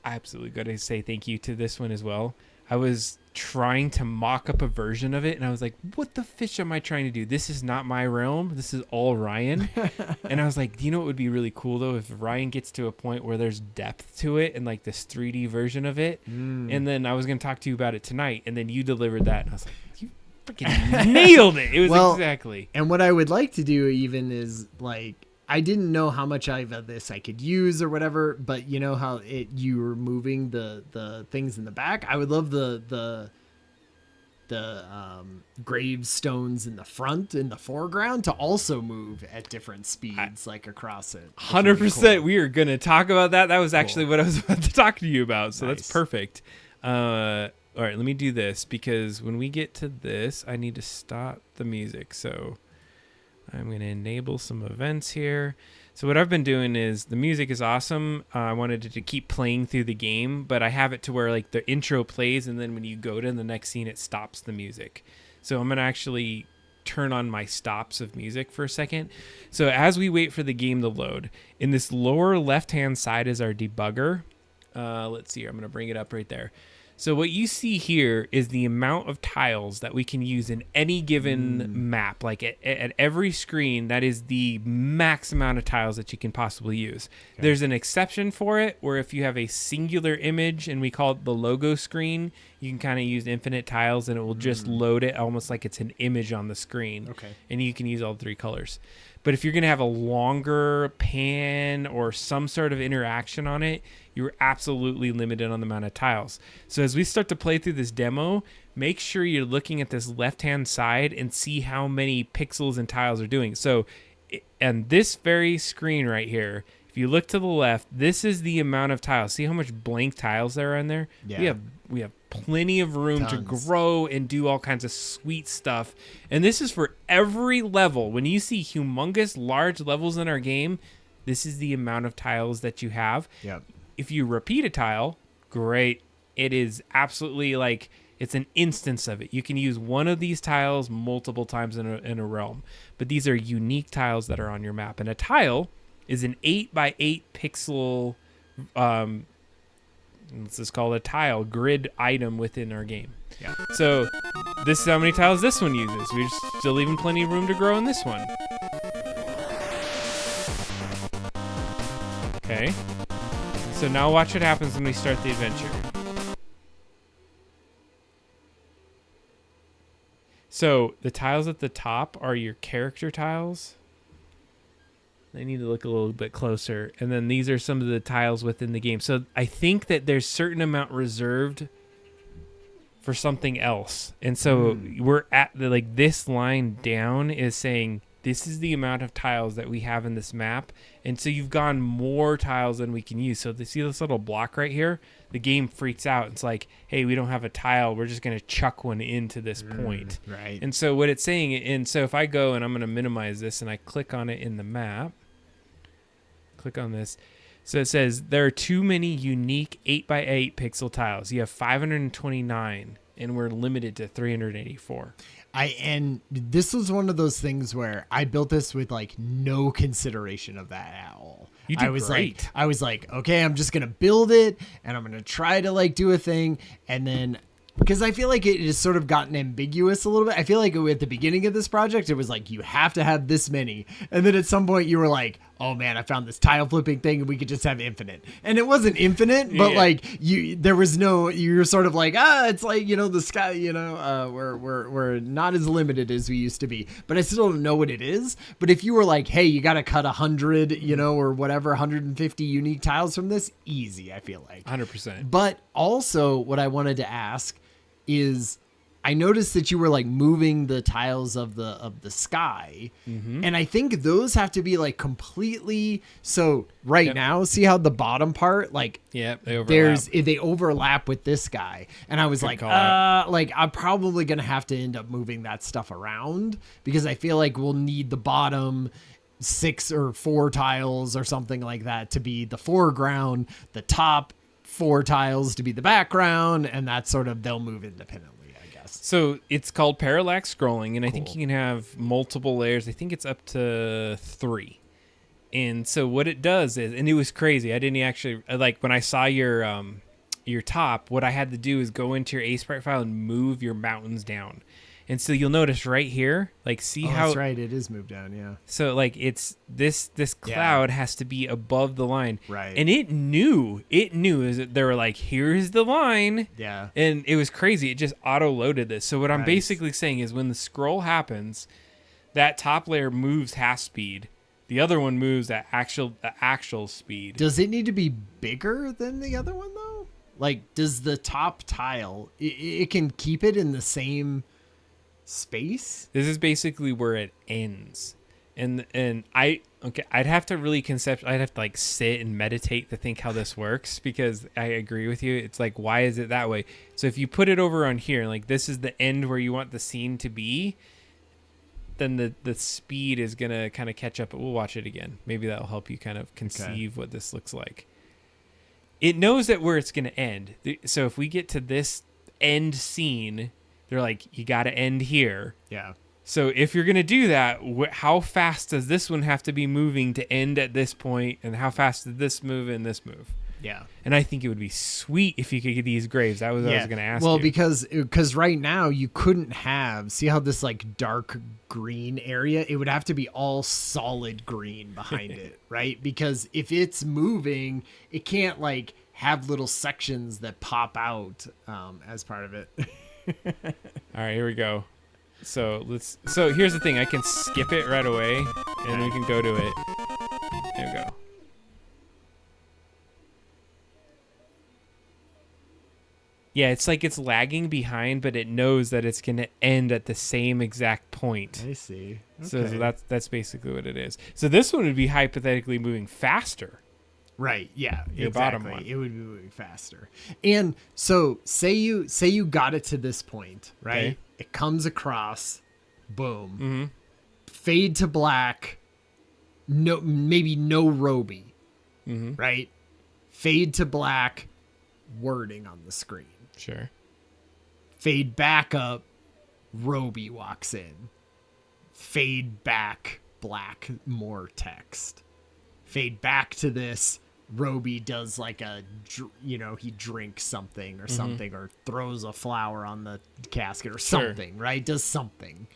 I absolutely got to say thank you to this one as well. I was trying to mock up a version of it, and I was like, what the fish am I trying to do? This is not my realm. This is all Ryan. And I was like, do you know what would be really cool, though, if Ryan gets to a point where there's depth to it and, like, this 3D version of it? And then I was going to talk to you about it tonight, and then you delivered that, and I was like, you freaking nailed it. It was exactly.
And what I would like to do even is, like, I didn't know how much of this I could use or whatever, but you know how you were moving the things in the back. I would love the gravestones in the front, in the foreground, to also move at different speeds, like across it.
100%. Cool. We are going to talk about that. That was actually what I was about to talk to you about. So That's perfect. All right, let me do this because when we get to this, I need to stop the music. So I'm going to enable some events here. So what I've been doing is the music is awesome. I wanted it to keep playing through the game, but I have it to where like the intro plays, and then when you go to the next scene, it stops the music. So I'm going to actually turn on my stops of music for a second. So as we wait for the game to load, in this lower left-hand side is our debugger. Let's see here. I'm going to bring it up right there. So what you see here is the amount of tiles that we can use in any given map. Like at every screen, that is the max amount of tiles that you can possibly use. Okay. There's an exception for it, where if you have a singular image, and we call it the logo screen, you can kind of use infinite tiles, and it will just load it almost like it's an image on the screen.
Okay.
And you can use all 3 colors. But if you're going to have a longer pan or some sort of interaction on it, you're absolutely limited on the amount of tiles. So as we start to play through this demo, make sure you're looking at this left-hand side and see how many pixels and tiles are doing. So, and this very screen right here, if you look to the left, this is the amount of tiles. See how much blank tiles there are in there? Yeah. We have plenty of room to grow and do all kinds of sweet stuff. And this is for every level. When you see humongous large levels in our game, this is the amount of tiles that you have.
Yep.
If you repeat a tile, great. It is absolutely like it's an instance of it. You can use one of these tiles multiple times in a realm. But these are unique tiles that are on your map. And a tile is an 8x8 pixel let's just call it a tile grid item within our game.
Yeah.
So this is how many tiles this one uses. We're still leaving plenty of room to grow in this one. Okay. So now watch what happens when we start the adventure. So the tiles at the top are your character tiles. I need to look a little bit closer. And then these are some of the tiles within the game. So I think that there's certain amount reserved for something else. And so we're at the, like, this line down is saying this is the amount of tiles that we have in this map. And so you've gone more tiles than we can use. So see this little block right here? The game freaks out. It's like, hey, we don't have a tile. We're just going to chuck one into this point.
Right.
And so what it's saying, and so if I go and I'm going to minimize this and I click on it in the map, click on this. So it says there are too many unique 8x8 pixel tiles. You have 529 and we're limited to 384.
And this was one of those things where I built this with like no consideration of that at all.
You did
great. I was like, okay, I'm just going to build it and I'm going to try to like do a thing. And then, because I feel like it has sort of gotten ambiguous a little bit. I feel like at the beginning of this project, it was like, you have to have this many. And then at some point you were like, oh man, I found this tile flipping thing and we could just have infinite. And it wasn't infinite, but like there was no, you're sort of like, it's like, the sky, we're not as limited as we used to be, but I still don't know what it is. But if you were like, hey, you got to cut 100, or whatever, 150 unique tiles from this, easy, I feel like.
100%.
But also what I wanted to ask is, I noticed that you were like moving the tiles of the sky, and I think those have to be like completely. So now, see how the bottom part, like,
they overlap.
They overlap with this guy, and I was like I'm probably gonna have to end up moving that stuff around because I feel like we'll need the bottom 6 or 4 tiles or something like that to be the foreground, the top 4 tiles to be the background, and that's sort of, they'll move independently, I guess.
So it's called parallax scrolling, and I think you can have multiple layers. I think it's up to 3. And so what it does is, and it was crazy. I didn't actually, like, when I saw your top, what I had to do is go into your ASprite file and move your mountains down. And so you'll notice right here, like, see how...
That's right, it is moved down, yeah.
So, like, it's this cloud has to be above the line.
Right.
And it knew is that they were like, here's the line.
Yeah.
And it was crazy. It just auto-loaded this. So what I'm basically saying is when the scroll happens, that top layer moves half speed. The other one moves at actual speed.
Does it need to be bigger than the other one, though? Like, does the top tile, it can keep it in the same... space?
This is basically where it ends. And I'd have to really I'd have to like sit and meditate to think how this works, because I agree with you. It's like, why is it that way? So if you put it over on here, like this is the end where you want the scene to be, then the speed is going to kind of catch up. We'll watch it again. Maybe that'll help you kind of conceive what this looks like. It knows that where it's going to end. So if we get to this end scene, they're like, you got to end here.
Yeah.
So if you're going to do that, how fast does this one have to be moving to end at this point? And how fast did this move and this move?
Yeah.
And I think it would be sweet if you could get these graves. That was what I was going to ask
well,
you.
because right now you couldn't see how this like dark green area, it would have to be all solid green behind it, right? Because if it's moving, it can't like have little sections that pop out as part of it.
All right, here we go. So here's the thing. I can skip it right away and we can go to it. There we go. Yeah, it's like it's lagging behind, but it knows that it's going to end at the same exact point.
I see. Okay.
So that's basically what it is. So this one would be hypothetically moving faster.
Right. Yeah.
Your
exactly.
bottom one.
It would be moving faster. And so say you got it to this point, right?
Okay.
It comes across, boom,
Mm-hmm.
fade to black. No, maybe no Roby,
Mm-hmm.
right? Fade to black, wording on the screen.
Sure.
Fade back up, Roby walks in. Fade back, black, more text. Fade back to this, Roby does like he drinks something or something, or throws a flower on the casket or something, right? Does something.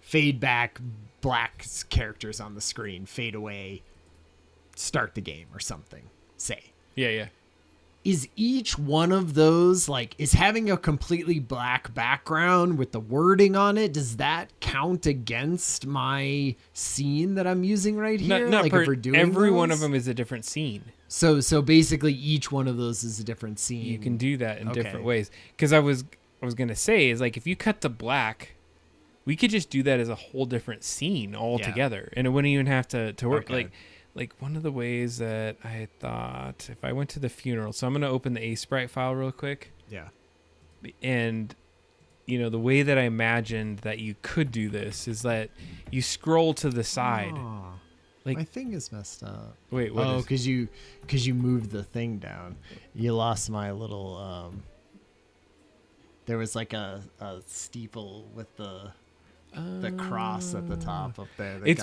Fade back, black characters on the screen. Fade away, start the game or something. Say.
Yeah.
Is each one of those is having a completely black background with the wording on it? Does that count against my scene that I'm using right here?
Not
if we're doing
every one of
those?
them is a different scene.
So basically each one of those is a different scene.
You can do that in different ways. Because I was gonna say is if you cut to black, we could just do that as a whole different scene altogether, and it wouldn't even have to work.
Okay.
Like one of the ways that I thought, if I went to the funeral, so I'm gonna open the Sprite file real quick.
Yeah.
And the way that I imagined that you could do this is that you scroll to the side.
Oh,
Like
my thing is messed up.
Wait, what?
Oh, because you moved the thing down. You lost my little. There was like a steeple with the cross at the top up there.
It's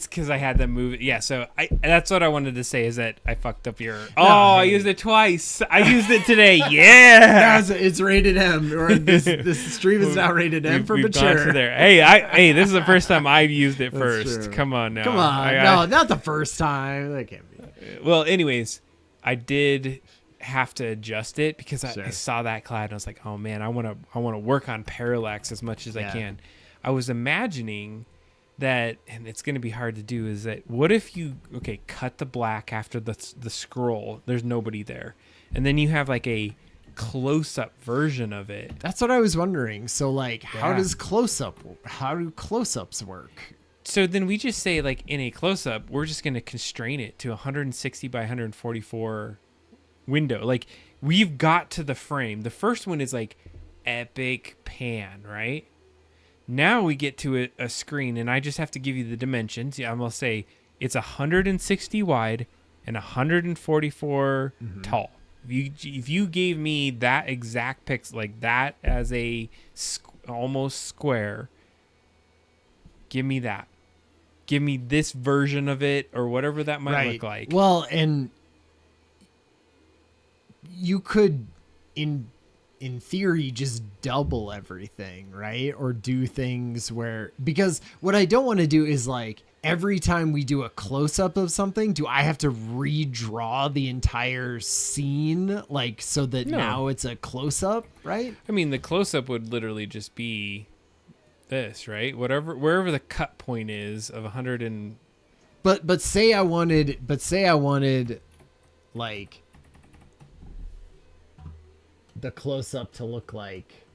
because I had them move it. Yeah, so that's what I wanted to say is that I fucked up your. I used it twice. I used it today. Yeah,
it's rated M. Or this stream is now rated M for
we've
mature.
gone to there. Hey, this is the first time I've used it
That's
first.
true.
Come on now.
Come on, no, not the first time. That can't be.
Well, anyways, I did have to adjust it because I saw that cloud and I was like, oh man, I want to work on parallax as much as I can. I was imagining that, and it's going to be hard to do, is that what if you cut the black after the scroll, there's nobody there, and then you have like a close-up version of it.
That's what I was wondering. So how do close-ups work?
So then we just say in a close-up, we're just going to constrain it to 160 by 144 window. We've got to the frame. The first one is epic pan, right? Now we get to a screen, and I just have to give you the dimensions. Yeah, I'm going to say it's 160 wide and 144 tall. If you gave me that exact pixel, like that as a almost square, give me that. Give me this version of it or whatever that might look like.
Well, and you could, in theory, just double everything, right? Or do things because what I don't want to do is every time we do a close-up of something, do I have to redraw the entire scene so that now it's a close-up, right?
I mean, the close-up would literally just be this, right? Wherever the cut point is of 100 and.
But say I wanted the close-up to look like.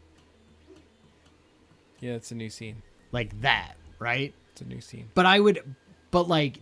Yeah, it's a new scene.
Like that, right?
It's a new scene.
But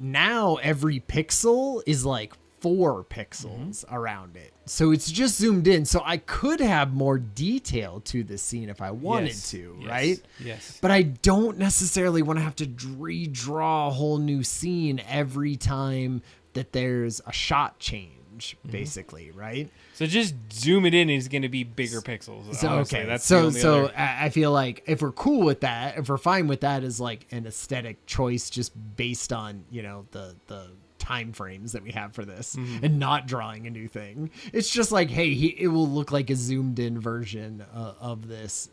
now every pixel is 4 pixels around it. So it's just zoomed in. So I could have more detail to the scene if I wanted to, right?
Yes.
But I don't necessarily want to have to redraw a whole new scene every time that there's a shot change, basically, right?
So just zoom it in, and it's going to be bigger pixels.
So
honestly. That's
I feel like if we're cool with that, if we're fine with that as an aesthetic choice, just based on the time frames that we have for this and not drawing a new thing. It's just like, hey, it will look like a zoomed in version of this.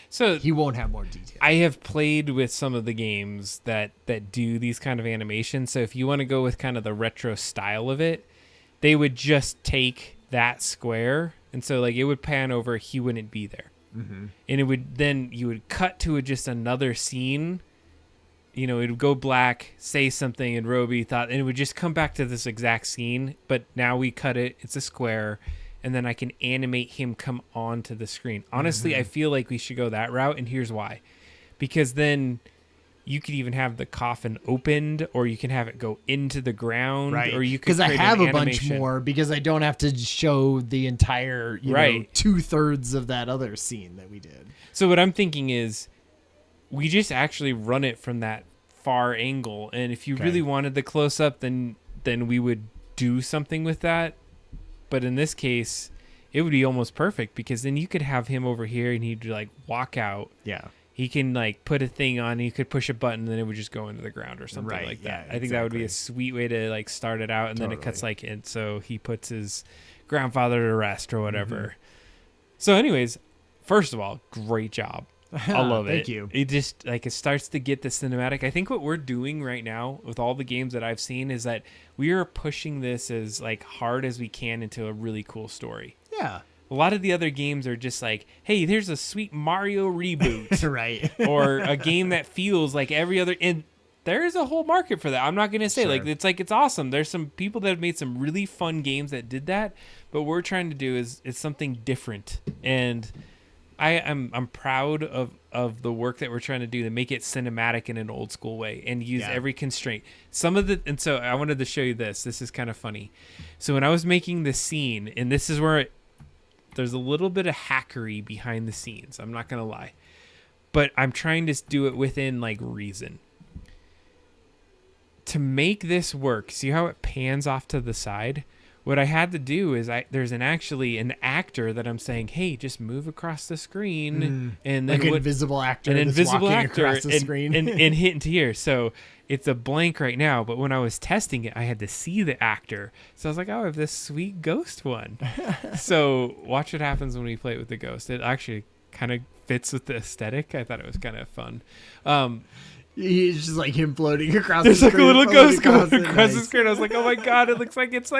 So
he won't have more detail.
I have played with some of the games that do these kind of animations. So if you want to go with kind of the retro style of it, they would just take that square, and so like it would pan over, he wouldn't be there, and it would then you would cut to just another scene. You know, it would go black, say something, and Roby thought, and it would just come back to this exact scene. But now we cut it; it's a square. And then I can animate him come onto the screen. Honestly, I feel like we should go that route, and here's why. Because then you could even have the coffin opened, or you can have it go into the ground,
right?
Or you could
because I have a bunch
animation.
more because I don't have to show the entire you know, 2/3 of that other scene that we did.
So what I'm thinking is, we just actually run it from that far angle, and if you really wanted the close up, then we would do something with that. But in this case, it would be almost perfect because then you could have him over here and he'd like walk out.
Yeah.
He can like put a thing on, you could push a button and then it would just go into the ground or something like that. I think that would be a sweet way to like start it out, and then it cuts like in, so he puts his grandfather to rest or whatever. So anyways, first of all, great job. I love it.
Thank you.
It just like it starts to get the cinematic. I think what we're doing right now with all the games that I've seen is that we are pushing this as like hard as we can into a really cool story.
Yeah.
A lot of the other games are just like, hey, there's a sweet Mario reboot.
Right.
Or a game that feels like every other, and there is a whole market for that. I'm not going to say like it's awesome. There's some people that have made some really fun games that did that, but what we're trying to do is it's something different. And I'm proud of the work that we're trying to do to make it cinematic in an old school way and use every constraint. And so I wanted to show you this. This is kind of funny. So when I was making this scene, and this is where there's a little bit of hackery behind the scenes, I'm not going to lie, but I'm trying to do it within like reason. To make this work, see how it pans off to the side? What I had to do is there's an actor that I'm saying, hey, just move across the screen, and then
like an invisible actor,
across
the screen,
and hit into here. So it's a blank right now. But when I was testing it, I had to see the actor. So I was like, oh, I have this sweet ghost one. So watch what happens when we play it with the ghost. It actually kind of fits with the aesthetic. I thought it was kind of fun.
He's just like him floating across
There's
the
like
screen.
a little ghost going across the
Nice.
screen. I was like, oh my God, it looks like it's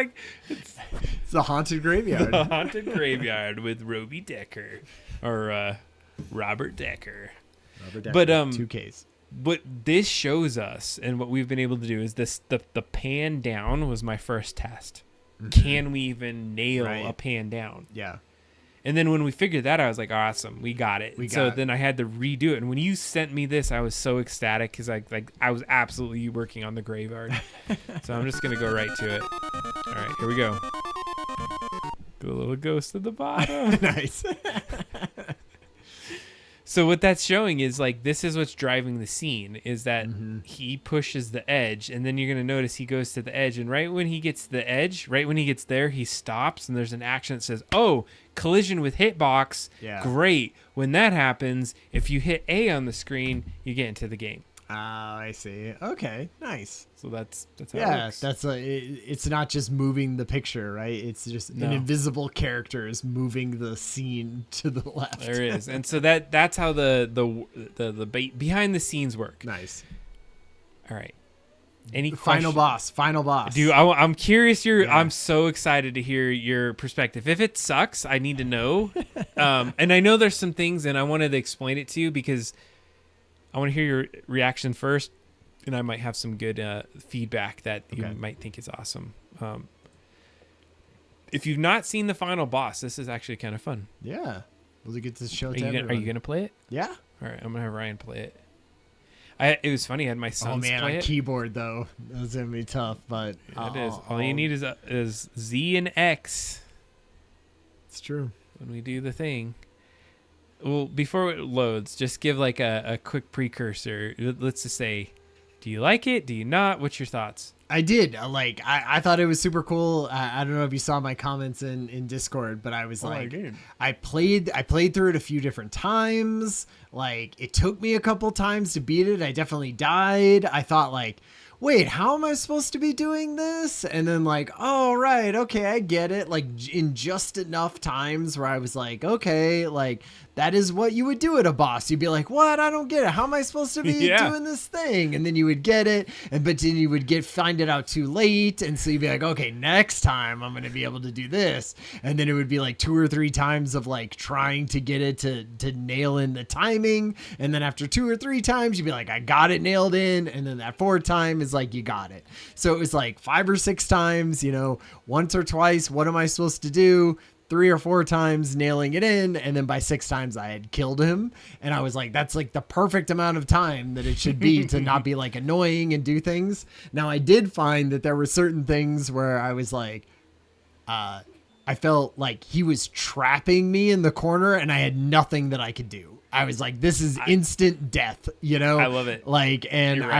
the haunted graveyard.
The haunted graveyard with Roby Decker or Robert Decker. But
2Ks.
What this shows us and what we've been able to do is this the pan down was my first test. Can we even nail a pan down?
Yeah.
And then when we figured that out, I was like, awesome, we got it. Then I had to redo it. And when you sent me this, I was so ecstatic because I was absolutely working on the graveyard. So I'm just going to go right to it. All right, here we go. Go a little ghost at the bottom.
Nice.
So what that's showing is like this is what's driving the scene is that he pushes the edge, and then you're going to notice he goes to the edge, and right when he gets to the edge, right when he gets there, he stops, and there's an action that says, oh, collision with hitbox.
Yeah.
Great. When that happens, if you hit A on the screen, you get into the game.
I see. Okay, nice.
So that's how it works.
That's it's not just moving the picture, right? It's just an invisible character is moving the scene to the left.
There is, and so that's how the behind the scenes work.
Nice.
All right. Any
final boss?
Dude, I'm curious. I'm so excited to hear your perspective. If it sucks, I need to know. And I know there's some things, and I wanted to explain it to you because I want to hear your reaction first, and I might have some good feedback that you might think is awesome. If you've not seen the final boss, this is actually kind of fun.
Yeah, we'll get to show.
Are you gonna play it?
Yeah.
All right, I'm gonna have Ryan play it. It was funny. I had my sons play
on
it.
keyboard though, that's gonna be tough. But
It is. All you need is Z and X.
It's true.
When we do the thing. Well, before it loads, just give like a quick precursor. Let's just say, do you like it? Do you not? What's your thoughts?
I did. I thought it was super cool. I don't know if you saw my comments in Discord, but I was I played through it a few different times. Like, it took me a couple times to beat it. I definitely died. I thought, like, wait, how am I supposed to be doing this? And then like, oh, right. Okay. I get it. Like in just enough times where I was like, okay, like that is what you would do at a boss. You'd be like, what? I don't get it. How am I supposed to be doing this thing? And then you would get it. But then you would find it out too late. And so you'd be like, okay, next time I'm going to be able to do this. And then it would be like 2 or 3 times of like trying to get it to nail in the timing. And then after 2 or 3 times, you'd be like, I got it nailed in. And then that 4th time is like, you got it. So it was like 5 or 6 times, once or twice. What am I supposed to do? 3 or 4 times nailing it in. And then by 6 times I had killed him. And I was like, that's like the perfect amount of time that it should be to not be like annoying and do things. Now I did find that there were certain things where I was like, I felt like he was trapping me in the corner and I had nothing that I could do. I was like, this is instant death, I
love it.
Like, and
You're right.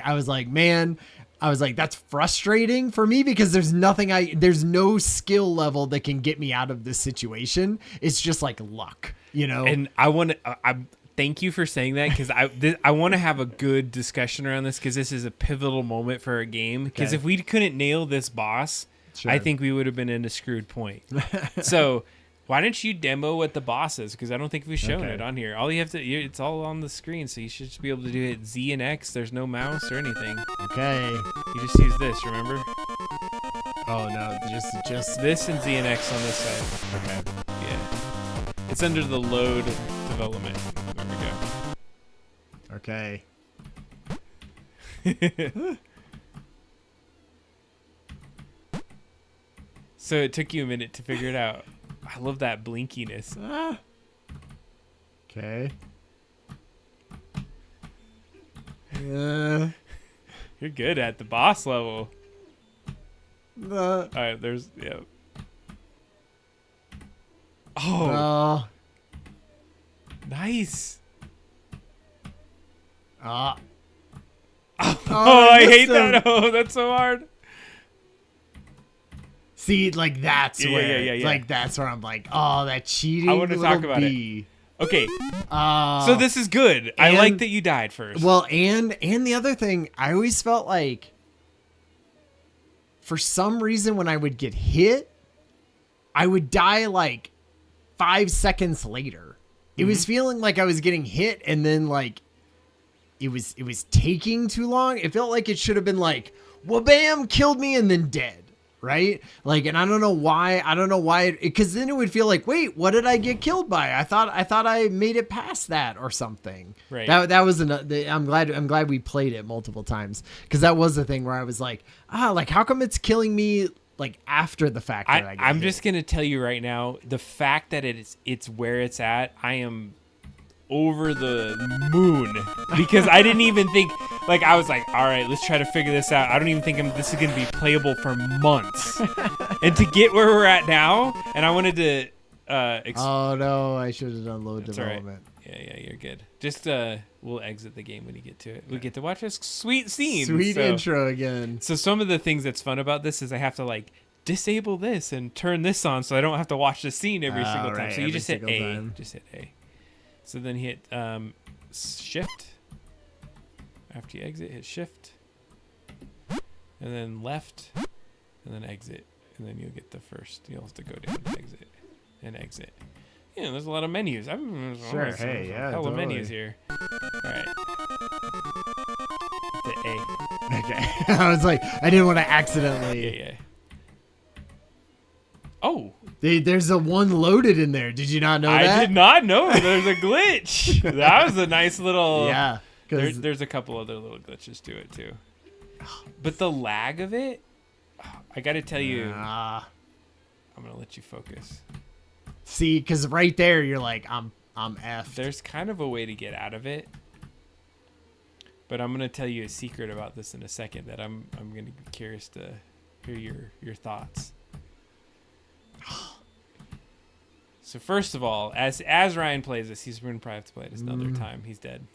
I was like, man, that's frustrating for me because there's no skill level that can get me out of this situation. It's just like luck,
And I thank you for saying that because I want to have a good discussion around this because this is a pivotal moment for our game. Because if we couldn't nail this boss, I think we would have been in a screwed point. So why don't you demo what the boss is? Because I don't think we've shown it on here. All you have to, it's all on the screen, so you should just be able to do it Z and X. There's no mouse or anything.
Okay.
You just use this, remember?
Oh no, just
this and Z and X on this side. Okay. Yeah. It's under the load development. There we go.
Okay.
So it took you a minute to figure it out. I love that blinkiness.
Okay.
You're good at the boss level.
All
right, Oh. Nice.
Oh,
I hate that. Oh, that's so hard.
See, like that's where,
yeah.
like that's where I'm like, oh, that cheating.
I want to talk about it. Okay. So this is good. I like that you died first.
Well, and the other thing, I always felt like, for some reason, when I would get hit, I would die like 5 seconds later. It was feeling like I was getting hit, and then like it was taking too long. It felt like it should have been like, well, bam, killed me, and then dead. Right? Like, and I don't know why, because then it would feel like, wait, what did I get killed by? I thought I made it past that or something.
Right.
That was I'm glad we played it multiple times, because that was the thing where I was like, like how come it's killing me like after the fact that I get
I'm
hit?
just gonna tell you right now, the fact that it's where it's at, I am over the moon, because I didn't even think, like, I was like, all right, let's try to figure this out. I don't even think this is going to be playable for months. And to get where we're at now, and I wanted to
oh no, I should have done load development.
Right. Yeah, you're good. Just we'll exit the game when you get to it. We get to watch a sweet scene.
Sweet intro again.
So some of the things that's fun about this is I have to like disable this and turn this on so I don't have to watch the scene every single time. So you just hit A. Just hit A. So then hit shift. After you exit, hit shift. And then left. And then exit. And then you'll get the first. You'll have to go down and exit. And exit. Yeah, there's a lot of menus.
Sure, hey, yeah.
Hell of menus here. Alright. Hit A.
Okay. I was like, I didn't want to accidentally.
Yeah. Oh.
There's a one loaded in there. Did you not know that?
I did not know there's a glitch. That was a nice little...
Yeah.
There's a couple other little glitches to it, too. But the lag of it, I got to tell you... I'm going to let you focus.
See, because right there, you're like, I'm effed.
There's kind of a way to get out of it. But I'm going to tell you a secret about this in a second that I'm going to be curious to hear your thoughts. So first of all, as Ryan plays this, he's going to probably have to play this another time. He's dead.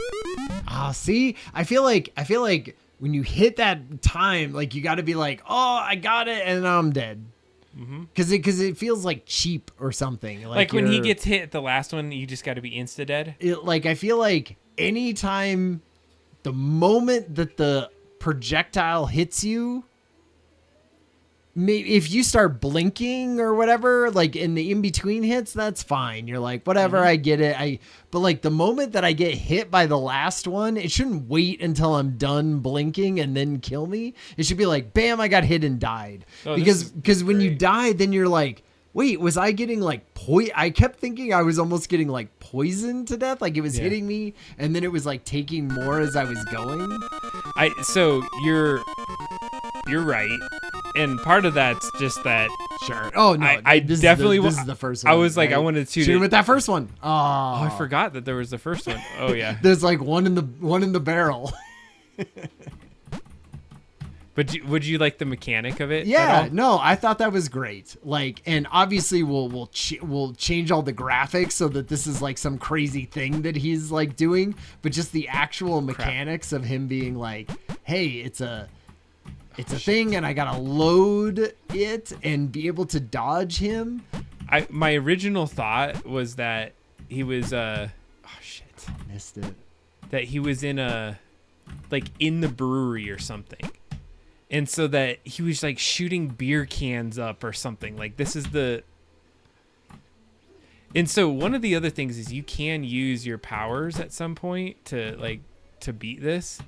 See, I feel like when you hit that time, like you got to be like, oh, I got it, and I'm dead. Because it feels like cheap or something.
Like when he gets hit at the last one, you just got to be insta dead.
Like I feel like anytime, the moment that the projectile hits you, maybe if you start blinking or whatever, like in the in-between hits, that's fine. You're like, whatever, I get it. But like the moment that I get hit by the last one, it shouldn't wait until I'm done blinking and then kill me. It should be like, bam, I got hit and died. Because when you die, then you're like, wait, was I getting like I kept thinking I was almost getting like poisoned to death. Like it was hitting me and then it was like taking more as I was going.
So you're right. And part of that's just that.
Sure. Oh no!
This is the first one. I was like, right? I wanted to
shoot him with that first one. Oh,
I forgot that there was the first one. Oh yeah.
There's like one in the barrel.
But would you like the mechanic of it?
Yeah. No, I thought that was great. Like, and obviously we'll change all the graphics so that this is like some crazy thing that he's like doing. But just the actual mechanics of him being like, hey, it's a thing and I gotta load it and be able to dodge him.
My original thought was that he was
missed it.
That he was in in the brewery or something. And so that he was like shooting beer cans up or something. Like this is And so one of the other things is you can use your powers at some point to beat this.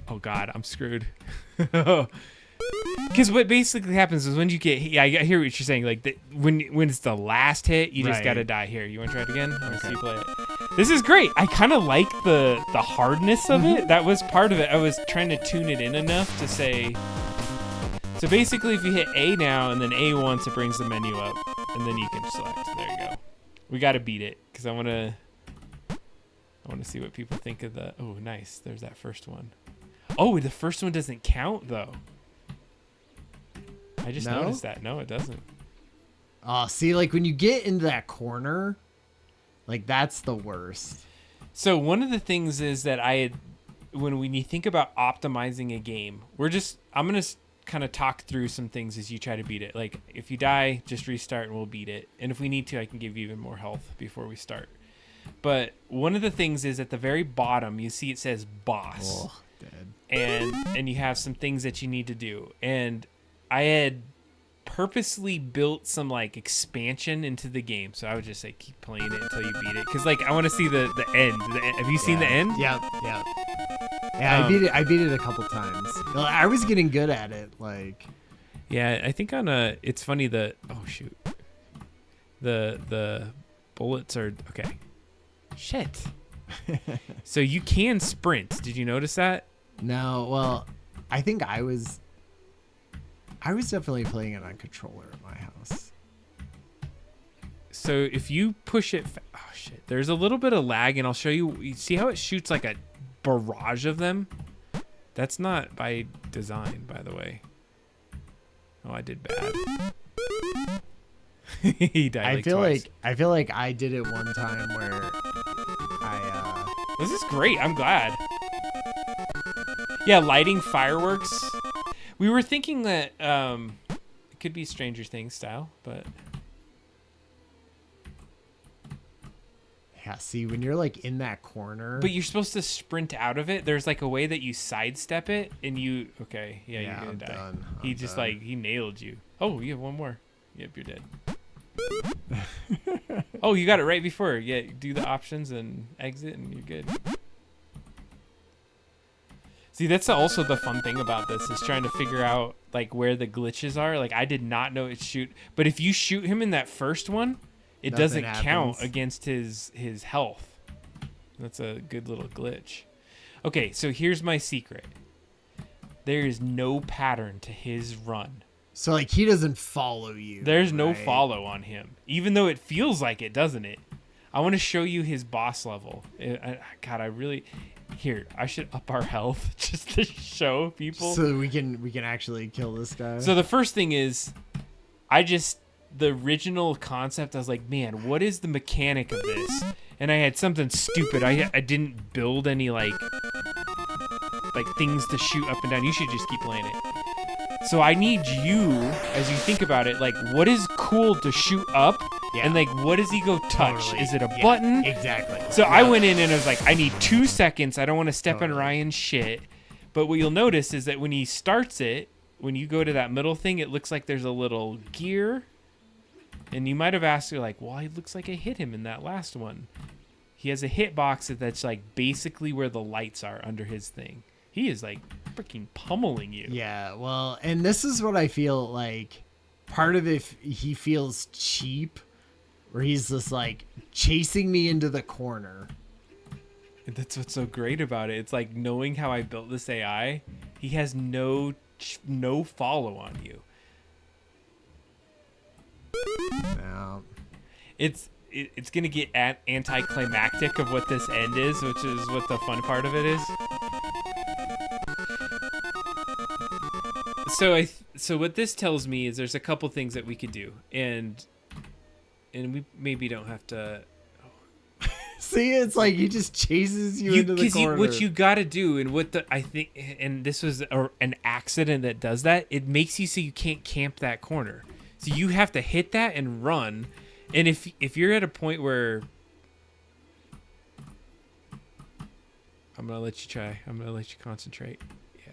Oh God, I'm screwed. Because what basically happens is when you get hit, I hear what you're saying. Like when it's the last hit, you just gotta die. Here, you want to try it again? I want to see you play it. This is great. I kind of like the hardness of it. That was part of it. I was trying to tune it in enough to say. So basically, if you hit A now and then A once, it brings the menu up, and then you can select. There you go. We got to beat it because I want to see what people think of the. Oh, nice. There's that first one. Oh, the first one doesn't count, though. I just noticed that. No, it doesn't.
See, like, when you get into that corner, like, that's the worst.
So, one of the things is that when you think about optimizing a game, I'm going to kind of talk through some things as you try to beat it. Like, if you die, just restart and we'll beat it. And if we need to, I can give you even more health before we start. But one of the things is at the very bottom, you see it says boss.
Oh. Dead.
And you have some things that you need to do. And I had purposely built some like expansion into the game, so I would just say keep playing it until you beat it, because like I want to see the end. Have you seen the end?
Yeah. I beat it a couple times. I was getting good at it. Like,
yeah, I think it's funny the the bullets are okay. Shit. So you can sprint. Did you notice that?
No. Well, I think I was definitely playing it on controller at my house.
So if you push it, oh shit, there's a little bit of lag, and I'll show you. You see how it shoots like a barrage of them? That's not by design, by the way. Oh, I did bad. He died.
I feel like I did it one time where
This is great. I'm glad. Yeah, lighting fireworks. We were thinking that it could be Stranger Things style, but
yeah. See, when you're like in that corner,
but you're supposed to sprint out of it. There's like a way that you sidestep it, and you you're gonna die.
Done.
He just like he nailed you. Oh, you have one more. Yep, you're dead. Oh, you got it right before. Yeah, do the options and exit, and you're good. See, that's also the fun thing about this is trying to figure out like where the glitches are. Like I did not know it shoot, but if you shoot him in that first one, it doesn't count against his health. That's a good little glitch. Okay, so here's my secret. There is no pattern to his run.
So like he doesn't follow you.
There's no follow on him, even though it feels like it, doesn't it? I want to show you his boss level. God, I really. Here, I should up our health just to show people.
So we can actually kill this guy.
So the first thing is, the original concept, I was like, man, what is the mechanic of this? And I had something stupid. I didn't build any like things to shoot up and down. You should just keep playing it. So I need you, as you think about it, like what is cool to shoot up And like, what does he go touch?
Totally.
Is it a
Yeah,
button?
exactly.
So I went in and I was like, I need 2 seconds. I don't want to step on Ryan's shit. But what you'll notice is that when he starts it, when you go to that middle thing, it looks like there's a little gear. And you might have asked, you're like, well, it looks like I hit him in that last one. He has a hitbox that's like basically where the lights are under his thing. He is like freaking pummeling you.
Yeah, well, and this is what I feel like part of it, he feels cheap, where he's just like chasing me into the corner.
That's what's so great about it. It's like knowing how I built this AI, he has no follow on you.
Yeah.
It's gonna get anticlimactic of what this end is, which is what the fun part of it is. So what this tells me is there's a couple things that we could do, and we maybe don't have to.
See, it's like he just chases you into the corner.
What you got to do, and I think, and this was an accident that does that. It makes you so you can't camp that corner, so you have to hit that and run. And if you're at a point where I'm gonna let you try, I'm gonna let you concentrate. Yeah.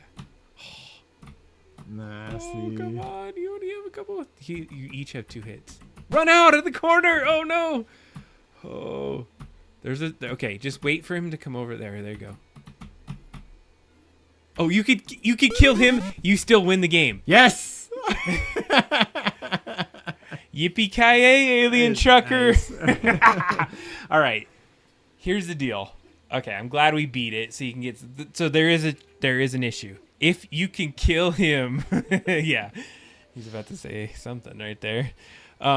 Nasty.
Oh, come on! You only have a couple. You each have 2 hits. Run out of the corner! Oh no! Oh, okay. Just wait for him to come over there. There you go. Oh, you could kill him. You still win the game.
Yes.
Yippee-ki-yay, alien trucker!
Nice.
All right, here's the deal. Okay, I'm glad we beat it. So you can get. So there is an issue. If you can kill him, yeah, he's about to say something right there.
We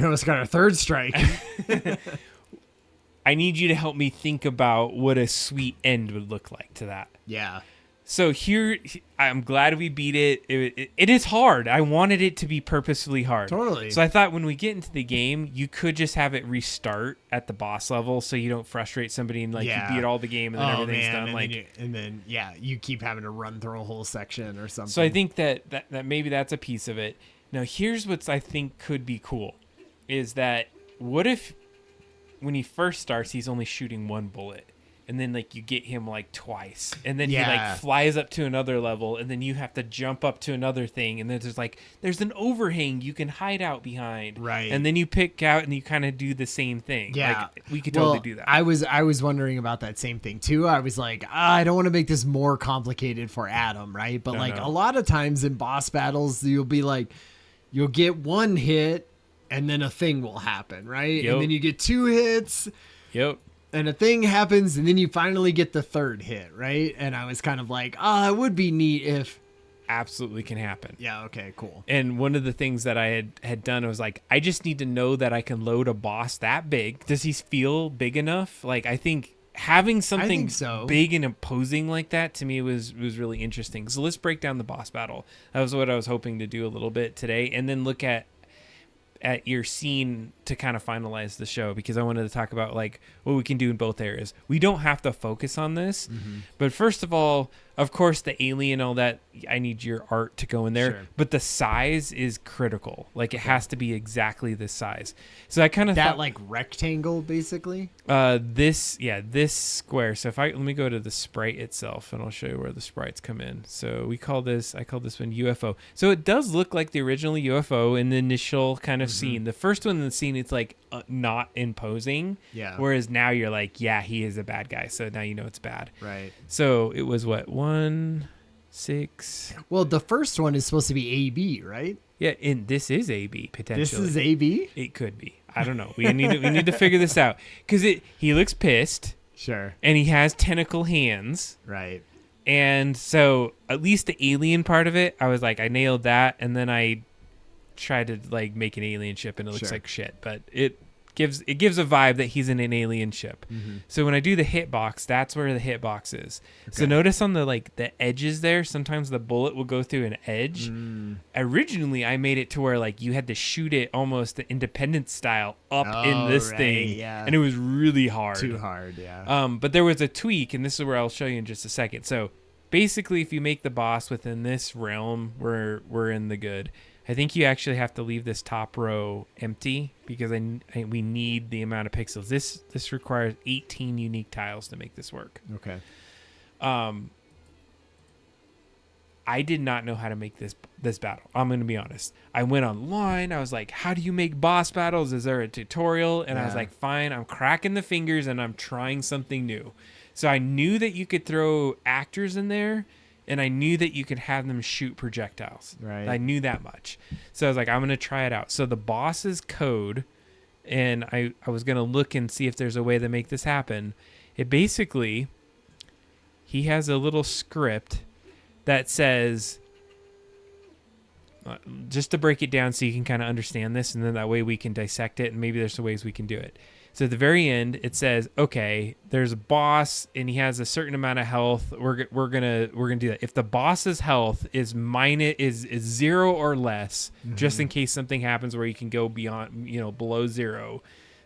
almost got our 3rd strike.
I need you to help me think about what a sweet end would look like to that.
Yeah.
So here, I'm glad we beat it. It is hard. I wanted it to be purposefully hard.
Totally.
So I thought when we get into the game, you could just have it restart at the boss level, so you don't frustrate somebody and you beat all the game and then everything's done.
And then you keep having to run through a whole section or something.
So I think that maybe that's a piece of it. Now here's what I think could be cool, is that what if when he first starts, he's only shooting 1 bullet. And then you get him twice, and then he flies up to another level, and then you have to jump up to another thing, and then there's an overhang you can hide out behind,
right?
And then you pick out and you kind of do the same thing.
Yeah,
we could totally do that.
I was wondering about that same thing too. I was like, I don't want to make this more complicated for Adam, right? But a lot of times in boss battles, you'll get 1 hit, and then a thing will happen, right?
Yep.
And then you get 2 hits.
Yep.
And a thing happens, and then you finally get the 3rd hit, right? And I was kind of like, it would be neat if...
Absolutely can happen.
Yeah, okay, cool.
And one of the things that I had done was I just need to know that I can load a boss that big. Does he feel big enough? I think having something big and imposing like that to me was really interesting. So let's break down the boss battle. That was what I was hoping to do a little bit today, and then look at your scene to kind of finalize the show, because I wanted to talk about what we can do in both areas. We don't have to focus on this, but first of all, of course, the alien, all that, I need your art to go in there,
Sure.
But the size is critical. It has to be exactly this size. So I kind of
that rectangle, basically.
This square. So let me go to the sprite itself, and I'll show you where the sprites come in. So I call this one UFO. So it does look like the original UFO in the initial kind of scene. The first one in the scene, it's not imposing.
Yeah.
Whereas now you're he is a bad guy. So now you know it's bad.
Right.
So it was 1, 6.
Well, the first one is supposed to be AB, right?
Yeah, and this is AB potentially.
This is AB?
It could be. I don't know. We need to figure this out, because he looks pissed.
Sure.
And he has tentacle hands.
Right.
And so at least the alien part of it, I was I nailed that, and then I tried to make an alien ship, and it looks like shit, but it gives a vibe that he's in an alien ship. So when I do the hitbox, that's where the hitbox is. So notice on the edges there, sometimes the bullet will go through an edge. Originally I made it to where you had to shoot it almost the Independence style up in this thing, and it was really hard.
Too hard. Yeah.
But there was a tweak, and this is where I'll show you in just a second. So basically, if you make the boss within this realm, we're in the good. I think you actually have to leave this top row empty because we need the amount of pixels. This requires 18 unique tiles to make this work.
Okay.
I did not know how to make this battle. I'm going to be honest. I went online. I was like, how do you make boss battles? Is there a tutorial? And I was like, fine, I'm cracking the fingers and I'm trying something new. So I knew that you could throw actors in there, and I knew that you could have them shoot projectiles.
Right.
I knew that much. So I was like, I'm going to try it out. So the boss's code, and I was going to look and see if there's a way to make this happen. It basically, he has a little script that says, just to break it down so you can kind of understand this, and then that way we can dissect it, and maybe there's some ways we can do it. So at the very end, it says, okay, there's a boss, and he has a certain amount of health. We're gonna do that. If the boss's health is 0 or less, just in case something happens where you can go beyond, below 0,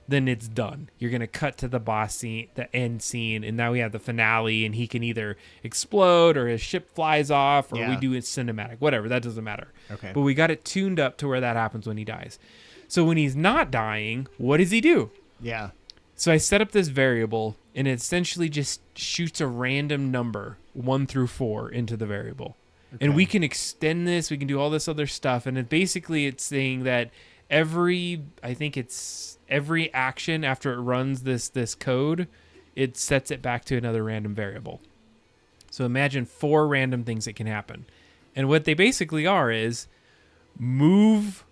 then it's done. You're gonna cut to the boss scene, the end scene, and now we have the finale, and he can either explode or his ship flies off, or we do it cinematic, whatever. That doesn't matter.
Okay.
But we got it tuned up to where that happens when he dies. So when he's not dying, what does he do?
Yeah.
So I set up this variable, and it essentially just shoots a random number 1 through 4 into the variable. Okay. And we can extend this. We can do all this other stuff. And it's saying that every action after it runs this code, it sets it back to another random variable. So imagine 4 random things that can happen. And what they basically are is move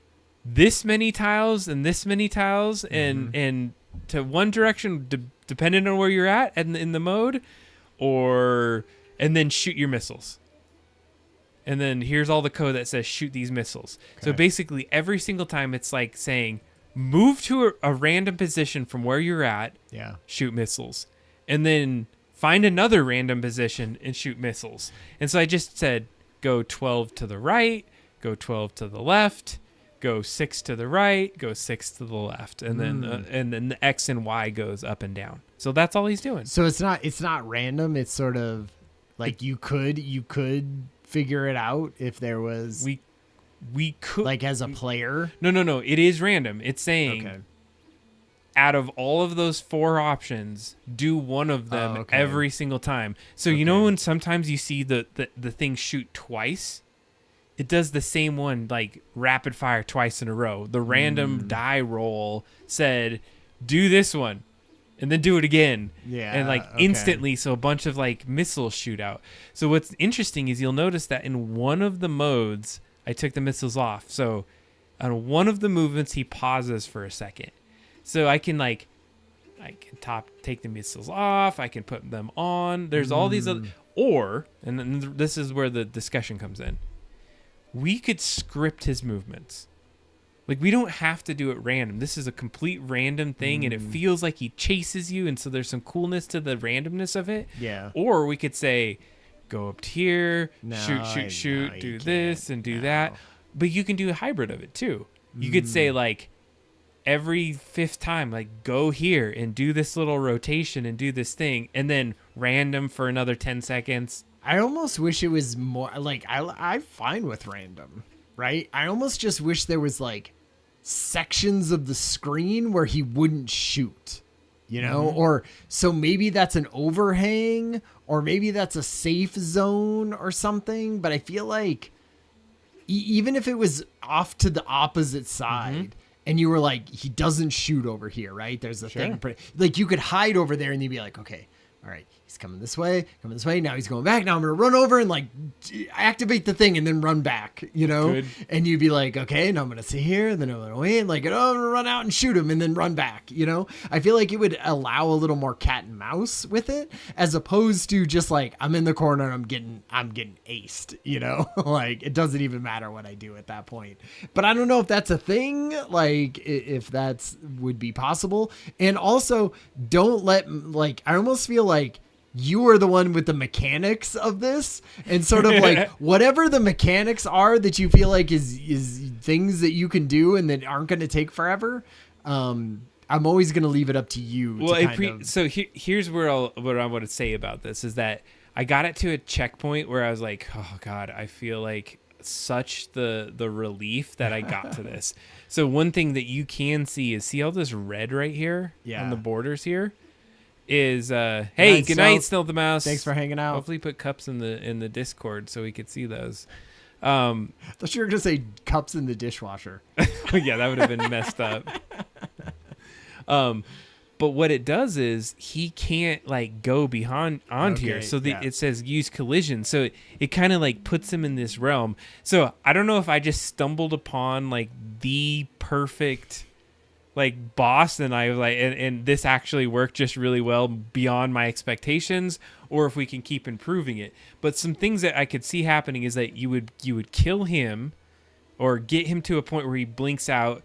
this many tiles and this many tiles and to one direction depending on where you're at and in the mode, and then shoot your missiles. And then here's all the code that says shoot these missiles. Okay. So basically every single time it's like saying move to a random position from where you're at, shoot missiles. And then find another random position and shoot missiles. And so I just said go 12 to the right, go 12 to the left, go 6 to the right, go 6 to the left, and then the X and Y goes up and down. So that's all he's doing.
So it's not random. It's sort of like you could figure it out if there was
we could,
like, as a player.
No. It is random. It's saying out of all of those 4 options, do one of them every single time. So when sometimes you see the thing shoot twice. It does the same one, like rapid fire twice in a row. The random die roll said, do this one and then do it again. Yeah. And instantly. So a bunch of missiles shoot out. So what's interesting is you'll notice that in one of the modes, I took the missiles off. So on one of the movements, he pauses for a second. So I can take the missiles off. I can put them on. There's all these other, and then this is where the discussion comes in. We could script his movements. We don't have to do it random. This is a complete random thing, and it feels like he chases you, and so there's some coolness to the randomness of it. Yeah. Or we could say, go up to here, shoot, do this and do that. But you can do a hybrid of it too. You could say every 5th time, go here and do this little rotation and do this thing, and then random for another 10 seconds.
I almost wish it was more I'm fine with random, right? I almost just wish there was sections of the screen where he wouldn't shoot, or so maybe that's an overhang, or maybe that's a safe zone or something. But I feel like even if it was off to the opposite side and you were he doesn't shoot over here, right? There's a thing, you could hide over there and you'd be okay, all right, he's coming this way. Now he's going back. Now I'm going to run over and activate the thing and then run back, Good. And you'd be okay, now I'm going to sit here and then I'm going to wait and I'm going to run out and shoot him and then run back, I feel like it would allow a little more cat and mouse with it, as opposed to just I'm in the corner and I'm getting aced, it doesn't even matter what I do at that point. But I don't know if that's a thing, if that's would be possible. And also don't let, I almost feel you are the one with the mechanics of this, and sort of whatever the mechanics are that you feel is things that you can do and that aren't going to take forever. I'm always going to leave it up to you.
Well, so here's what I want to say about this is that I got it to a checkpoint where I was like, oh God, I feel like such the relief that I got to this. So one thing that you can see all this red right here on the borders here is hey, good night, Stealth the Mouse.
Thanks for hanging out.
Hopefully put cups in the Discord so we could see those.
I thought you were gonna say cups in the dishwasher.
Yeah, that would have been messed up. But what it does is he can't like go onto here. So it says use collision. So it kind of like puts him in this realm. So I don't know if I just stumbled upon like the perfect like boss and I was like, and this actually worked just really well beyond my expectations, or if we can keep improving it. But some things that I could see happening is that you would kill him or get him to a point where he blinks out,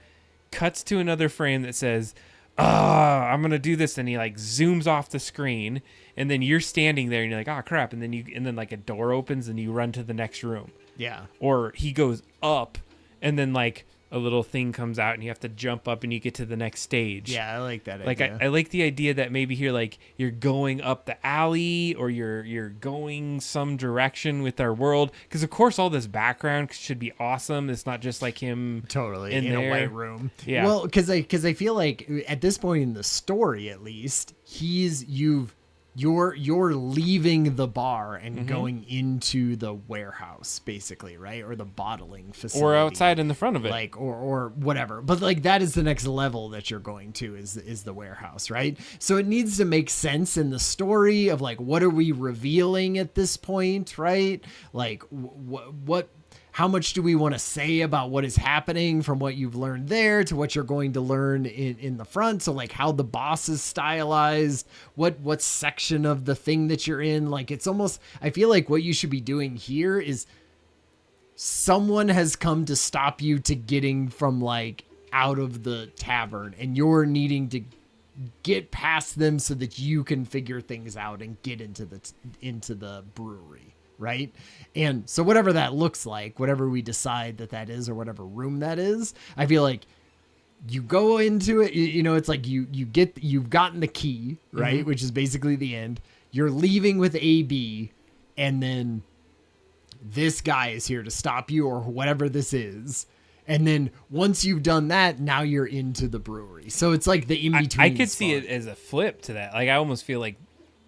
cuts to another frame that says, I'm gonna do this, and he like zooms off the screen, and then you're standing there and you're like, oh crap, and then like a door opens and you run to the next room.
Yeah.
Or he goes up and then like a little thing comes out and you have to jump up and you get to the next stage.
Yeah, I like that
like
idea.
I like the idea that maybe here like you're going up the alley or you're going some direction with our world, because of course all this background should be awesome. It's not just like him
totally
in
a white room.
Yeah.
Well, because I feel like at this point in the story, at least, you're leaving the bar and going into the warehouse, basically, right? Or the bottling facility,
or outside in the front of it,
like or whatever. But like that is the next level that you're going to is the warehouse, right? So it needs to make sense in the story of like, what are we revealing at this point, right? Like what how much do we want to say about what is happening from what you've learned there to what you're going to learn in the front? So like how the boss is stylized, what section of the thing that you're in. Like it's almost, I feel like what you should be doing here is someone has come to stop you to getting from like out of the tavern, and you're needing to get past them so that you can figure things out and get into the brewery. Right. And so whatever that looks like, whatever we decide that is, or whatever room that is, I feel like you go into it, it's like you've gotten the key, right? Which is basically the end. You're leaving with AB, and then this guy is here to stop you, or whatever this is. And then once you've done that, now you're into the brewery. So it's like the in-between.
I could see it as a flip to that. Like I almost feel like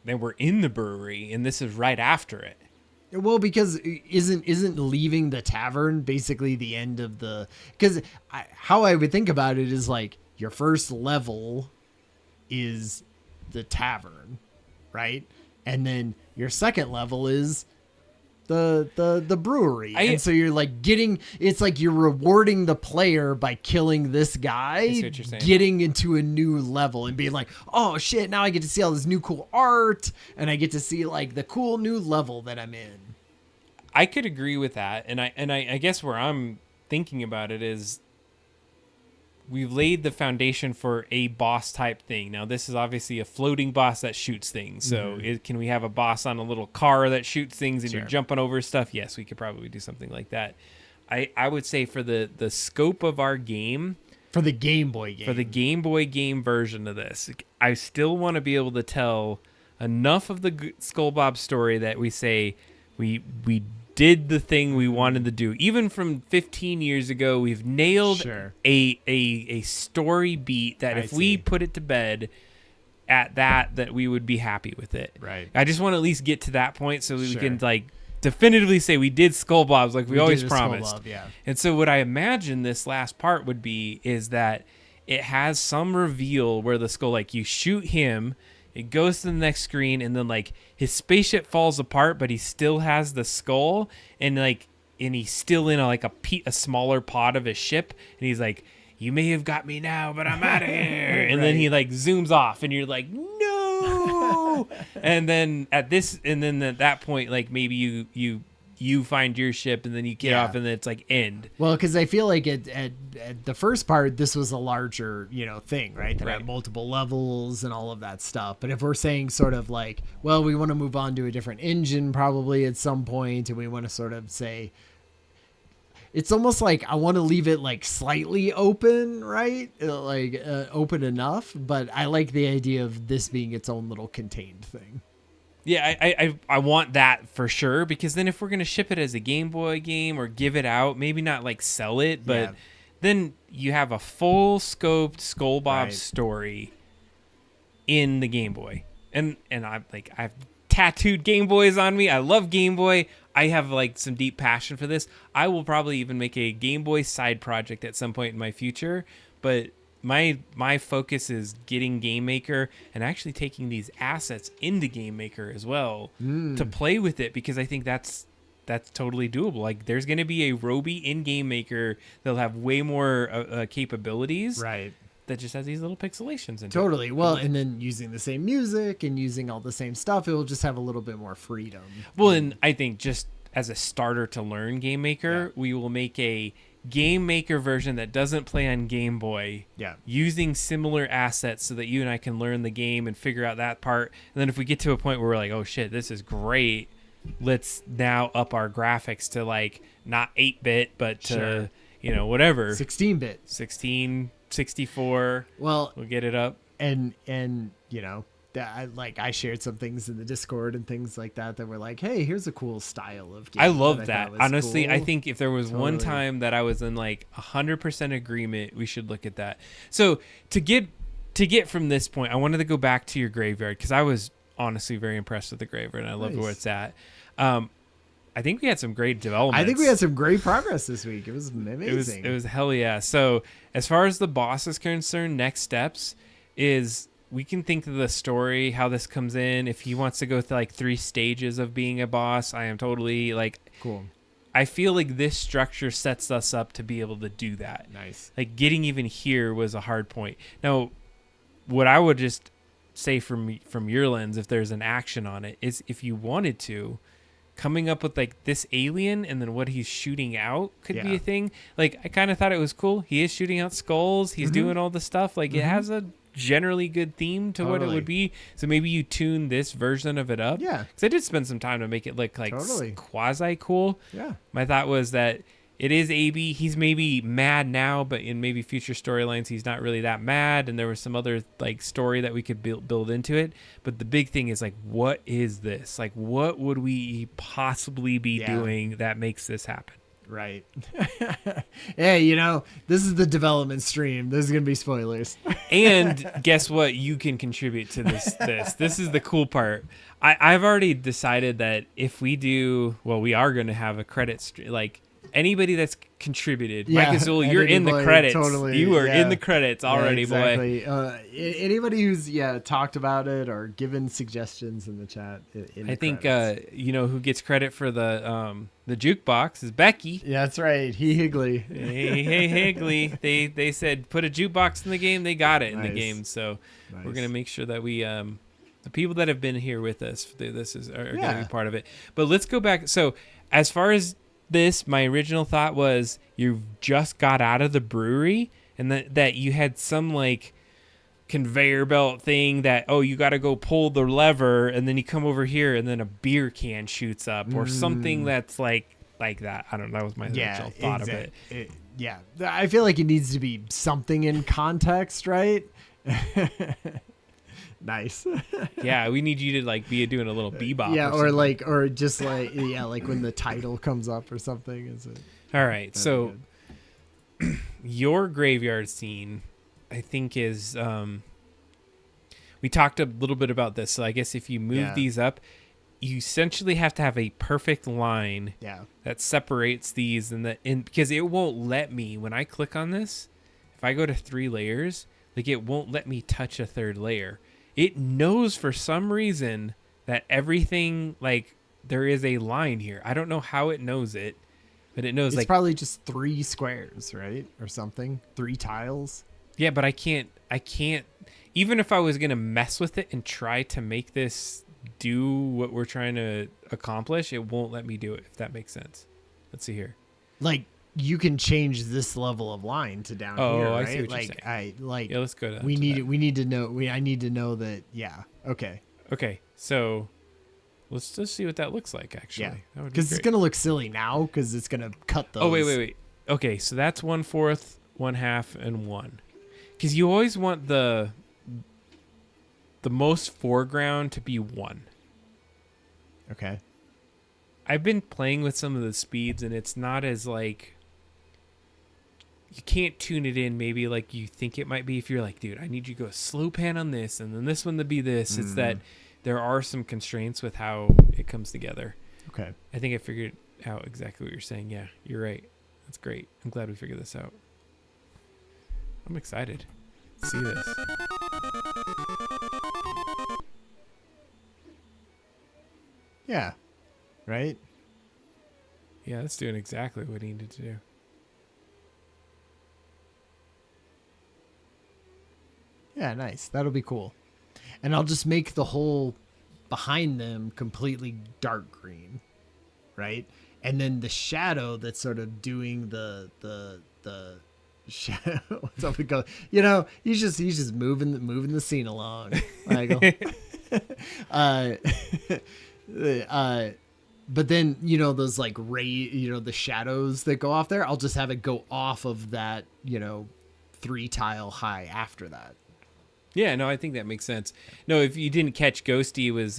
they were in the brewery and this is right after it.
Well, because isn't leaving the tavern basically the end of the... Because how I would think about it is like your first level is the tavern, right? And then your second level is the brewery. And so you're like it's like you're rewarding the player by killing this guy, getting into a new level and being like, oh shit, now I get to see all this new cool art and I get to see like the cool new level that I'm in.
I could agree with that. And I guess where I'm thinking about it is we've laid the foundation for a boss type thing. Now, this is obviously a floating boss that shoots things. So can we have a boss on a little car that shoots things and you're jumping over stuff? Yes, we could probably do something like that. I would say for the scope of our game,
for the Game Boy game
version of this, I still want to be able to tell enough of the Skull Bob story that we say we did the thing we wanted to do. Even from 15 years ago, we've nailed a story beat that if we put it to bed at that we would be happy with it.
Right.
I just want to at least get to that point so we can like definitively say we did Skull Bobs like we always promised.
Skull Bob, yeah.
And so what I imagine this last part would be is that it has some reveal where the skull, like you shoot him, it goes to the next screen, and then like his spaceship falls apart, but he still has the skull, and he's still in a smaller pod of his ship, and he's like, "You may have got me now, but I'm out of here." And then he like zooms off, and you're like, "No!" and then at that point, like maybe you find your ship, and then you get off, and then it's like end.
Well, because I feel like at the first part, this was a larger, thing, right? That had multiple levels and all of that stuff. But if we're saying sort of like, well, we want to move on to a different engine probably at some point, and we want to sort of say, it's almost like I want to leave it like slightly open, right? Open enough. But I like the idea of this being its own little contained thing.
Yeah, I want that for sure, because then if we're going to ship it as a Game Boy game or give it out, maybe not like sell it, but then you have a full scoped Skull Bob story in the Game Boy. And I've tattooed Game Boys on me. I love Game Boy. I have like some deep passion for this. I will probably even make a Game Boy side project at some point in my future, but my focus is getting Game Maker and actually taking these assets into Game Maker as well to play with it, because I think that's totally doable. Like, there's going to be a Roby in Game Maker that'll have way more capabilities.
Right.
That just has these little pixelations into
Totally.
it.
Well, and then using the same music and using all the same stuff, it will just have a little bit more freedom.
Well, and I think just as a starter to learn Game Maker, we will make a Game Maker version that doesn't play on Game Boy, using similar assets so that you and I can learn the game and figure out that part. And then if we get to a point where we're like, oh shit, this is great, let's now up our graphics to like not 8-bit, but to, whatever.
16-bit.
16, 64.
Well,
we'll get it up.
And I shared some things in the Discord and things like that were like, hey, here's a cool style of game.
I love that. Honestly,
cool.
I think if there was one time that I was in like 100% agreement, we should look at that. So to get from this point, I wanted to go back to your graveyard, because I was honestly very impressed with the graveyard and I love where it's at. I think we had some great developments.
I think we had some great progress this week. It was amazing.
It was hell yeah. So as far as the boss is concerned, next steps is we can think of the story, how this comes in. If he wants to go through like 3 stages of being a boss, I am totally like
cool.
I feel like this structure sets us up to be able to do that.
Nice.
Like getting even here was a hard point. Now, what I would just say from your lens, if there's an action on it, is if you wanted to, coming up with like this alien and then what he's shooting out could be a thing. Like, I kind of thought it was cool. He is shooting out skulls. He's doing all the stuff. Like, it has a generally good theme to what it would be. So maybe you tune this version of it up.
Yeah.
Because I did spend some time to make it look like quasi cool.
Yeah.
My thought was that it is AB. He's maybe mad now, but in maybe future storylines, he's not really that mad. And there was some other like story that we could build into it. But the big thing is like, what is this? Like, what would we possibly be doing that makes this happen?
Right. Hey, this is the development stream. There's going to be spoilers.
And guess what? You can contribute to this. This is the cool part. I've already decided that if we do, well, we are going to have a credit stream. Like, anybody that's contributed, Mike Azul, you're in the credits.
Totally,
you are in the credits already,
exactly. Boy. Anybody who's talked about it or given suggestions in the chat.
I think who gets credit for the jukebox is Becky.
Yeah, that's right. Higley.
Hey Higley. They said put a jukebox in the game. They got it in the game. So we're gonna make sure that we the people that have been here with us, are gonna be part of it. But let's go back. So as far as this, my original thought was you just got out of the brewery and that you had some like conveyor belt thing that, oh, you got to go pull the lever and then you come over here and then a beer can shoots up or something that's like that. I don't know. That was my original thought of it.
Yeah. I feel like it needs to be something in context, right? Nice.
Yeah, we need you to like be doing a little bebop.
Yeah, or just like like when the title comes up or something. Is it?
All right, so your graveyard scene, I think, is we talked a little bit about this. So I guess if you move these up, you essentially have to have a perfect line that separates these, and because it won't let me when I click on this. If I go to 3 layers, like it won't let me touch a 3rd layer. It knows for some reason that everything, like, there is a line here. I don't know how it knows it, but it knows. It's like
probably just 3 squares, right? Or something. 3 tiles.
Yeah, but I can't, even if I was going to mess with it and try to make this do what we're trying to accomplish, it won't let me do it, if that makes sense. Let's see here.
Like, you can change this level of line to down here, right?
I see what you're saying. Let's go to
we need to know I need to know that okay,
so let's just see what that looks like, actually.
Because it's gonna look silly now because it's gonna cut those.
Oh wait, okay, so that's 1/4, 1/2, and 1, because you always want the most foreground to be 1.
Okay.
I've been playing with some of the speeds, and it's not as like you can't tune it in maybe like you think it might be if you're like, dude, I need you to go slow pan on this and then this one to be this. It's that there are some constraints with how it comes together.
Okay.
I think I figured out exactly what you're saying. Yeah, you're right. That's great. I'm glad we figured this out. I'm excited to see this.
Yeah. Right?
Yeah, that's doing exactly what he needed to do.
Yeah, nice. That'll be cool. And I'll just make the whole behind them completely dark green, right? And then the shadow that's sort of doing the shadow. What's up with go? You know, he's just moving the scene along, Michael. But then, you know, those like the shadows that go off there, I'll just have it go off of that, 3 tile high after that.
Yeah, no, I think that makes sense. No, if you didn't catch, Ghosty was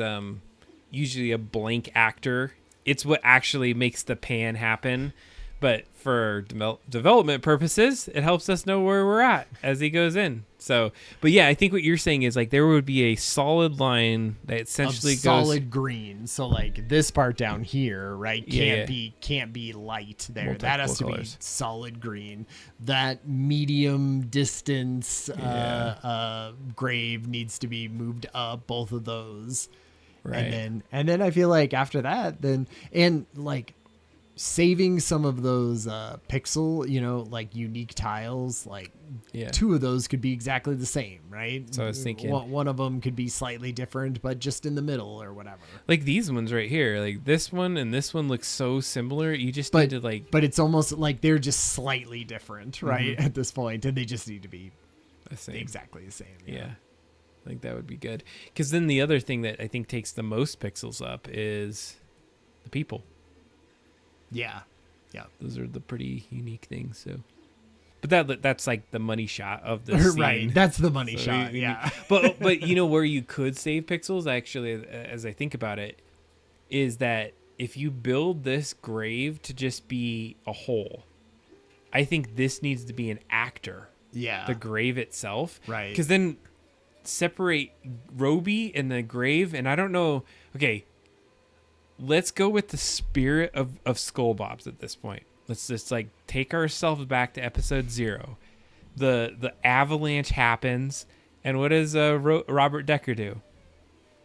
usually a blank actor. It's what actually makes the pan happen. But for development purposes, it helps us know where we're at as he goes in. So, but yeah, I think what you're saying is like there would be a solid line that essentially goes
solid green. So like this part down here, right, can't be light there. That has to be solid green. That medium distance grave needs to be moved up. Both of those,
right?
And then I feel like after that, saving some of those pixel, like unique tiles, like 2 of those could be exactly the same, right?
So I was thinking
one of them could be slightly different, but just in the middle or whatever.
Like these ones right here, like this one and this one look so similar. You just need to like,
but it's almost like they're just slightly different, right? At this point, and they just need to be exactly the same.
Yeah. I think that would be good. Because then the other thing that I think takes the most pixels up is the people.
Yeah.
Those are the pretty unique things. So, but that's like the money shot of the scene.
Right. That's the money shot. Yeah.
But you know where you could save pixels actually, as I think about it, is that if you build this grave to just be a hole, I think this needs to be an actor.
Yeah.
The grave itself.
Right.
Because then separate Roby and the grave, and I don't know. Okay. Let's go with the spirit of Skull Bobs at this point. Let's just like take ourselves back to episode 0. The avalanche happens, and what does Robert Decker do?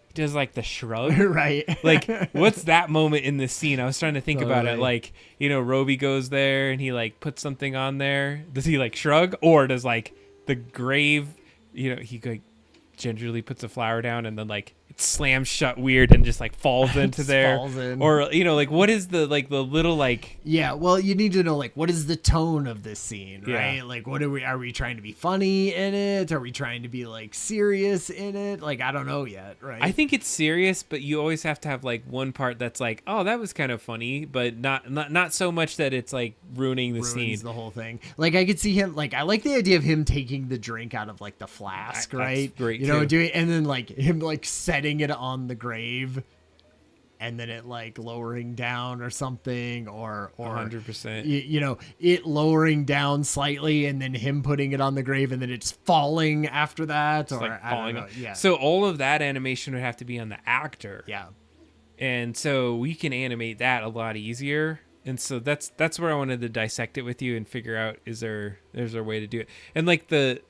He does like the shrug,
right?
Like what's that moment in this scene? I was trying to think about it. Like Roby goes there and he like puts something on there. Does he like shrug, or does like the grave? He like gingerly puts a flower down and then like it slams shut weird and just like falls into there. Or like what is the little like
well, you need to know like what is the tone of this scene, right? Like what are we trying to be funny in it? Are we trying to be like serious in it? Like I don't know yet, right?
I think it's serious, but you always have to have like one part that's like, oh, that was kind of funny, but not so much that it's like ruining the scene,
the whole thing. Like I could see him, like I like the idea of him taking the drink out of like the flask, right?
That's great,
doing, and then like him like setting it on the grave and then it like lowering down or something, or
100%,
it lowering down slightly and then him putting it on the grave and then it's falling after that,
it's
or
like falling
I don't know. Yeah.
So all of that animation would have to be on the actor.
Yeah.
And so we can animate that a lot easier. And so that's where I wanted to dissect it with you and figure out there's a way to do it. And like the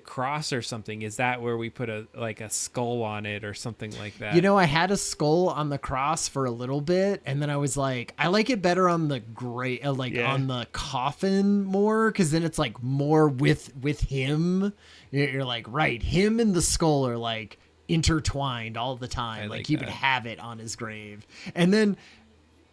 cross or something, is that where we put a skull on it or something like that?
I had a skull on the cross for a little bit, and then I was like, I like it better on the gray, on the coffin more, because then it's like more with him. You're like, right, him and the skull are like intertwined all the time. Like he would have it on his grave, and then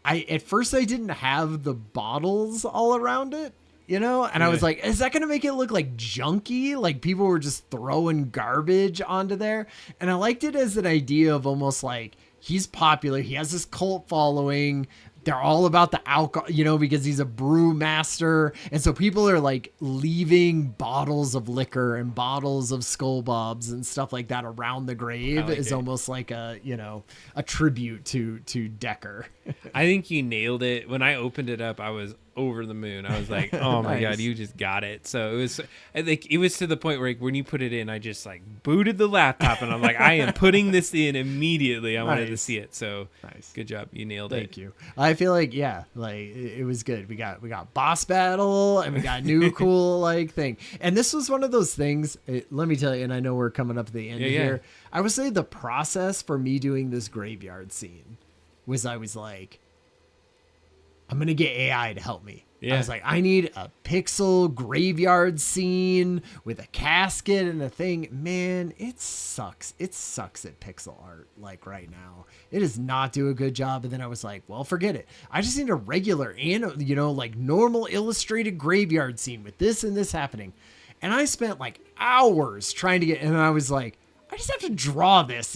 at first I didn't have the bottles all around it. And I was like, is that going to make it look like junky? Like people were just throwing garbage onto there. And I liked it as an idea of almost like he's popular. He has this cult following, they're all about the alcohol, because he's a brewmaster. And so people are like leaving bottles of liquor and bottles of Skull Bobs and stuff like that around the grave is almost like a tribute to Decker.
I think you nailed it. When I opened it up, I was over the moon. I was like, oh my
Nice.
God, you just got it. So it was to the point where when you put it in, I just like booted the laptop and I'm like, I am putting this in immediately. I wanted to see it. So
nice.
Good job. You nailed it.
Thank you. I feel like, it was good. We got boss battle and we got new cool like thing. And this was one of those things, let me tell you, and I know we're coming up to the end here. I would say the process for me doing this graveyard scene was I was like, I'm going to get AI to help me. Yeah. I was like, I need a pixel graveyard scene with a casket and a thing. Man, it sucks. It sucks at pixel art like right now. It does not do a good job. And then I was like, well, forget it. I just need a regular and, like normal illustrated graveyard scene with this and this happening. And I spent like hours trying to and I was like, I just have to draw this,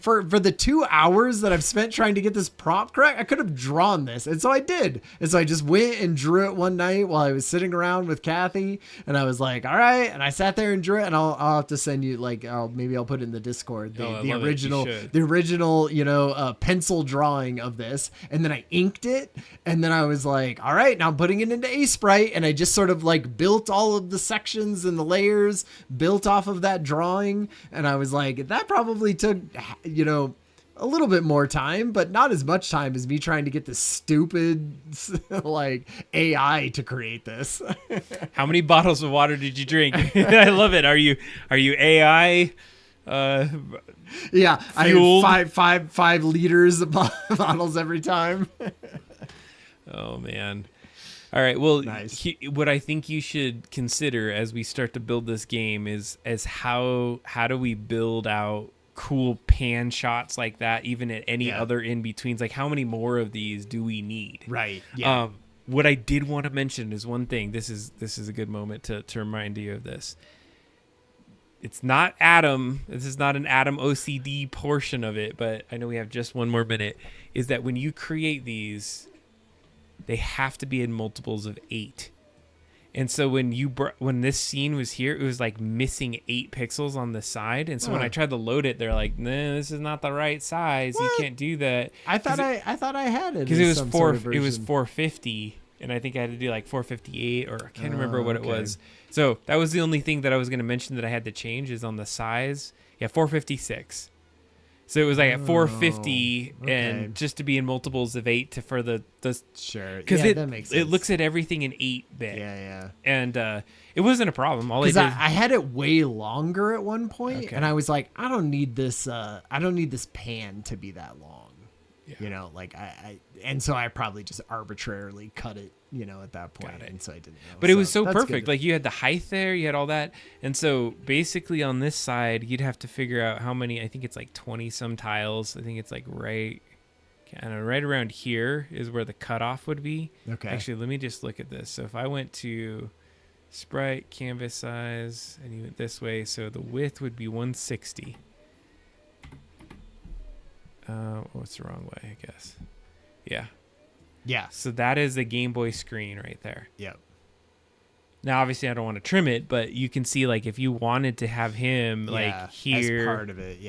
for the 2 hours that I've spent trying to get this prompt correct, I could have drawn this. And so I did. And so I just went and drew it one night while I was sitting around with Kathy. And I was like, all right. And I sat there and drew it. And I'll have to send you maybe I'll put it in the Discord, the original, pencil drawing of this. And then I inked it. And then I was like, all right, now I'm putting it into Sprite. And I just sort of like built all of the sections and the layers built off of that drawing. And I was like, that probably took, a little bit more time, but not as much time as me trying to get this stupid, like AI to create this.
How many bottles of water did you drink? I love it. Are you AI?
Yeah, fueled? I have 5 liters of bottles every time.
Oh man. All right. Well,
nice.
What I think you should consider as we start to build this game is how do we build out cool pan shots like that, even at any other in betweens? Like, how many more of these do we need?
Right. Yeah.
What I did want to mention is one thing. This is a good moment to remind you of this. It's not Adam. This is not an Adam OCD portion of it, but I know we have just one more minute. Is that when you create these, they have to be in multiples of 8. And so when this scene was here, it was like missing 8 pixels on the side. And so when I tried to load it, they're like, "No, this is not the right size. What? You can't do that."
I thought I had it
because it was 450, and I think I had to do like 458, or I can't remember what it was. So that was the only thing that I was going to mention that I had to change is on the size. Yeah, 456. So it was like at 450, and just to be in multiples of 8 to for the
sure,
because
that makes sense.
It looks at everything in 8-bit.
Yeah.
And it wasn't a problem. All I did,
I had it way longer at one point, and I was like, I don't need this. I don't need this pan to be that long. Yeah. And so I probably just arbitrarily cut it, at that point. And so I didn't know.
But it was so perfect. Like you had the height there, you had all that. And so basically on this side, you'd have to figure out how many, I think it's like 20 some tiles. I think it's like right around here is where the cutoff would be.
Okay.
Actually, let me just look at this. So if I went to sprite, canvas size, and you went this way, so the width would be 160. What's the wrong way, I guess? Yeah. So that is the Game Boy screen right there.
Yep.
Now, obviously, I don't want to trim it, but you can see, like, if you wanted to have him, like, here.
As part of it,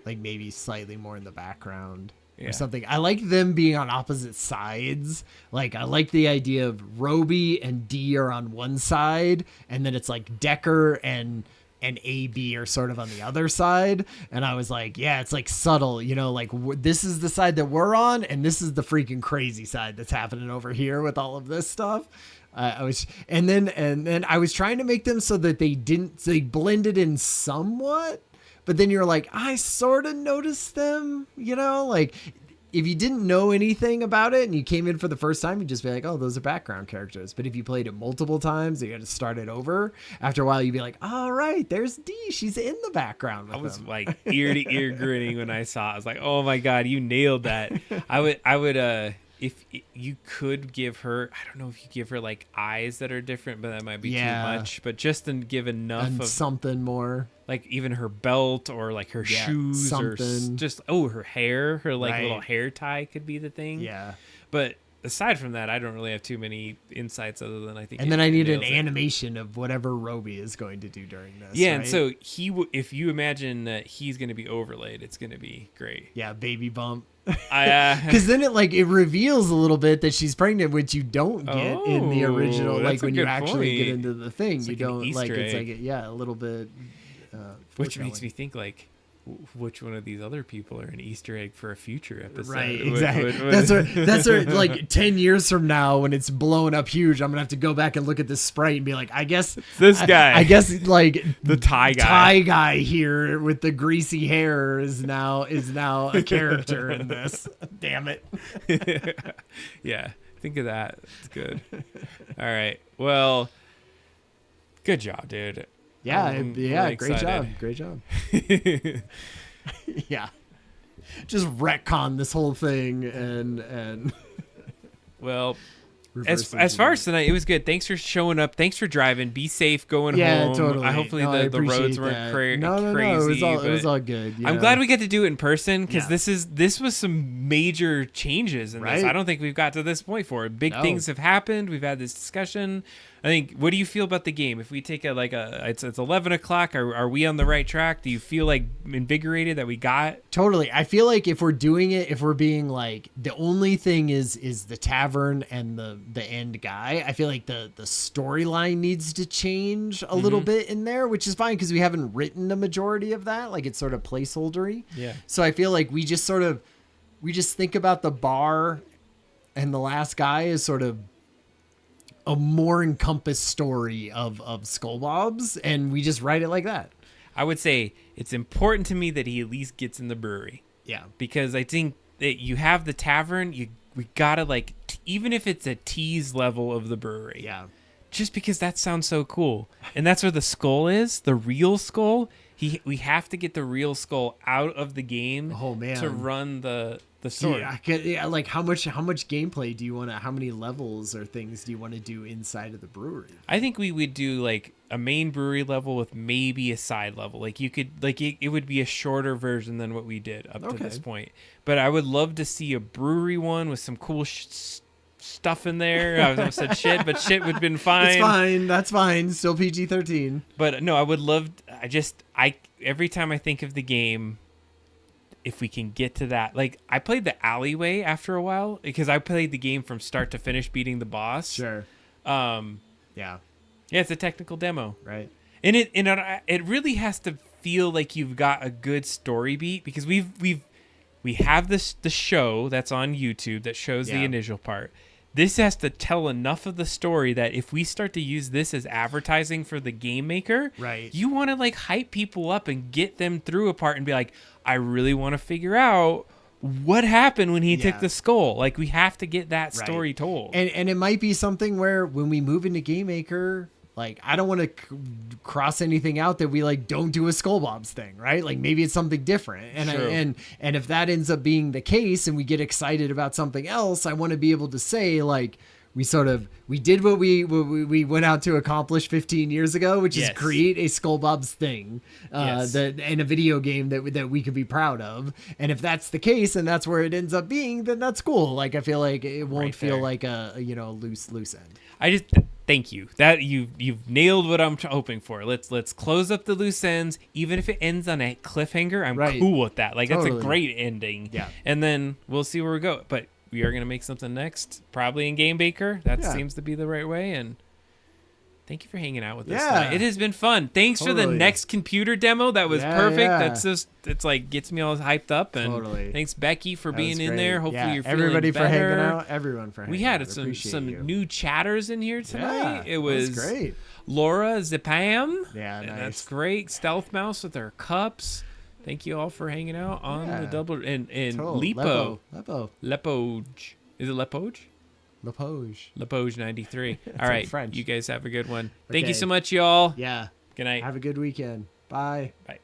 like, maybe slightly more in the background or something. I like them being on opposite sides. Like, I like the idea of Roby and D are on one side, and then it's, like, Decker and AB are sort of on the other side. And I was like, it's like subtle, like this is the side that we're on, and this is the freaking crazy side that's happening over here with all of this stuff. And then I was trying to make them so that they blended in somewhat, but then you're like, I sort of noticed them, like if you didn't know anything about it and you came in for the first time, you'd just be like, oh, those are background characters. But if you played it multiple times, you had to start it over. After a while, you'd be like, all right, there's D. She's in the background with
I was
them.
Like ear to ear grinning when I saw it. I was like, oh my God, you nailed that. I would if you could give her, I don't know if you give her like eyes that are different, but that might be too much. But just to give enough
and
of
something more,
like even her belt or like her shoes or just her hair, her like little hair tie could be the thing.
Yeah.
But aside from that, I don't really have too many insights other than I think.
And then I need an animation of whatever Roby is going to do during this.
Yeah,
right?
and so if you imagine that he's going to be overlaid, it's going to be great.
Yeah, baby bump.
Because
then it reveals a little bit that she's pregnant, which you don't get in the original. Like when you actually get into the thing, you don't like. It's like a little bit.
Which makes me think like, which one of these other people are an Easter egg for a future episode?
Right, exactly. That's where like 10 years from now when it's blown up huge, I'm gonna have to go back and look at this sprite and be like, I guess
this guy,
I guess like
the tie guy
here with the greasy hair is now a character in this. Damn it.
Yeah, think of that. It's good. All right. Well, good job, dude.
Yeah,
really
great job. Yeah. Just retcon this whole thing and
well, as far as tonight, it was good. Thanks for showing up. Thanks for driving. Be safe going home.
Yeah, totally.
Hopefully the roads weren't crazy.
No, it was all good. Yeah.
I'm glad we get to do it in person because this was some major changes in this. I don't think we've got to this point for it. Big things have happened. We've had this discussion. I think. What do you feel about the game? If we take it's 11 o'clock. Are we on the right track? Do you feel like invigorated that we got?
Totally. I feel like if we're doing it, if we're being like the only thing is the tavern and the end guy. I feel like the storyline needs to change a little bit in there, which is fine because we haven't written the majority of that. Like it's sort of placeholdery.
Yeah.
So I feel like we just think about the bar, and the last guy is sort of a more encompassed story of Skullbobs, and we just write it like that.
I would say it's important to me that he at least gets in the brewery.
Yeah.
Because I think that you have the tavern, we gotta like, even if it's a tease level of the brewery.
Yeah.
Just because that sounds so cool. And that's where the skull is, the real skull. We have to get the real skull out of the game to run the story.
Like how much gameplay do you want to, how many levels or things do you want to do inside of the brewery?
I think we would do like a main brewery level with maybe a side level. Like you could, like it would be a shorter version than what we did up to this point. But I would love to see a brewery one with some cool stuff in there. I almost said shit, but shit would have been fine.
It's fine. That's fine. Still PG-13.
But no, I would love, every time I think of the game, if we can get to that, like I played the alleyway after a while because I played the game from start to finish beating the boss.
Sure.
Yeah, it's a technical demo,
right?
And it really has to feel like you've got a good story beat because we have the show that's on YouTube that shows the initial part. This has to tell enough of the story that if we start to use this as advertising for the game maker,
right?
You want to like hype people up and get them through a part and be like, I really want to figure out what happened when he took the skull. Like we have to get that story told.
And it might be something where when we move into Game Maker, like I don't want to cross anything out that we like don't do a Skullbobs thing, right? Like maybe it's something different. And and if that ends up being the case and we get excited about something else, I want to be able to say like we did what we went out to accomplish 15 years ago, which is create a Skullbobs thing that in a video game that we could be proud of. And if that's the case and that's where it ends up being, then that's cool. Like I feel like it won't feel like a loose end.
I just thank you that you've nailed what I'm hoping for. Let's close up the loose ends, even if it ends on a cliffhanger. I'm cool with that. Like that's a great ending.
Yeah,
and then we'll see where we go. But we are gonna make something next, probably in Game Baker. That seems to be the right way. And thank you for hanging out with us tonight. It has been fun. Thanks for the next computer demo. That was perfect. That's just it's like gets me all hyped up. And thanks Becky for being in there. Hopefully you're feeling
everybody
better.
For hanging out. Everyone for hanging out.
We had some new chatters in here tonight. It was
great.
Laura Zipam.
Yeah, nice.
That's great. Stealth Mouse with her cups. Thank you all for hanging out on the double and Lepoge. Is it Lepoge? Lepoge 93. All right.
French.
You guys have a good one. Thank you so much, y'all.
Yeah.
Good night.
Have a good weekend. Bye.
Bye.